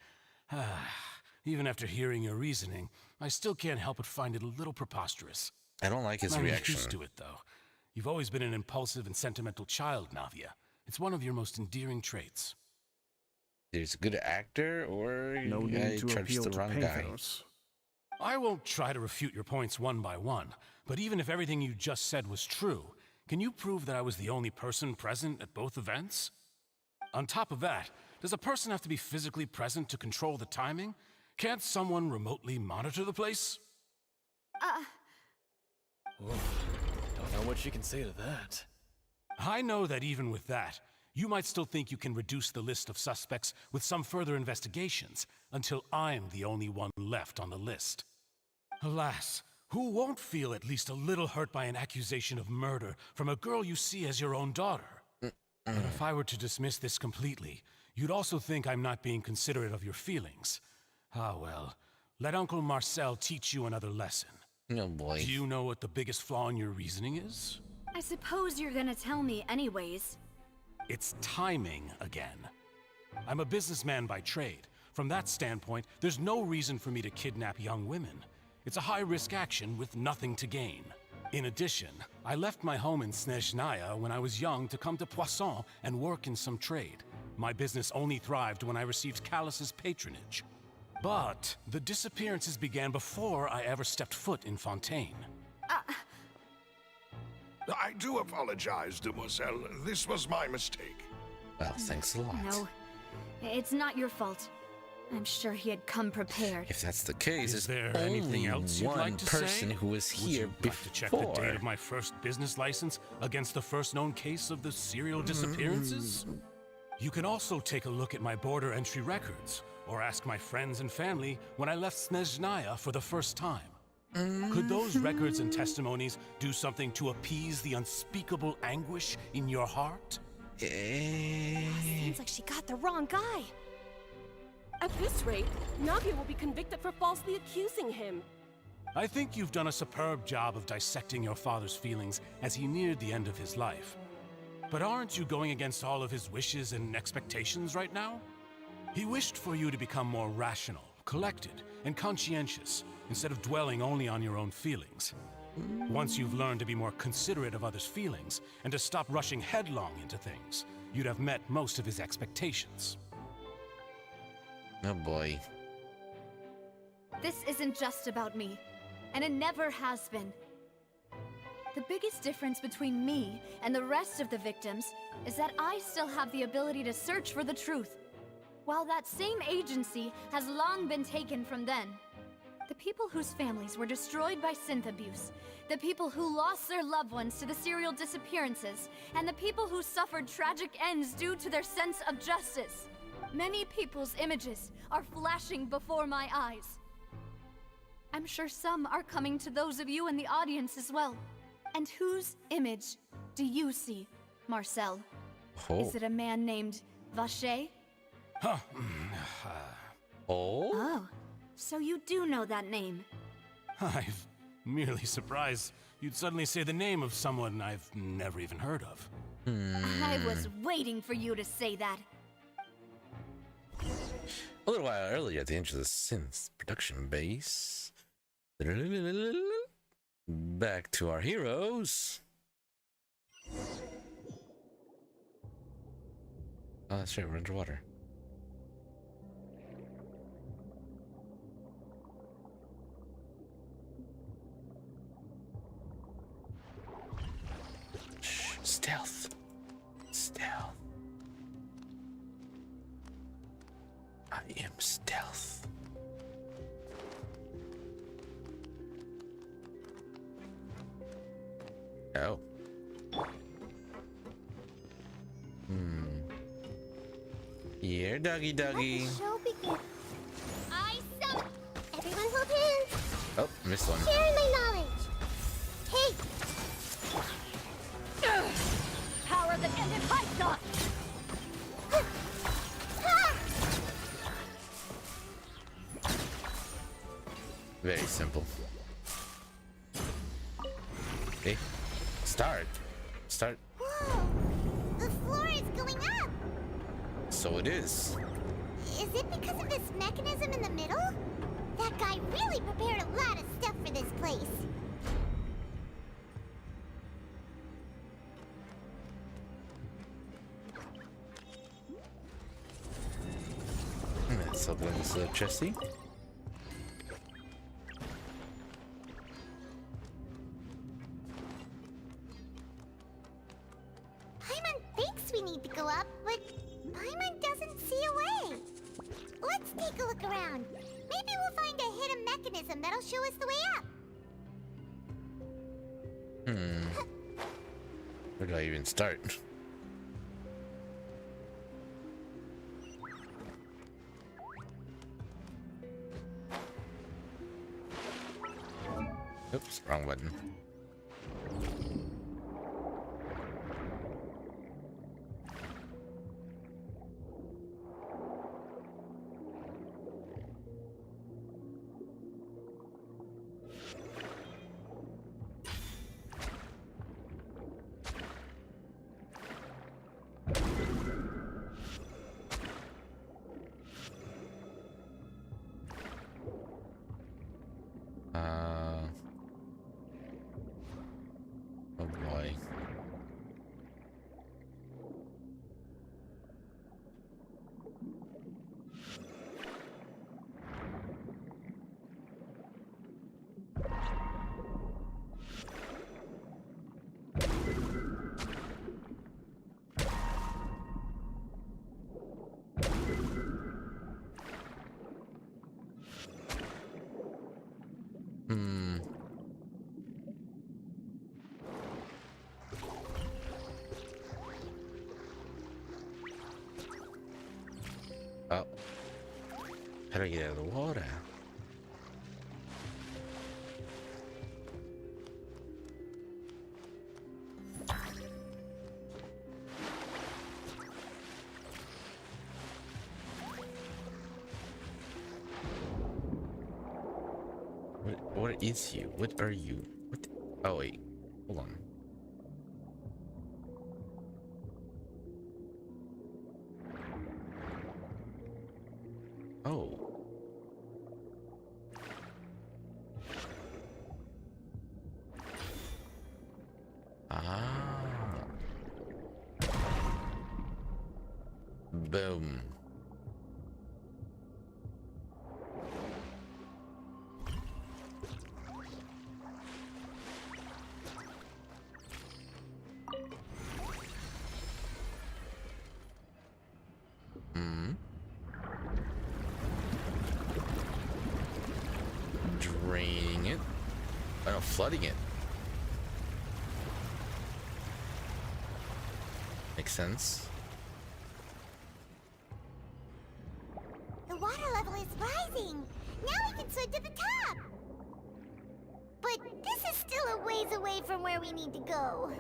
C: Even after hearing your reasoning, I still can't help but find it a little preposterous.
B: I don't like his
C: I'm
B: reaction.
C: used to it, though. You've always been an impulsive and sentimental child, Navia. It's one of your most endearing traits.
B: There's a good actor, or
R: No
B: I
R: need to
B: charged
R: appeal
B: the
R: to
B: wrong guy.
R: pathos.
C: I won't try to refute your points one by one, but even if everything you just said was true, can you prove that I was the only person present at both events? On top of that, does a person have to be physically present to control the timing? Can't someone remotely monitor the place?
P: Don't know what she can say to that.
C: I know that even with that, you might still think you can reduce the list of suspects with some further investigations until I'm the only one left on the list. Alas, who won't feel at least a little hurt by an accusation of murder from a girl you see as your own daughter? But if I were to dismiss this completely, you'd also think I'm not being considerate of your feelings. Ah well, let Uncle Marcel teach you another lesson.
B: Oh boy.
C: Do you know what the biggest flaw in your reasoning is?
A: I suppose you're gonna tell me anyways.
C: It's timing again. I'm a businessman by trade. From that standpoint, there's no reason for me to kidnap young women. It's a high-risk action with nothing to gain. In addition, I left my home in Snezhnaya when I was young to come to Poisson and work in some trade. My business only thrived when I received Callus's patronage. But the disappearances began before I ever stepped foot in Fontaine.
L: I do apologize, demoiselle. This was my mistake.
B: Well, thanks a lot.
A: No, it's not your fault. I'm sure he had come prepared.
B: If that's the case,
C: Is
B: there's
C: there anything
B: only
C: else you'd
B: one
C: like to
B: person
C: say?
B: who was here
C: Would you
B: before.
C: like to check the date of my first business license against the first known case of the serial disappearances? You can also take a look at my border entry records, or ask my friends and family when I left Snezhnaya for the first time. Could those records and testimonies do something to appease the unspeakable anguish in your heart?
Q: Seems like she got the wrong guy. At this rate, Navia will be convicted for falsely accusing him.
C: I think you've done a superb job of dissecting your father's feelings as he neared the end of his life. But aren't you going against all of his wishes and expectations right now? He wished for you to become more rational, collected, and conscientious, instead of dwelling only on your own feelings. Once you've learned to be more considerate of others' feelings, and to stop rushing headlong into things, you'd have met most of his expectations.
B: Oh boy.
A: This isn't just about me, and it never has been. The biggest difference between me and the rest of the victims is that I still have the ability to search for the truth, while that same agency has long been taken from them. The people whose families were destroyed by synth abuse, the people who lost their loved ones to the serial disappearances, and the people who suffered tragic ends due to their sense of justice. Many people's images are flashing before my eyes. I'm sure some are coming to those of you in the audience as well. And whose image do you see, Marcel?
B: Oh.
A: Is it a man named Vacher?
C: Huh.
B: Oh?
A: Oh, so you do know that name.
C: I'm merely surprised you'd suddenly say the name of someone I've never even heard of.
A: I was waiting for you to say that.
B: A little while earlier at the edge of the synth production base. Back to our heroes. Oh, that's right, we're underwater. Shh, stealth. Stealth. I am stealth. Oh. Here, doggy doggy.
K: I summon. Everyone hold hands.
B: Oh, missed one.
K: Share my knowledge. Hey.
J: Power that ended Python!
B: Very simple. Okay. Start.
K: Whoa. The floor is going up.
B: So it is.
K: Is it because of this mechanism in the middle? That guy really prepared a lot of stuff for this place.
B: Let's open this little chesty.
K: Paimon thinks we need to go up, but Paimon doesn't see a way. Let's take a look around. Maybe we'll find a hidden mechanism that'll show us the way up.
B: Where do I even start? Oops, wrong button. Oh boy. Oh. How do I get out of the water? What is you? What are you? What? Oh wait, hold on. Oh. Ah. Boom. flooding it. Makes sense.
K: The water level is rising. Now we can swim to the top. But this is still a ways away from where we need to go.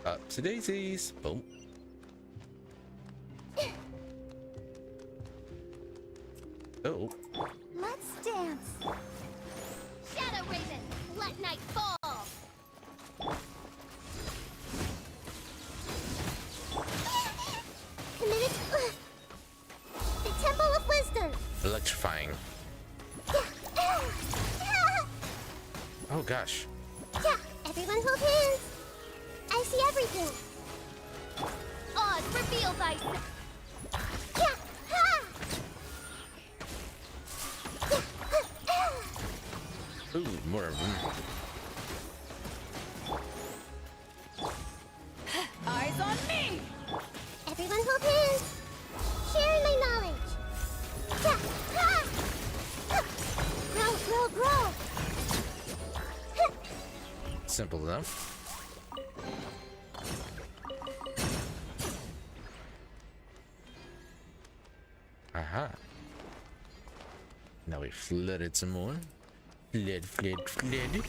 B: Up to daisies. Boom. Oh.
K: Let's dance.
O: Shadow Raven, let night fall.
K: Committed to the Temple of Wisdom.
B: Electrifying. Oh gosh.
K: Yeah, everyone hold hands. I see everything.
O: Oz, reveal thyself.
K: Yeah, ha!
B: Ooh, more of them.
K: Eyes on me! Everyone hold hands. Sharing my knowledge. Yeah, ha! Grow, grow, grow.
B: Simple enough. Aha. Now we flood it some more. Flood, flood, flood.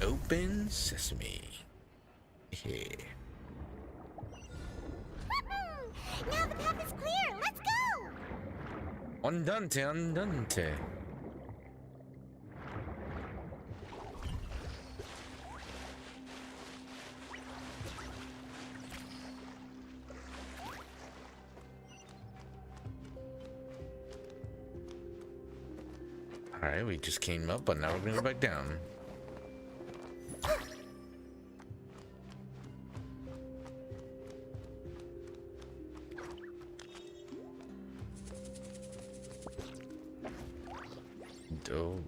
B: Open sesame. Yeah.
K: Now the path is clear. Let's go.
B: Andante, andante. Alright, we just came up, but now we're gonna go back down. Oh.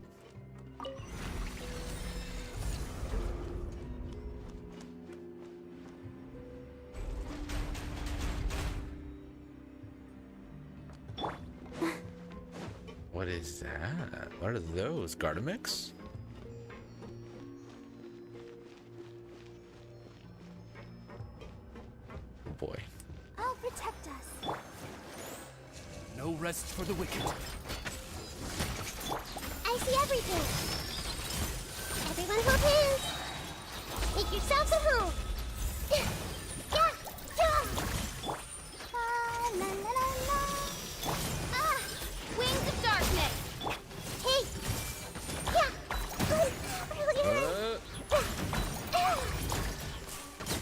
B: What is that? What are those? Gardemex? Oh boy.
K: I'll protect us.
C: No rest for the wicked.
K: I see everything. Everyone hold hands. Make yourselves at home. Yeah, yeah. La, la, la, la.
O: Ah, wings of darkness.
K: Hey. Yeah.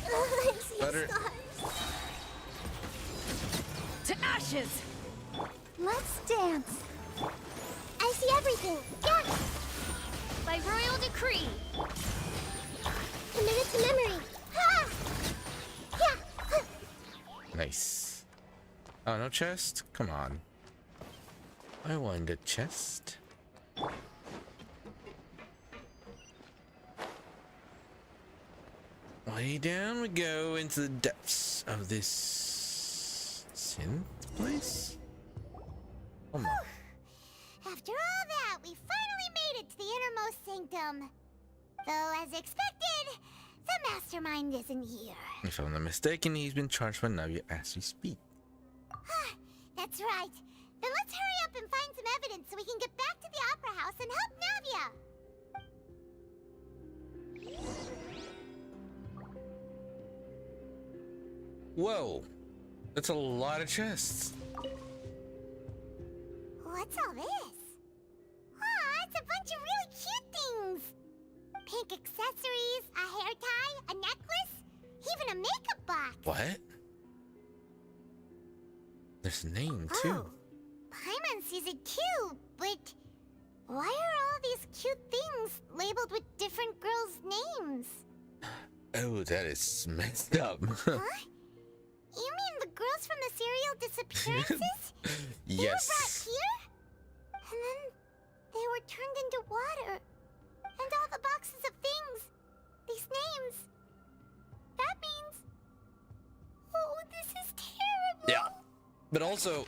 K: I see
B: Better.
K: stars.
Q: To ashes!
K: Let's dance. I see everything. Yeah.
O: By royal decree.
K: Committed to memory. Ha! Yeah.
B: Nice. Oh, no chest? Come on. I want a chest. Way down we go into the depths of this synth place. Oh my.
K: After all that, we finally made it to the innermost sanctum. Though, as expected, the mastermind isn't here.
B: If I'm not mistaken, he's been charged by Navia as we speak.
K: That's right. Then let's hurry up and find some evidence so we can get back to the Opera House and help Navia.
B: Whoa, that's a lot of chests.
K: What's all this? Aw, it's a bunch of really cute things. Pink accessories, a hair tie, a necklace, even a makeup box.
B: What? There's a name too.
K: Oh, Paimon sees it too, but why are all these cute things labeled with different girls' names?
B: Oh, that is messed up.
K: Huh? You mean the girls from the serial disappearances? They were brought
B: Yes.
K: here? And then they were turned into water. And all the boxes of things. These names. That means... Oh, this is terrible.
B: Yeah. But also,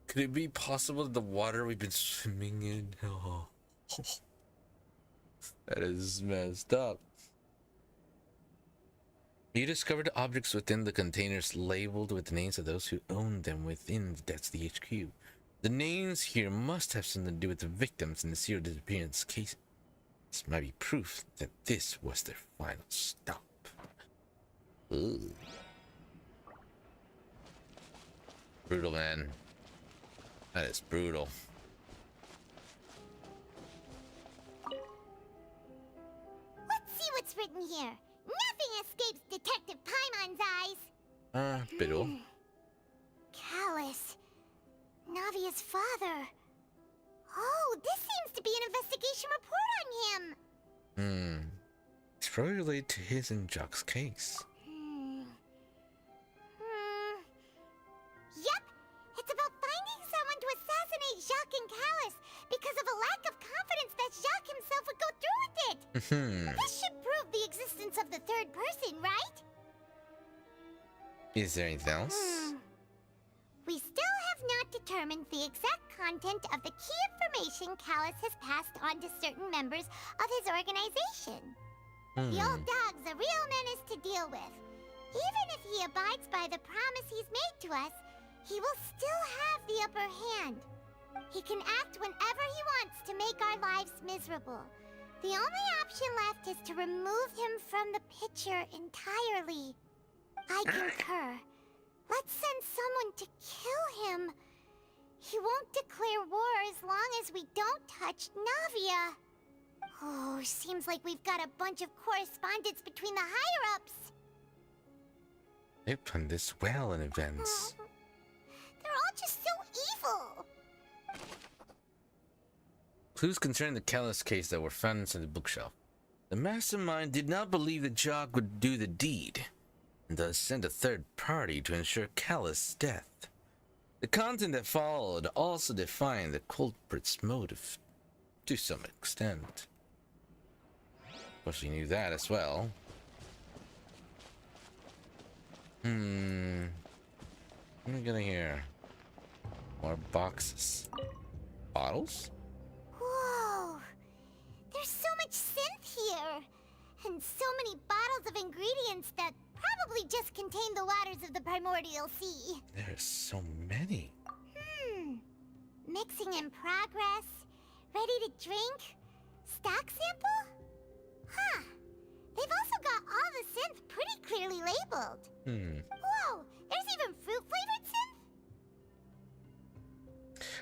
B: could it be possible that the water we've been swimming in? Oh. That is messed up. You discovered objects within the containers labeled with the names of those who owned them within the HQ. The names here must have something to do with the victims in the serial disappearance case. This might be proof that this was their final stop. Ugh. Brutal, man. That is brutal.
K: Let's see what's written here. Nothing escapes Detective Paimon's eyes.
B: Biddle.
K: Callus. Navia's father. Oh, this seems to be an investigation report on him.
B: It's probably related to his and Jock's case.
K: Yep. It's about finding someone to assassinate Jacques and Callus because of a lack of confidence that Jacques himself would go through with it. This should prove the existence of the third person, right?
B: Is there anything else?
K: We still have not determined the exact content of the key information Callus has passed on to certain members of his organization. The old dog's a real menace to deal with. Even if he abides by the promise he's made to us, he will still have the upper hand. He can act whenever he wants to make our lives miserable. The only option left is to remove him from the picture entirely. I concur. Let's send someone to kill him. He won't declare war as long as we don't touch Navia. Oh, seems like we've got a bunch of correspondence between the higher-ups.
B: They planned this well in advance.
K: They're all just so evil.
B: Clues concerning the Callus case that were found inside the bookshelf. The mastermind did not believe that Jock would do the deed, and thus sent a third party to ensure Callus' death. The content that followed also defined the culprit's motive to some extent. Of course, we knew that as well. What are we getting here? More boxes. Bottles?
K: Whoa! There's so much synth here! And so many bottles of ingredients that probably just contain the waters of the primordial sea.
B: There's so many.
K: Mixing in progress. Ready to drink? Stock sample? Huh. They've also got all the synth pretty clearly labeled. Whoa! There's even fruit-flavored synth?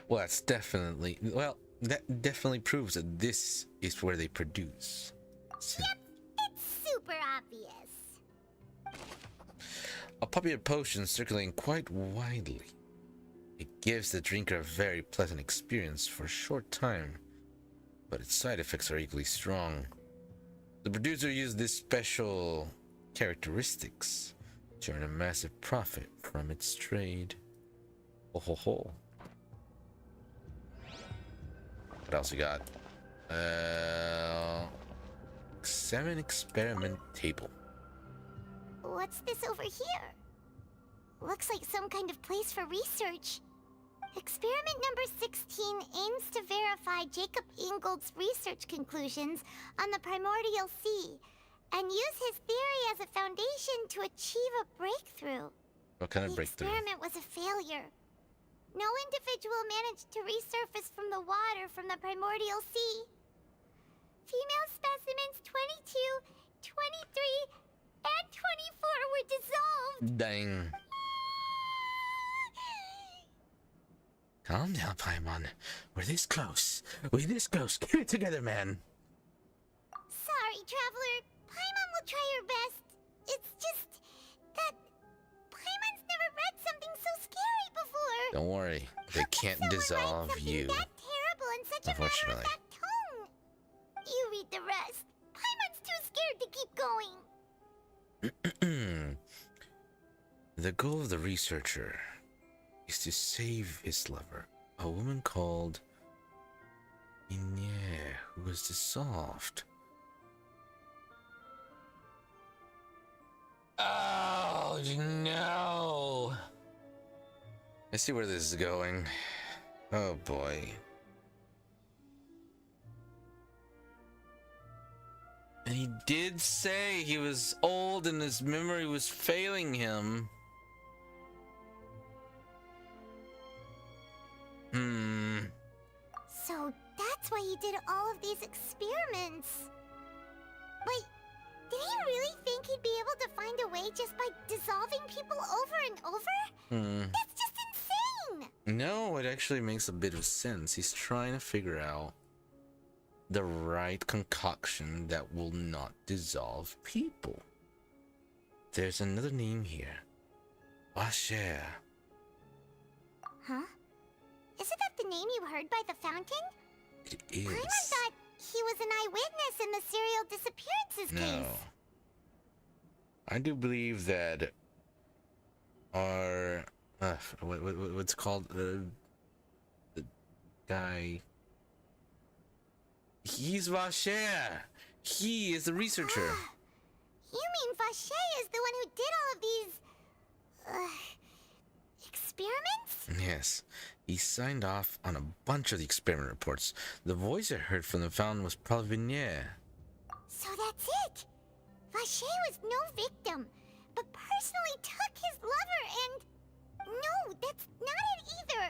B: Well, that's definitely... Well, that definitely proves that this is where they produce.
K: Yep, it's super obvious.
B: A popular potion circulating quite widely. It gives the drinker a very pleasant experience for a short time, but its side effects are equally strong. The producer used these special characteristics to earn a massive profit from its trade. Oh ho ho. What else we got? Examine experiment table.
K: What's this over here? Looks like some kind of place for research. Experiment number 16 aims to verify Jacob Ingold's research conclusions on the primordial sea and use his theory as a foundation to achieve a breakthrough.
B: What kind of breakthrough?
K: The experiment was a failure. No individual managed to resurface from the water from the primordial sea. Female specimens 22, 23, and 24 were dissolved.
B: Dang. Calm down, Paimon. We're this close. We're this close. Get it together, man.
K: Sorry, Traveler. Paimon will try her best. It's just that Paimon's never read something so scary before.
B: Don't worry. They can't dissolve you.
K: That terrible in such a matter-of-fact tone. You read the rest.
B: The goal of the researcher is to save his lover, a woman called Inye, who was dissolved. Oh no! I see where this is going. Oh boy. And he did say he was old and his memory was failing him.
K: So that's why he did all of these experiments. Wait, did he really think he'd be able to find a way just by dissolving people over and over? That's just insane!
B: No, it actually makes a bit of sense. He's trying to figure out the right concoction that will not dissolve people. There's another name here. Washer.
K: Huh? Isn't that the name you heard by the fountain?
B: It is.
K: Paimon thought he was an eyewitness in the serial disappearances
B: No.
K: case.
B: I do believe that our what's called the guy. He's Vasher. He is the researcher.
K: You mean Vache is the one who did all of these experiments?
B: Yes, he signed off on a bunch of the experiment reports. The voice I heard from the fountain was probably Vignere.
K: So that's it. Vache was no victim, but personally took his lover and... No, that's not it either.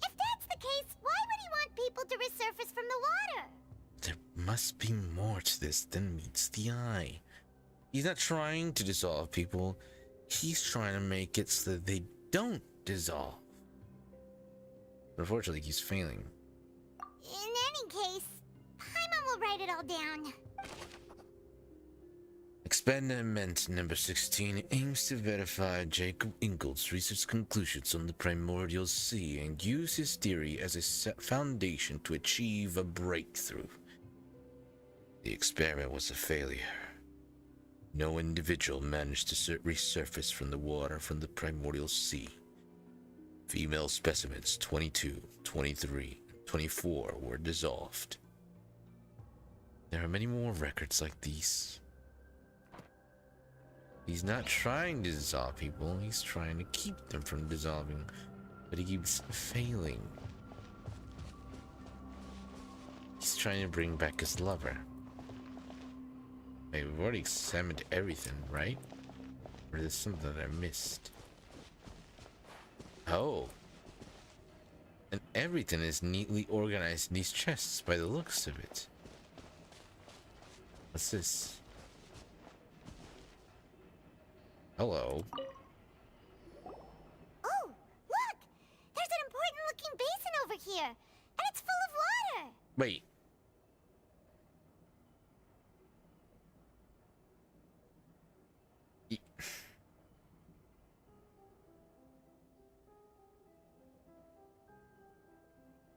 K: If that's the case, why would he want people to resurface from the water?
B: There must be more to this than meets the eye. He's not trying to dissolve people. He's trying to make it so that they don't dissolve. Unfortunately, he's failing.
K: In any case, Paimon will write it all down.
B: Experiment number 16 aims to verify Jacob Ingol's research conclusions on the primordial sea and use his theory as a foundation to achieve a breakthrough. The experiment was a failure. No individual managed to resurface from the water from the primordial sea. Female specimens 22, 23, and 24 were dissolved. There are many more records like these. He's not trying to dissolve people, he's trying to keep them from dissolving, but he keeps failing. He's trying to bring back his lover. Wait, we've already examined everything, right? Or there's something that I missed? Oh. And everything is neatly organized in these chests by the looks of it. What's this? Hello.
K: Oh, look! There's an important looking basin over here, and it's full of water!
B: Wait.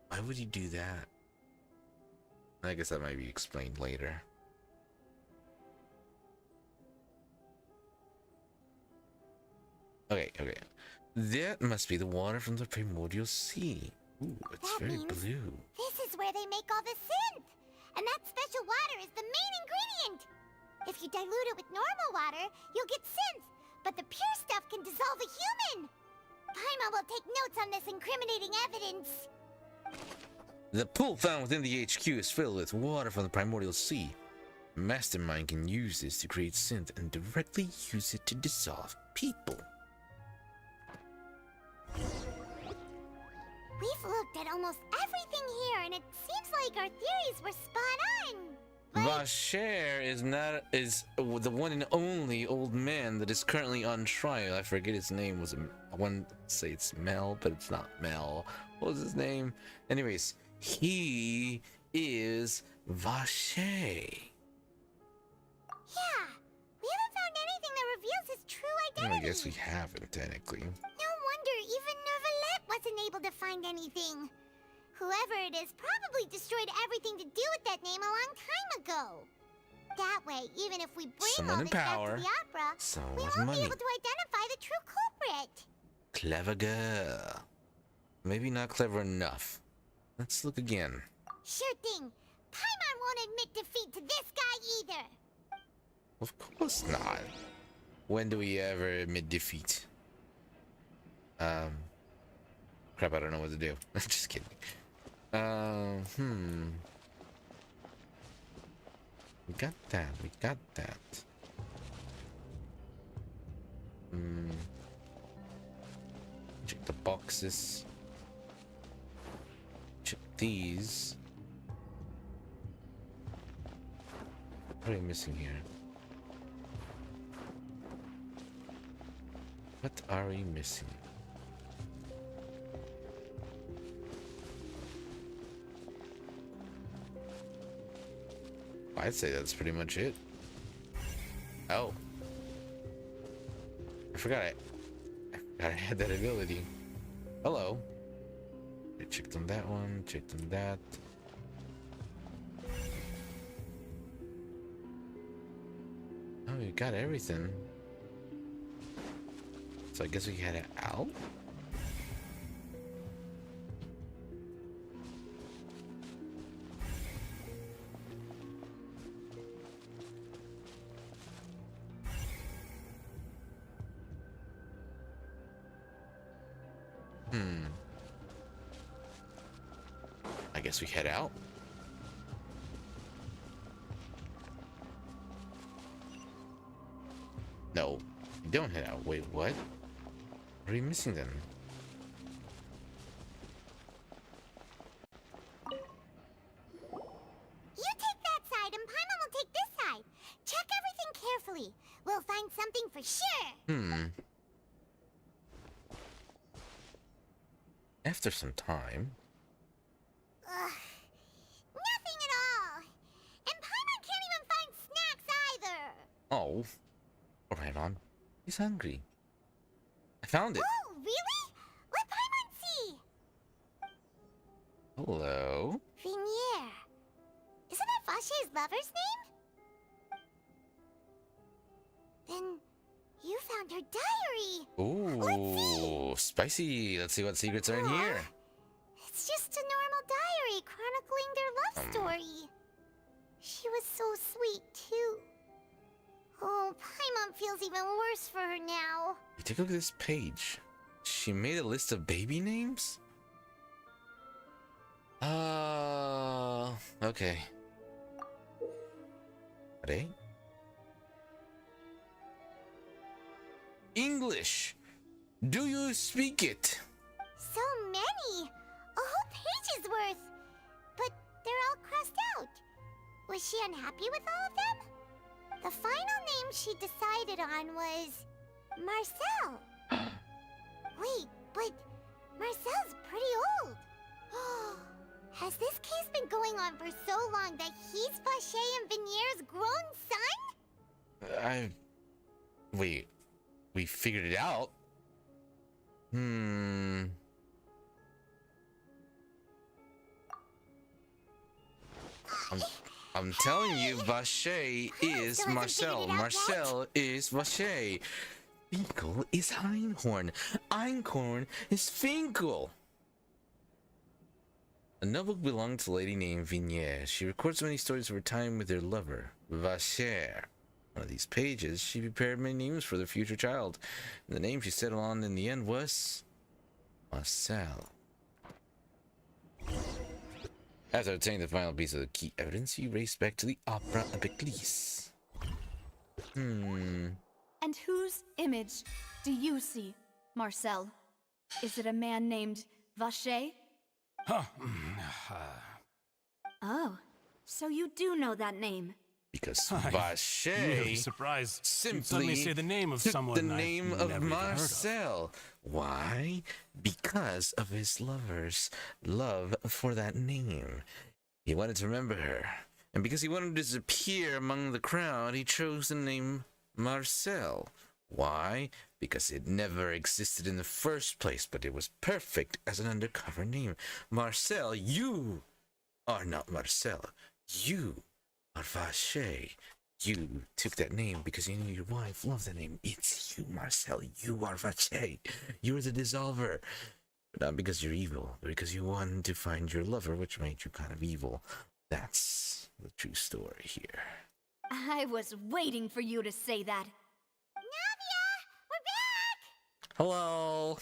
B: Why would he do that? I guess that might be explained later. Okay. That must be the water from the primordial sea. Ooh, it's
K: That
B: very
K: means
B: blue.
K: This is where they make all the synth! And that special water is the main ingredient! If you dilute it with normal water, you'll get synth, but the pure stuff can dissolve a human! Paimon will take notes on this incriminating evidence.
B: The pool found within the HQ is filled with water from the primordial sea. Mastermind can use this to create synth and directly use it to dissolve people.
K: We've looked at almost everything here, and it seems like our theories were spot on.
B: Vasher is the one and only old man that is currently on trial. I forget his name. I want to say it's Mel, but it's not Mel. What was his name? Anyways, he is Vasher.
K: Yeah, we haven't found anything that reveals his true identity.
B: I guess we haven't technically.
K: No wonder even Nervalette wasn't able to find anything. Whoever it is probably destroyed everything to do with that name a long time ago. That way, even if we bring
B: Someone
K: all
B: in
K: this back
B: power,
K: to the opera,
B: someone
K: we
B: with
K: won't
B: money.
K: be able to identify the true culprit.
B: Clever girl. Maybe not clever enough. Let's look again.
K: Sure thing. Paimon won't admit defeat to this guy either.
B: Of course not. When do we ever admit defeat? Crap, I don't know what to do. Just kidding. We got that. We got that. Check the boxes. Check these. What are we missing here? What are we missing? I'd say that's pretty much it. Oh. I forgot I had that ability. Hello. I checked on that one, checked on that. Oh, we got everything. So I guess we had it out? I guess we head out. No, we don't head out. Wait, what? What are we missing then?
K: You take that side and Paimon will take this side. Check everything carefully. We'll find something for sure.
B: After some time.
K: Ugh. Nothing at all. And Paimon can't even find snacks either.
B: Oh. Alright, on. He's hungry. I found it.
K: Oh, really? Let Paimon see.
B: Hello.
K: Vinier. Isn't that Vache's lover's name? Then you found her diary.
B: Ooh, spicy. Let's see what secrets are in here.
K: It's just a normal diary chronicling their love story. She was so sweet, too. Oh, Paimon feels even worse for her now.
B: Take a look at this page. She made a list of baby names? Okay. Are? English! Do you speak it?
K: So many! A whole page's worth! But they're all crossed out. Was she unhappy with all of them? The final name she decided on was... Marcel. Wait, but Marcel's pretty old. Has this case been going on for so long that he's Vache and Vinier's grown son?
B: Wait. We figured it out? I'm telling you, Vache is Marcel. Marcel is Vache. Finkel is Einhorn. Einhorn is Finkel. A notebook belonged to a lady named Vinier. She records many stories of her time with her lover, Vacher. On one of these pages, she prepared many names for their future child. And the name she settled on in the end was... Marcel. After obtaining the final piece of the key evidence, he raced back to the Opera Abeclis.
A: And whose image do you see, Marcel? Is it a man named Vache? Oh, so you do know that name.
B: Because Vache
C: really surprised
B: simply
C: suddenly say the name of
B: took
C: someone
B: the name
C: I've
B: of
C: never even heard of.
B: Marcel. Why? Because of his lover's love for that name. He wanted to remember her. And because he wanted to disappear among the crowd, he chose the name Marcel. Why? Because it never existed in the first place, but it was perfect as an undercover name. Marcel, you are not Marcel. You are Vache. You took that name because you knew your wife loved that name. It's you, Marcel. You are Vache. You're the dissolver. But not because you're evil, but because you wanted to find your lover, which made you kind of evil. That's the true story here.
A: I was waiting for you to say that.
B: Hello.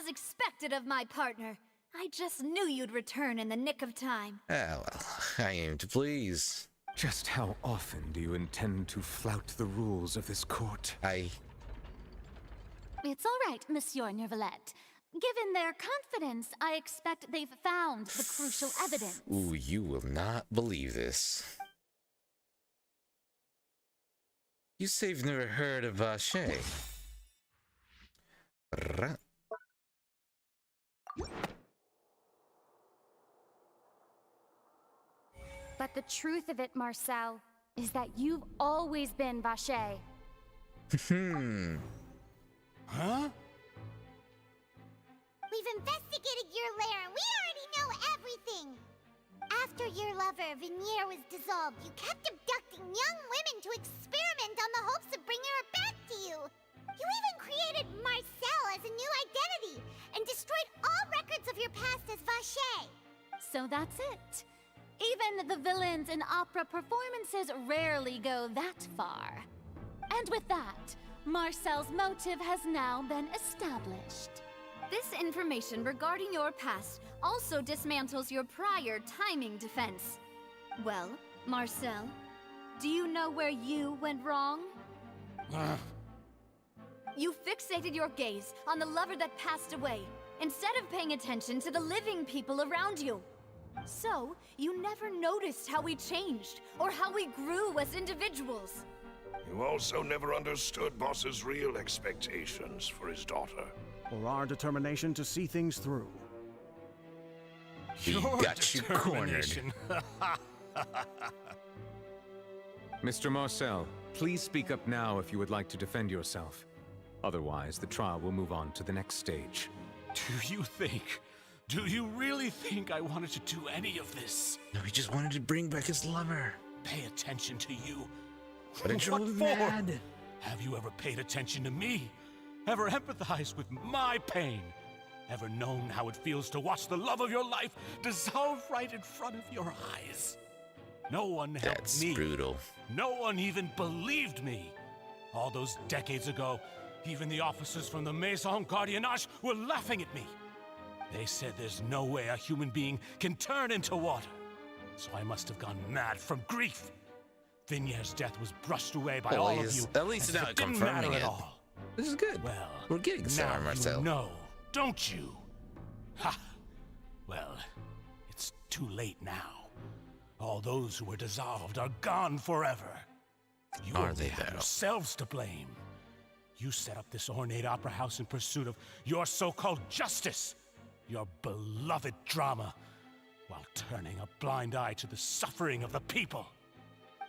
A: As expected of my partner. I just knew you'd return in the nick of time.
B: Ah, well, I aim to please.
M: Just how often do you intend to flout the rules of this court?
O: It's all right, Monsieur Nervalette. Given their confidence, I expect they've found the crucial evidence.
B: Ooh, you will not believe this. You say you've never heard of Vache.
O: But the truth of it, Marcel, is that you've always been Vache.
C: Huh?
K: We've investigated your lair and we already know everything! After your lover, Venier, was dissolved, you kept abducting young women to experiment on the hopes of bringing her back to you! You even created Marcel as a new identity and destroyed all records of your past as Vache!
O: So that's it. Even the villains in opera performances rarely go that far. And with that, Marcel's motive has now been established.
A: This information regarding your past also dismantles your prior timing defense. Well, Marcel, do you know where you went wrong? You fixated your gaze on the lover that passed away, instead of paying attention to the living people around you. So, you never noticed how we changed, or how we grew as individuals.
L: You also never understood Boss's real expectations for his daughter.
R: Or our determination to see things through.
B: He got you cornered.
M: Mr. Marcel, please speak up now if you would like to defend yourself. Otherwise, the trial will move on to the next stage.
C: Do you really think I wanted to do any of this?
B: No, he just wanted to bring back his lover.
C: Pay attention to you.
B: But it drove him
C: What for?
B: mad.
C: Have you ever paid attention to me? Ever empathized with my pain? Ever known how it feels to watch the love of your life dissolve right in front of your eyes? No one helped me.
B: That's brutal.
C: No one even believed me. All those decades ago, even the officers from the Maison Gardiennage were laughing at me. They said there's no way a human being can turn into water. So I must have gone mad from grief. Vinier's death was brushed away by all of you.
B: At least now
C: it didn't
B: confirming
C: matter
B: it.
C: at all.
B: This is good.
C: Well,
B: we're getting somewhere,
C: now
B: Marcel.
C: you know, don't you? Ha! Well, it's too late now. All those who were dissolved are gone forever. You
B: Are
C: only
B: they,
C: have
B: though?
C: yourselves to blame. You set up this ornate opera house in pursuit of your so-called justice, your beloved drama, while turning a blind eye to the suffering of the people.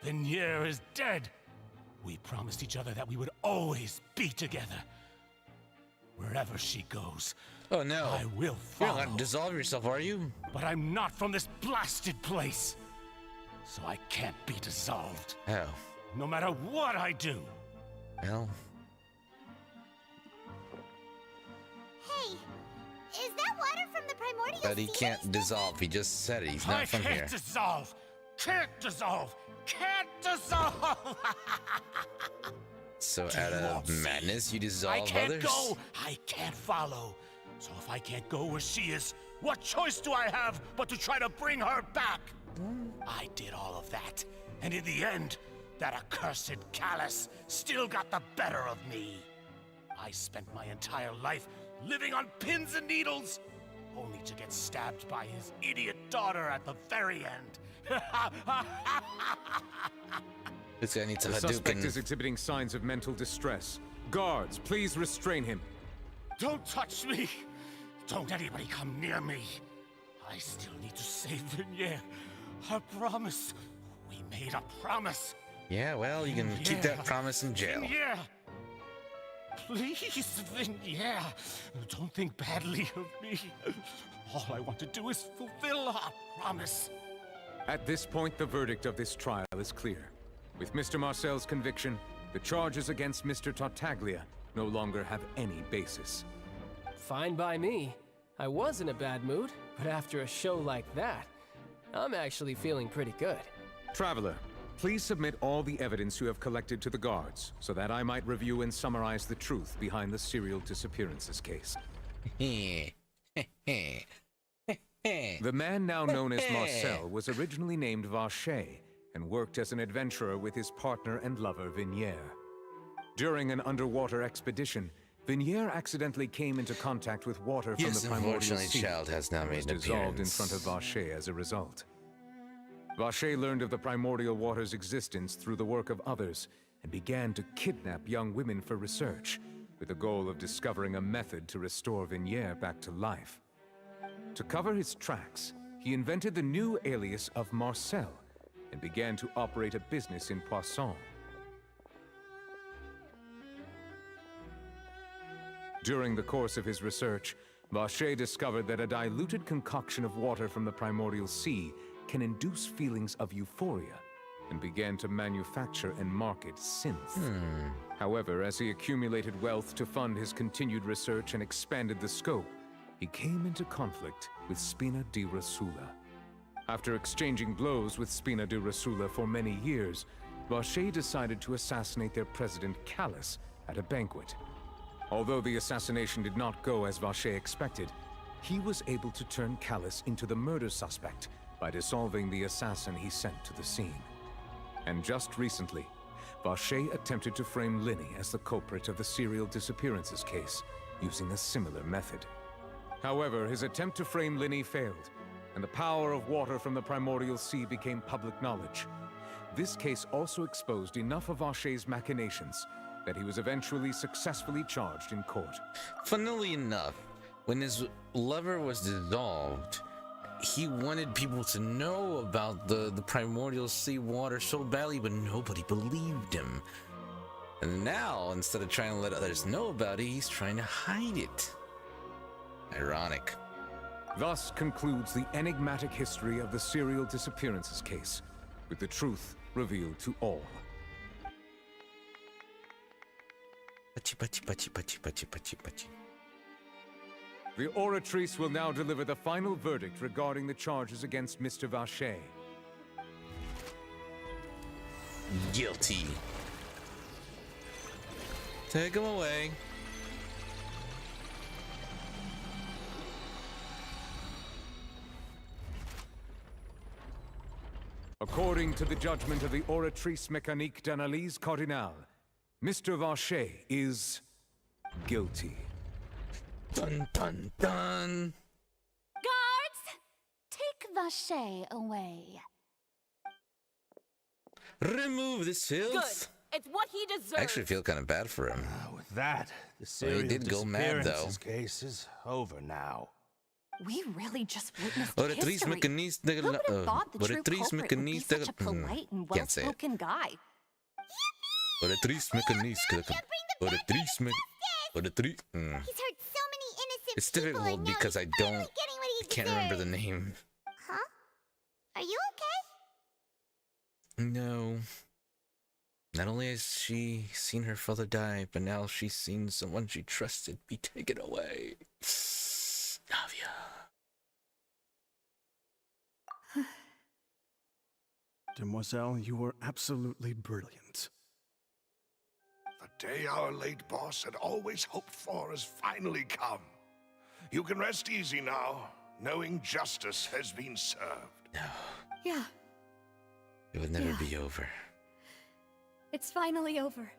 C: Venier is dead. We promised each other that we would always be together. Wherever she goes,
B: Oh no.
C: I will
B: You're
C: follow.
B: not gonna dissolve yourself, are you?
C: But I'm not from this blasted place, so I can't be dissolved.
B: Oh.
C: No matter what I do.
B: Well,
K: Hey, is that water from the primordial
B: but he
K: sea
B: can't dissolve. He just said it. He's not
C: I
B: from
C: can't
B: here.
C: dissolve. Can't dissolve. Can't dissolve.
B: So out of madness, you dissolve
C: I can't
B: others?
C: go. I can't follow. So if I can't go where she is, what choice do I have but to try to bring her back? I did all of that, and in the end, that accursed Callus still got the better of me. I spent my entire life living on pins and needles, only to get stabbed by his idiot daughter at the very end.
B: This guy needs a
M: The suspect
B: Hadouken.
M: is exhibiting signs of mental distress. Guards, please restrain him.
C: Don't touch me! Don't anybody come near me! I still need to save Venier. I promise. We made a promise.
B: Yeah, well, you can keep that promise in jail.
C: Venier! Please, Venier! Don't think badly of me. All I want to do is fulfill our promise.
M: At this point, the verdict of this trial is clear. With Mr. Marcel's conviction, the charges against Mr. Tartaglia no longer have any basis.
N: Fine by me. I was in a bad mood, but after a show like that, I'm actually feeling pretty good.
M: Traveler, please submit all the evidence you have collected to the guards, so that I might review and summarize the truth behind the serial disappearances case. The man now known as Marcel was originally named Vacher and worked as an adventurer with his partner and lover Vignier. During an underwater expedition, Vignier accidentally came into contact with water from the primordial sea.
B: Child has now made an
M: dissolved in
B: appearance.
M: front of Vacher as a result. Vacher learned of the primordial water's existence through the work of others and began to kidnap young women for research, with the goal of discovering a method to restore Vignier back to life. To cover his tracks, he invented the new alias of Marcel and began to operate a business in Poisson. During the course of his research, Vacher discovered that a diluted concoction of water from the primordial sea can induce feelings of euphoria, and began to manufacture and market synth. However, as he accumulated wealth to fund his continued research and expanded the scope, he came into conflict with Spina di Rosula. After exchanging blows with Spina di Rosula for many years, Vacher decided to assassinate their president Callus at a banquet. Although the assassination did not go as Vacher expected, he was able to turn Callus into the murder suspect by dissolving the assassin he sent to the scene. And just recently, Vacher attempted to frame Linny as the culprit of the serial disappearances case, using a similar method. However, his attempt to frame Linny failed, and the power of water from the primordial sea became public knowledge. This case also exposed enough of Vacher's machinations that he was eventually successfully charged in court.
B: Funnily enough, when his lover was dissolved, he wanted people to know about the primordial sea water so badly, but nobody believed him. And now, instead of trying to let others know about it, he's trying to hide it. Ironic.
M: Thus concludes the enigmatic history of the serial disappearances case, with the truth revealed to all. The Oratrice will now deliver the final verdict regarding the charges against Mr. Vacher.
B: Guilty. Take him away.
M: According to the judgment of the Oratrice Mécanique d'Analyse Cardinale, Mr. Vacher is guilty.
B: Dun dun dun.
O: Guards, take Vacher away.
B: Remove this filth.
Q: Good. It's what he deserves.
B: I actually feel kind of bad for him.
T: With that, the
B: Well,
T: serial
B: he did go mad, though.
T: disappearances case is over now.
Q: We really just witnessed
B: Oratrice
Q: history.
B: Mécanique de
Q: Who would have thought the true
B: Oratrice
Q: culprit would be
B: Mécanique
Q: such a polite and
B: Can't say it.
Q: well-spoken guy?
B: Oratrice Mécanique Oratrice Oratrice.
K: He's hurt so many innocent
B: It's
K: people,
B: difficult
K: and now
B: because
K: he's
B: I don't.
K: finally getting what he
B: I can't remember the
K: deserves.
B: name.
K: Huh? Are you okay?
B: No. Not only has she seen her father die, but now she's seen someone she trusted be taken away. Navia.
R: Demoiselle, you were absolutely brilliant.
L: The day our late boss had always hoped for has finally come. You can rest easy now, knowing justice has been served.
B: No,
A: Yeah,
B: it would never
A: Yeah.
B: be over.
A: it's finally over.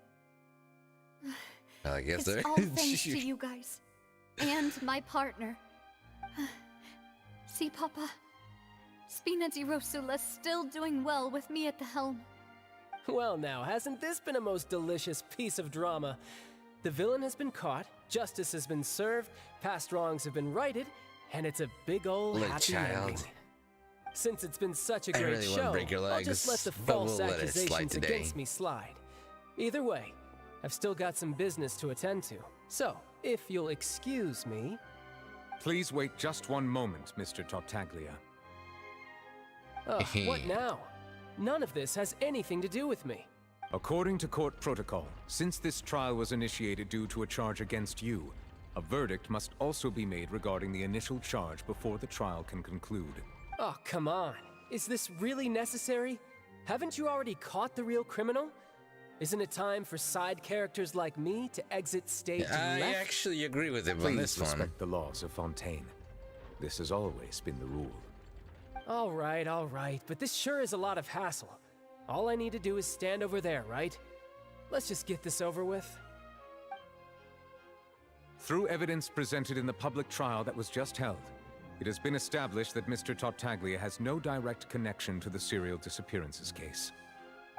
B: Well, I guess
A: It's
B: there.
A: all thanks to you guys. And my partner. See, Papa? Spina di Rosula's still doing well with me at the helm.
N: Well now, hasn't this been a most delicious piece of drama? The villain has been caught, justice has been served, past wrongs have been righted, and it's a big ol'
B: Look,
N: happy
B: child.
N: ending. Since it's been such a
B: I
N: great
B: really wanna
N: show,
B: break your
N: I'll just let
B: legs,
N: the
B: but
N: false
B: we'll let it slide
N: accusations
B: today.
N: against me slide. Either way, I've still got some business to attend to. So, if you'll excuse me...
M: Please wait just one moment, Mr. Tartaglia.
N: Oh, what now? None of this has anything to do with me.
M: According to court protocol, since this trial was initiated due to a charge against you, a verdict must also be made regarding the initial charge before the trial can conclude.
N: Oh, come on. Is this really necessary? Haven't you already caught the real criminal? Isn't it time for side characters like me to exit stage left?
B: I actually agree with him on this
M: Please
B: one.
M: respect the laws of Fontaine. This has always been the rule.
N: All right, but this sure is a lot of hassle. All I need to do is stand over there, right? Let's just get this over with.
M: Through evidence presented in the public trial that was just held, it has been established that Mr. Tartaglia has no direct connection to the serial disappearances case.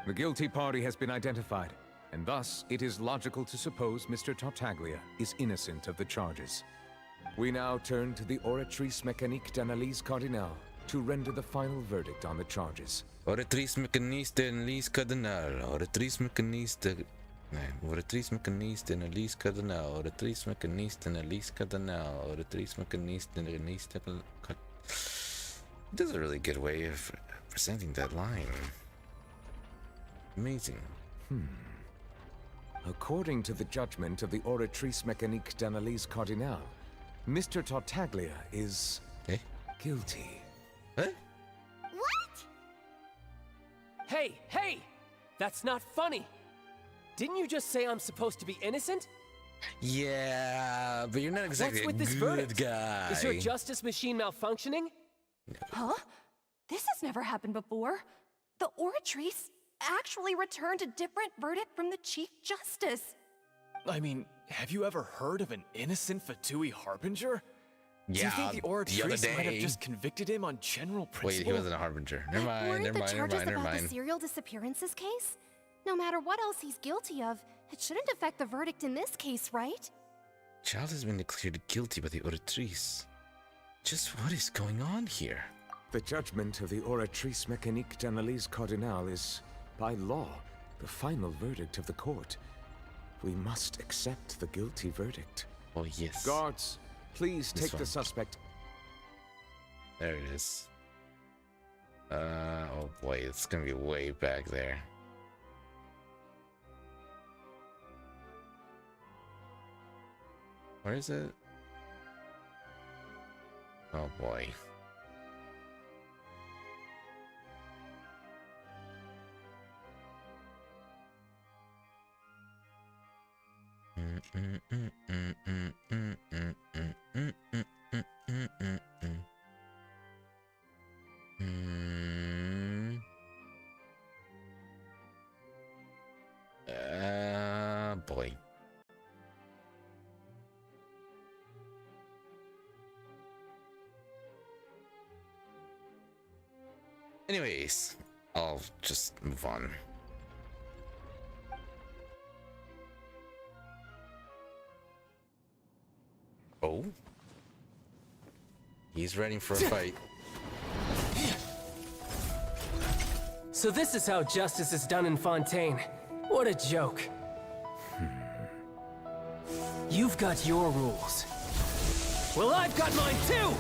M: The guilty party has been identified, and thus it is logical to suppose Mr. Tartaglia is innocent of the charges. We now turn to the Oratrice Mécanique d'Analyse Cardinale to render the final verdict on the charges.
B: Oratrice Mécanique d'Analyse Cardinale. Oratrice Mécanique de... Oratrice Mécanique d'Analyse Cardinale. Oratrice Mécanique d'Analyse Cardinale. Oratrice Mécanique d'Analyse Cardinale. This is a really good way of presenting that line. Amazing.
M: According to the judgment of the Oratrice Mécanique d'Analyse Cardinale, Mr. Tartaglia is... guilty.
B: What?
N: Hey! That's not funny! Didn't you just say I'm supposed to be innocent?
B: Yeah, but you're not exactly
N: What's with
B: a
N: this
B: good
N: verdict?
B: guy.
N: Is your justice machine malfunctioning?
Q: Huh? This has never happened before. The Oratrice actually returned a different verdict from the Chief Justice.
P: I mean, have you ever heard of an innocent Fatui Harbinger? Do you
B: Yeah,
P: think the
B: the other
P: Oratrice might have
B: day.
P: just convicted him on general
B: Wait,
P: principle?
B: he wasn't a harbinger. Never mind,
Q: Weren't
B: never
Q: the
B: mind, never
Q: charges
B: mind, never
Q: about the
B: mind.
Q: serial disappearances case? No matter what else he's guilty of, it shouldn't affect the verdict in this case, right?
B: Child has been declared guilty by the Oratrice. Just what is going on here?
M: The judgment of the Oratrice Mécanique d'Analyse Cardinale is, by law, the final verdict of the court. We must accept the guilty verdict.
B: Oh, yes.
M: Guards, please
B: This
M: take the
B: one.
M: suspect.
B: There it is. Oh boy, it's gonna be way back there. Where is it? Oh boy. Boy. Anyways, I'll just move on. Oh? He's ready for a fight.
N: So this is how justice is done in Fontaine. What a joke. You've got your rules. Well, I've got mine too!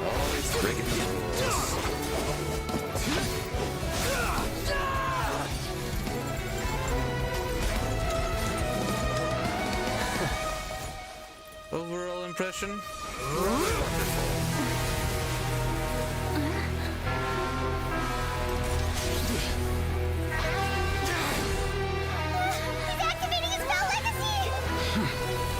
B: Always breaking the rules. Overall impression?
K: He's activating his spell legacy!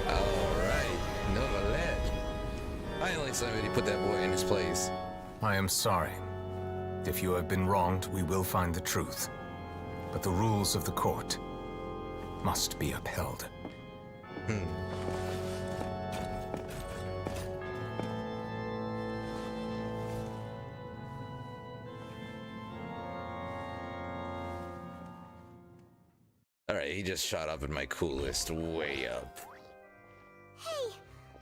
B: Alright, Novalet. Finally somebody put that boy in his place.
M: I am sorry. If you have been wronged, we will find the truth. But the rules of the court must be upheld.
B: Alright, he just shot up in my coolest way up.
K: Hey,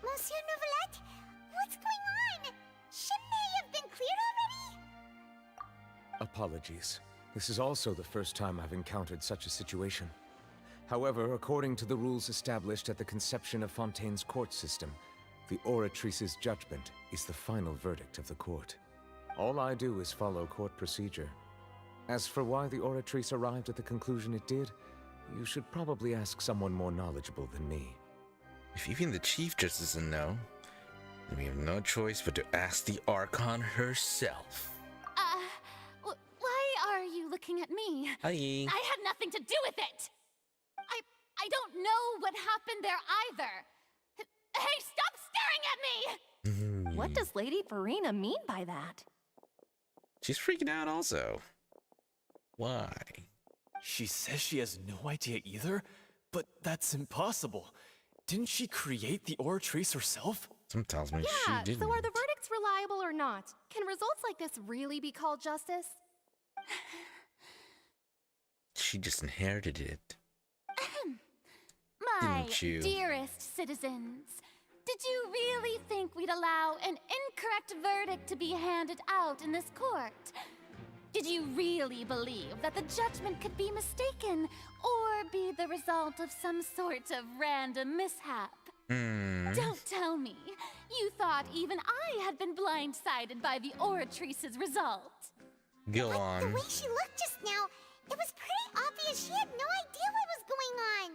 K: Monsieur Novelette, what's going on? Shouldn't they have been cleared already?
M: apologies. This is also the first time I've encountered such a situation. However, according to the rules established at the conception of Fontaine's court system, the Oratrice's judgment is the final verdict of the court. All I do is follow court procedure. As for why the Oratrice arrived at the conclusion it did, you should probably ask someone more knowledgeable than me.
B: If even the Chief Justice doesn't know, then we have no choice but to ask the Archon herself.
O: Why are you looking at me?
B: Hi.
O: I had nothing to do with it! I don't know what happened there either! Hey, stop staring at me!
Q: What does Lady Farina mean by that?
B: She's freaking out also. Why?
P: She says she has no idea either, but that's impossible. Didn't she create the Oratrice herself?
B: Some tells me she
Q: Yeah,
B: didn't.
Q: so are the verdicts reliable or not? Can results like this really be called justice?
B: She just inherited it.
O: My
B: Didn't you?
O: dearest citizens, did you really think we'd allow an incorrect verdict to be handed out in this court? Did you really believe that the judgment could be mistaken or be the result of some sort of random mishap? Don't tell me. You thought even I had been blindsided by the Oratrice's result.
B: Go on.
K: The way she looked just now, it was pretty obvious she had no idea what was going on.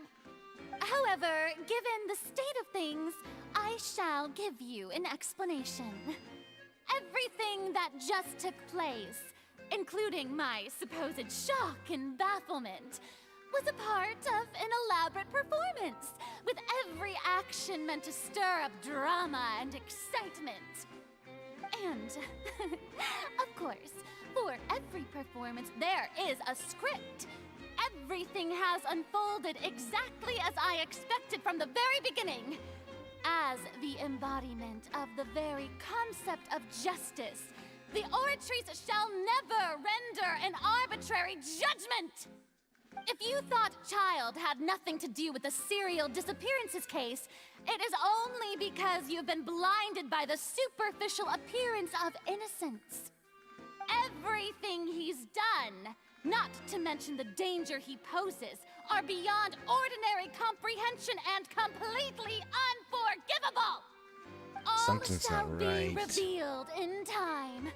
O: However, given the state of things, I shall give you an explanation. Everything that just took place, including my supposed shock and bafflement, was a part of an elaborate performance, with every action meant to stir up drama and excitement. And, of course, for every performance, there is a script. Everything has unfolded exactly as I expected from the very beginning. As the embodiment of the very concept of justice, the Oratrice shall never render an arbitrary judgment! If you thought Child had nothing to do with the serial disappearances case, it is only because you've been blinded by the superficial appearance of innocence. Everything he's done, not to mention the danger he poses, are beyond ordinary comprehension and completely unforgivable! All
B: Something's
O: shall
B: not
O: be
B: right.
O: revealed in time.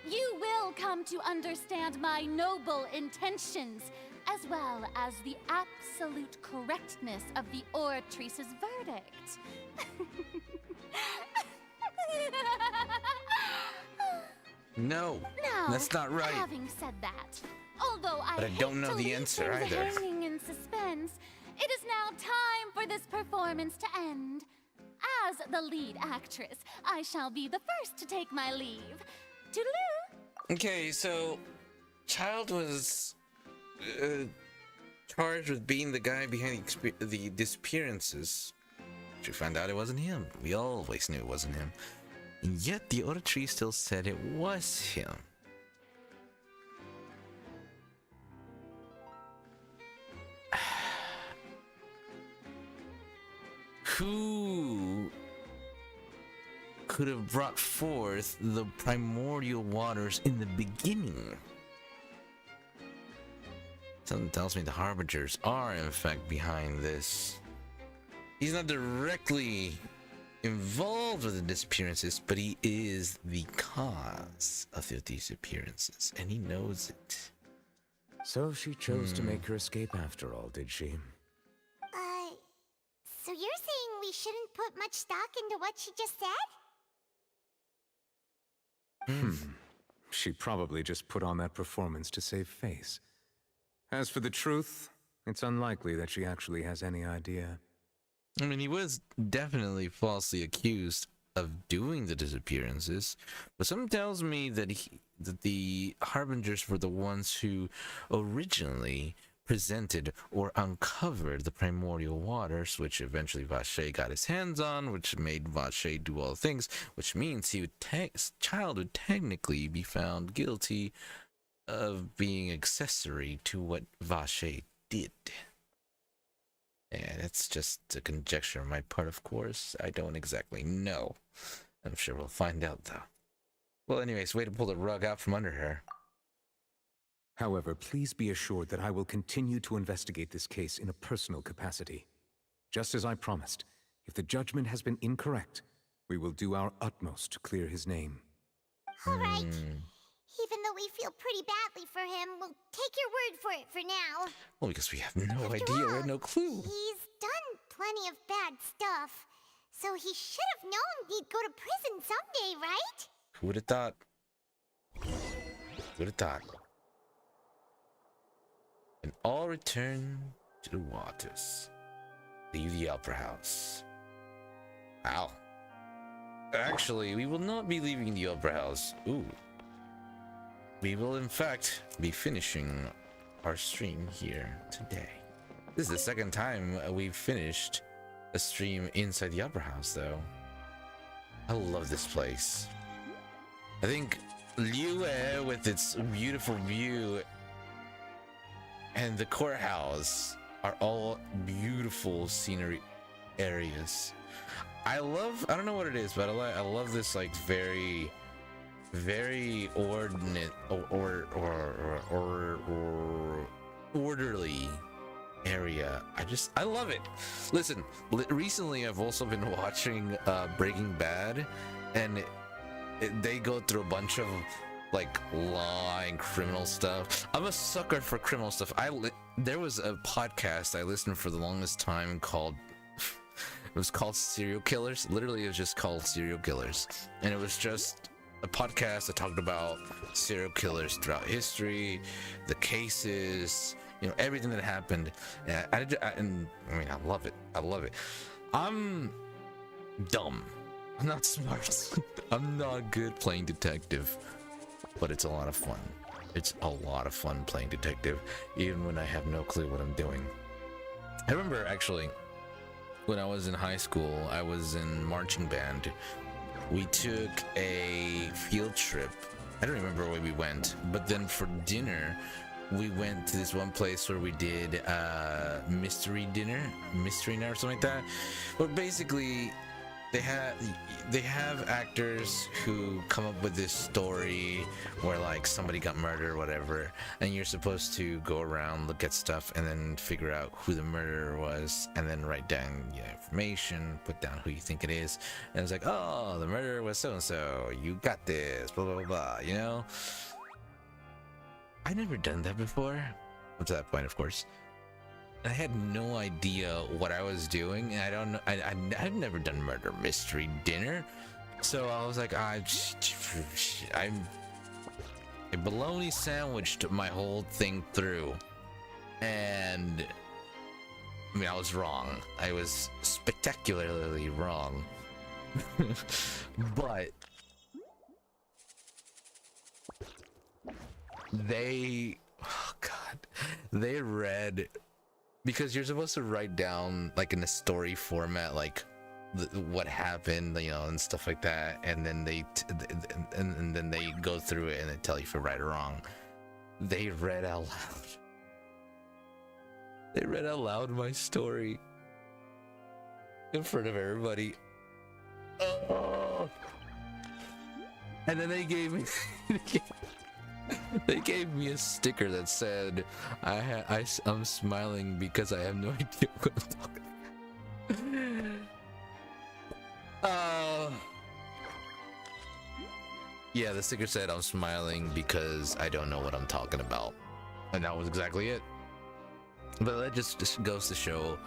O: You will come to understand my noble intentions, as well as the absolute correctness of the Oratrice's verdict.
B: No,
O: Now,
B: that's not right.
O: Having said that, although
B: But I
O: hate
B: don't know
O: to
B: the
O: leave
B: answer
O: things
B: either.
O: hanging in suspense, it is now time for this performance to end. As the lead actress, I shall be the first to take my leave. Toodaloo!
B: Okay, so Child was charged with being the guy behind the disappearances. We found out it wasn't him. We always knew it wasn't him. And yet the Oratrice still said it was him. Who could have brought forth the primordial waters in the beginning? Something tells me the Harbingers are in fact behind this. He's not directly involved with the disappearances, but he is the cause of the disappearances, and he knows it.
M: So she chose to make her escape after all, did she?
K: So you're saying we shouldn't put much stock into what she just said?
M: She probably just put on that performance to save face. As for the truth, it's unlikely that she actually has any idea.
B: I mean, he was definitely falsely accused of doing the disappearances, but something tells me that that the Harbingers were the ones who originally presented or uncovered the primordial waters, which eventually Vache got his hands on, which made Vache do all things, which means he would Child would technically be found guilty of being accessory to what Vache did. Yeah, that's just a conjecture on my part, of course. I don't exactly know. I'm sure we'll find out, though. Well, anyways, way to pull the rug out from under her.
M: However, please be assured that I will continue to investigate this case in a personal capacity. Just as I promised, if the judgment has been incorrect, we will do our utmost to clear his name.
K: All right. Even though we feel pretty badly for him, we'll take your word for it for now.
B: Well, because we have no idea, we have no clue.
K: He's done plenty of bad stuff, so he should have known he'd go to prison someday, right?
B: Who would have thought? Who would have thought? And all return to the waters. Leave the opera house. Ow. Actually, we will not be leaving the opera house. Ooh. We will, in fact, be finishing our stream here today. This is the second time we've finished a stream inside the opera house, though. I love this place. I think Liyue, with its beautiful view, and the courthouse are all beautiful scenery areas. I don't know what it is, but I love this like very ordinate or orderly area. I love it. Listen, recently I've also been watching Breaking Bad, and they go through a bunch of like law and criminal stuff. I'm a sucker for criminal stuff. There was a podcast I listened for the longest time called it was called Serial Killers. Literally, it was just called Serial Killers, and it was just a podcast that talked about serial killers throughout history, the cases, you know, everything that happened. And I love it. I love it. I'm dumb. I'm not smart. I'm not good playing detective, but it's a lot of fun. It's a lot of fun playing detective, even when I have no clue what I'm doing. I remember actually when I was in high school, I was in marching band. We took a field trip. I don't remember where we went, but then for dinner, we went to this one place where we did mystery night or something like that. But basically, they have actors who come up with this story where like somebody got murdered or whatever, and you're supposed to go around, look at stuff, and then figure out who the murderer was, and then write down information, put down who you think it is, and it's like, oh, the murderer was so and so. You got this, blah blah blah. You know, I've never done that before. Up to that point, of course. I had no idea what I was doing, and I've never done murder mystery dinner, so I was like, I bologna sandwiched my whole thing through, and I mean, I was wrong. I was spectacularly wrong, but they read. Because you're supposed to write down, like in a story format, like what happened, you know, and stuff like that, and then and then they go through it and they tell you if you're right or wrong. They read out loud. They read out loud my story in front of everybody. Oh. And then they gave me. They gave me a sticker that said, I'm smiling because I have no idea what I'm talking about. Yeah, the sticker said, I'm smiling because I don't know what I'm talking about. And that was exactly it. But that just goes to show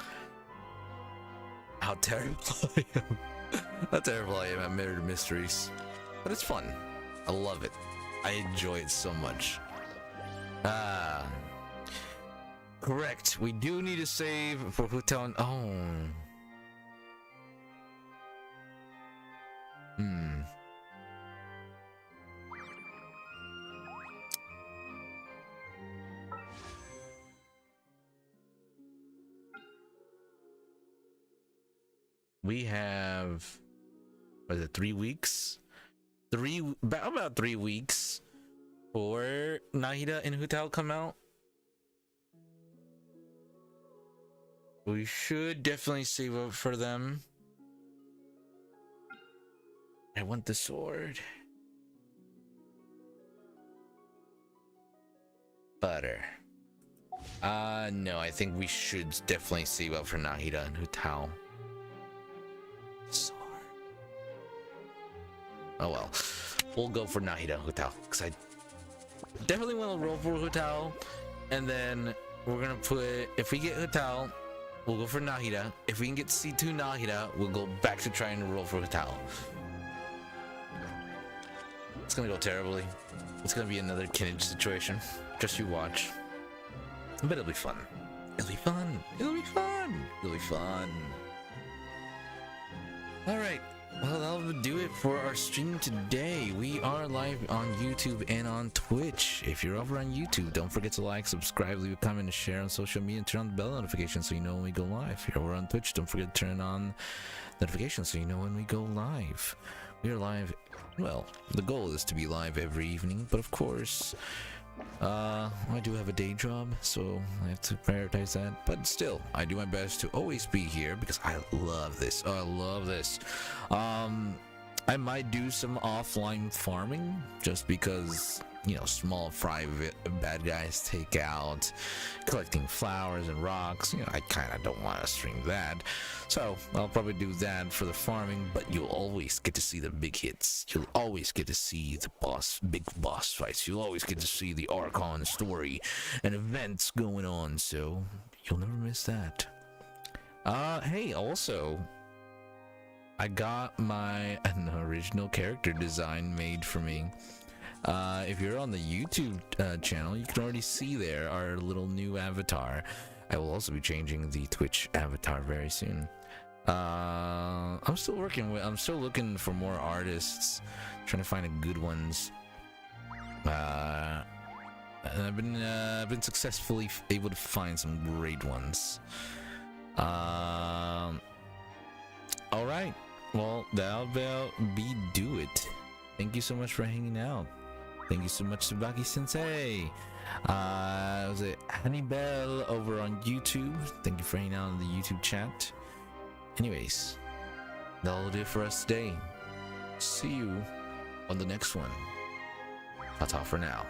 B: how terrible I am. How terrible I am at murder mysteries. But it's fun. I love it. I enjoy it so much. Correct. We do need to save for Hutown. Oh. We have, what is it, 3 weeks? About 3 weeks for Nahida and Hutao come out. We should definitely save up for them. I want the sword. Butter. No, I think we should definitely save up for Nahida and Hutao. So hard. Oh well. We'll go for Nahida and Hutao, because I definitely want to roll for Hutao, and then we're gonna put, if we get Hutao, we'll go for Nahida. If we can get C2 Nahida, we'll go back to trying to roll for Hutao. It's gonna go terribly. It's gonna be another Kinage situation. Just you watch. But it'll be fun. It'll be fun. It'll be fun. It'll be fun. Alright. Well, that'll do it for our stream today. We are live on YouTube and on Twitch. If you're over on YouTube, don't forget to like, subscribe, leave a comment, and share on social media, and turn on the bell notification so you know when we go live. If you're over on Twitch, don't forget to turn on notifications so you know when we go live. We are live. Well, the goal is to be live every evening, but of course, I do have a day job, so I have to prioritize that. But still, I do my best to always be here because I love this. Oh, I love this. I might do some offline farming just because, you know, small fry bad guys take out, collecting flowers and rocks. You know, I kind of don't want to stream that, so I'll probably do that for the farming. But you'll always get to see the big hits. You'll always get to see the big boss fights. You'll always get to see the Archon story and events going on. So you'll never miss that. Hey, also, I got an original character design made for me. If you're on the YouTube channel, you can already see there our little new avatar. I will also be changing the Twitch avatar very soon. I'm still looking for more artists, trying to find good ones. And I've been successfully able to find some great ones. All right. Well, that'll be do it. Thank you so much for hanging out. Thank you so much, Tsubaki Sensei. Was it Hannibal over on YouTube? Thank you for hanging out in the YouTube chat. Anyways, that'll do it for us today. See you on the next one. Ta-ta for now.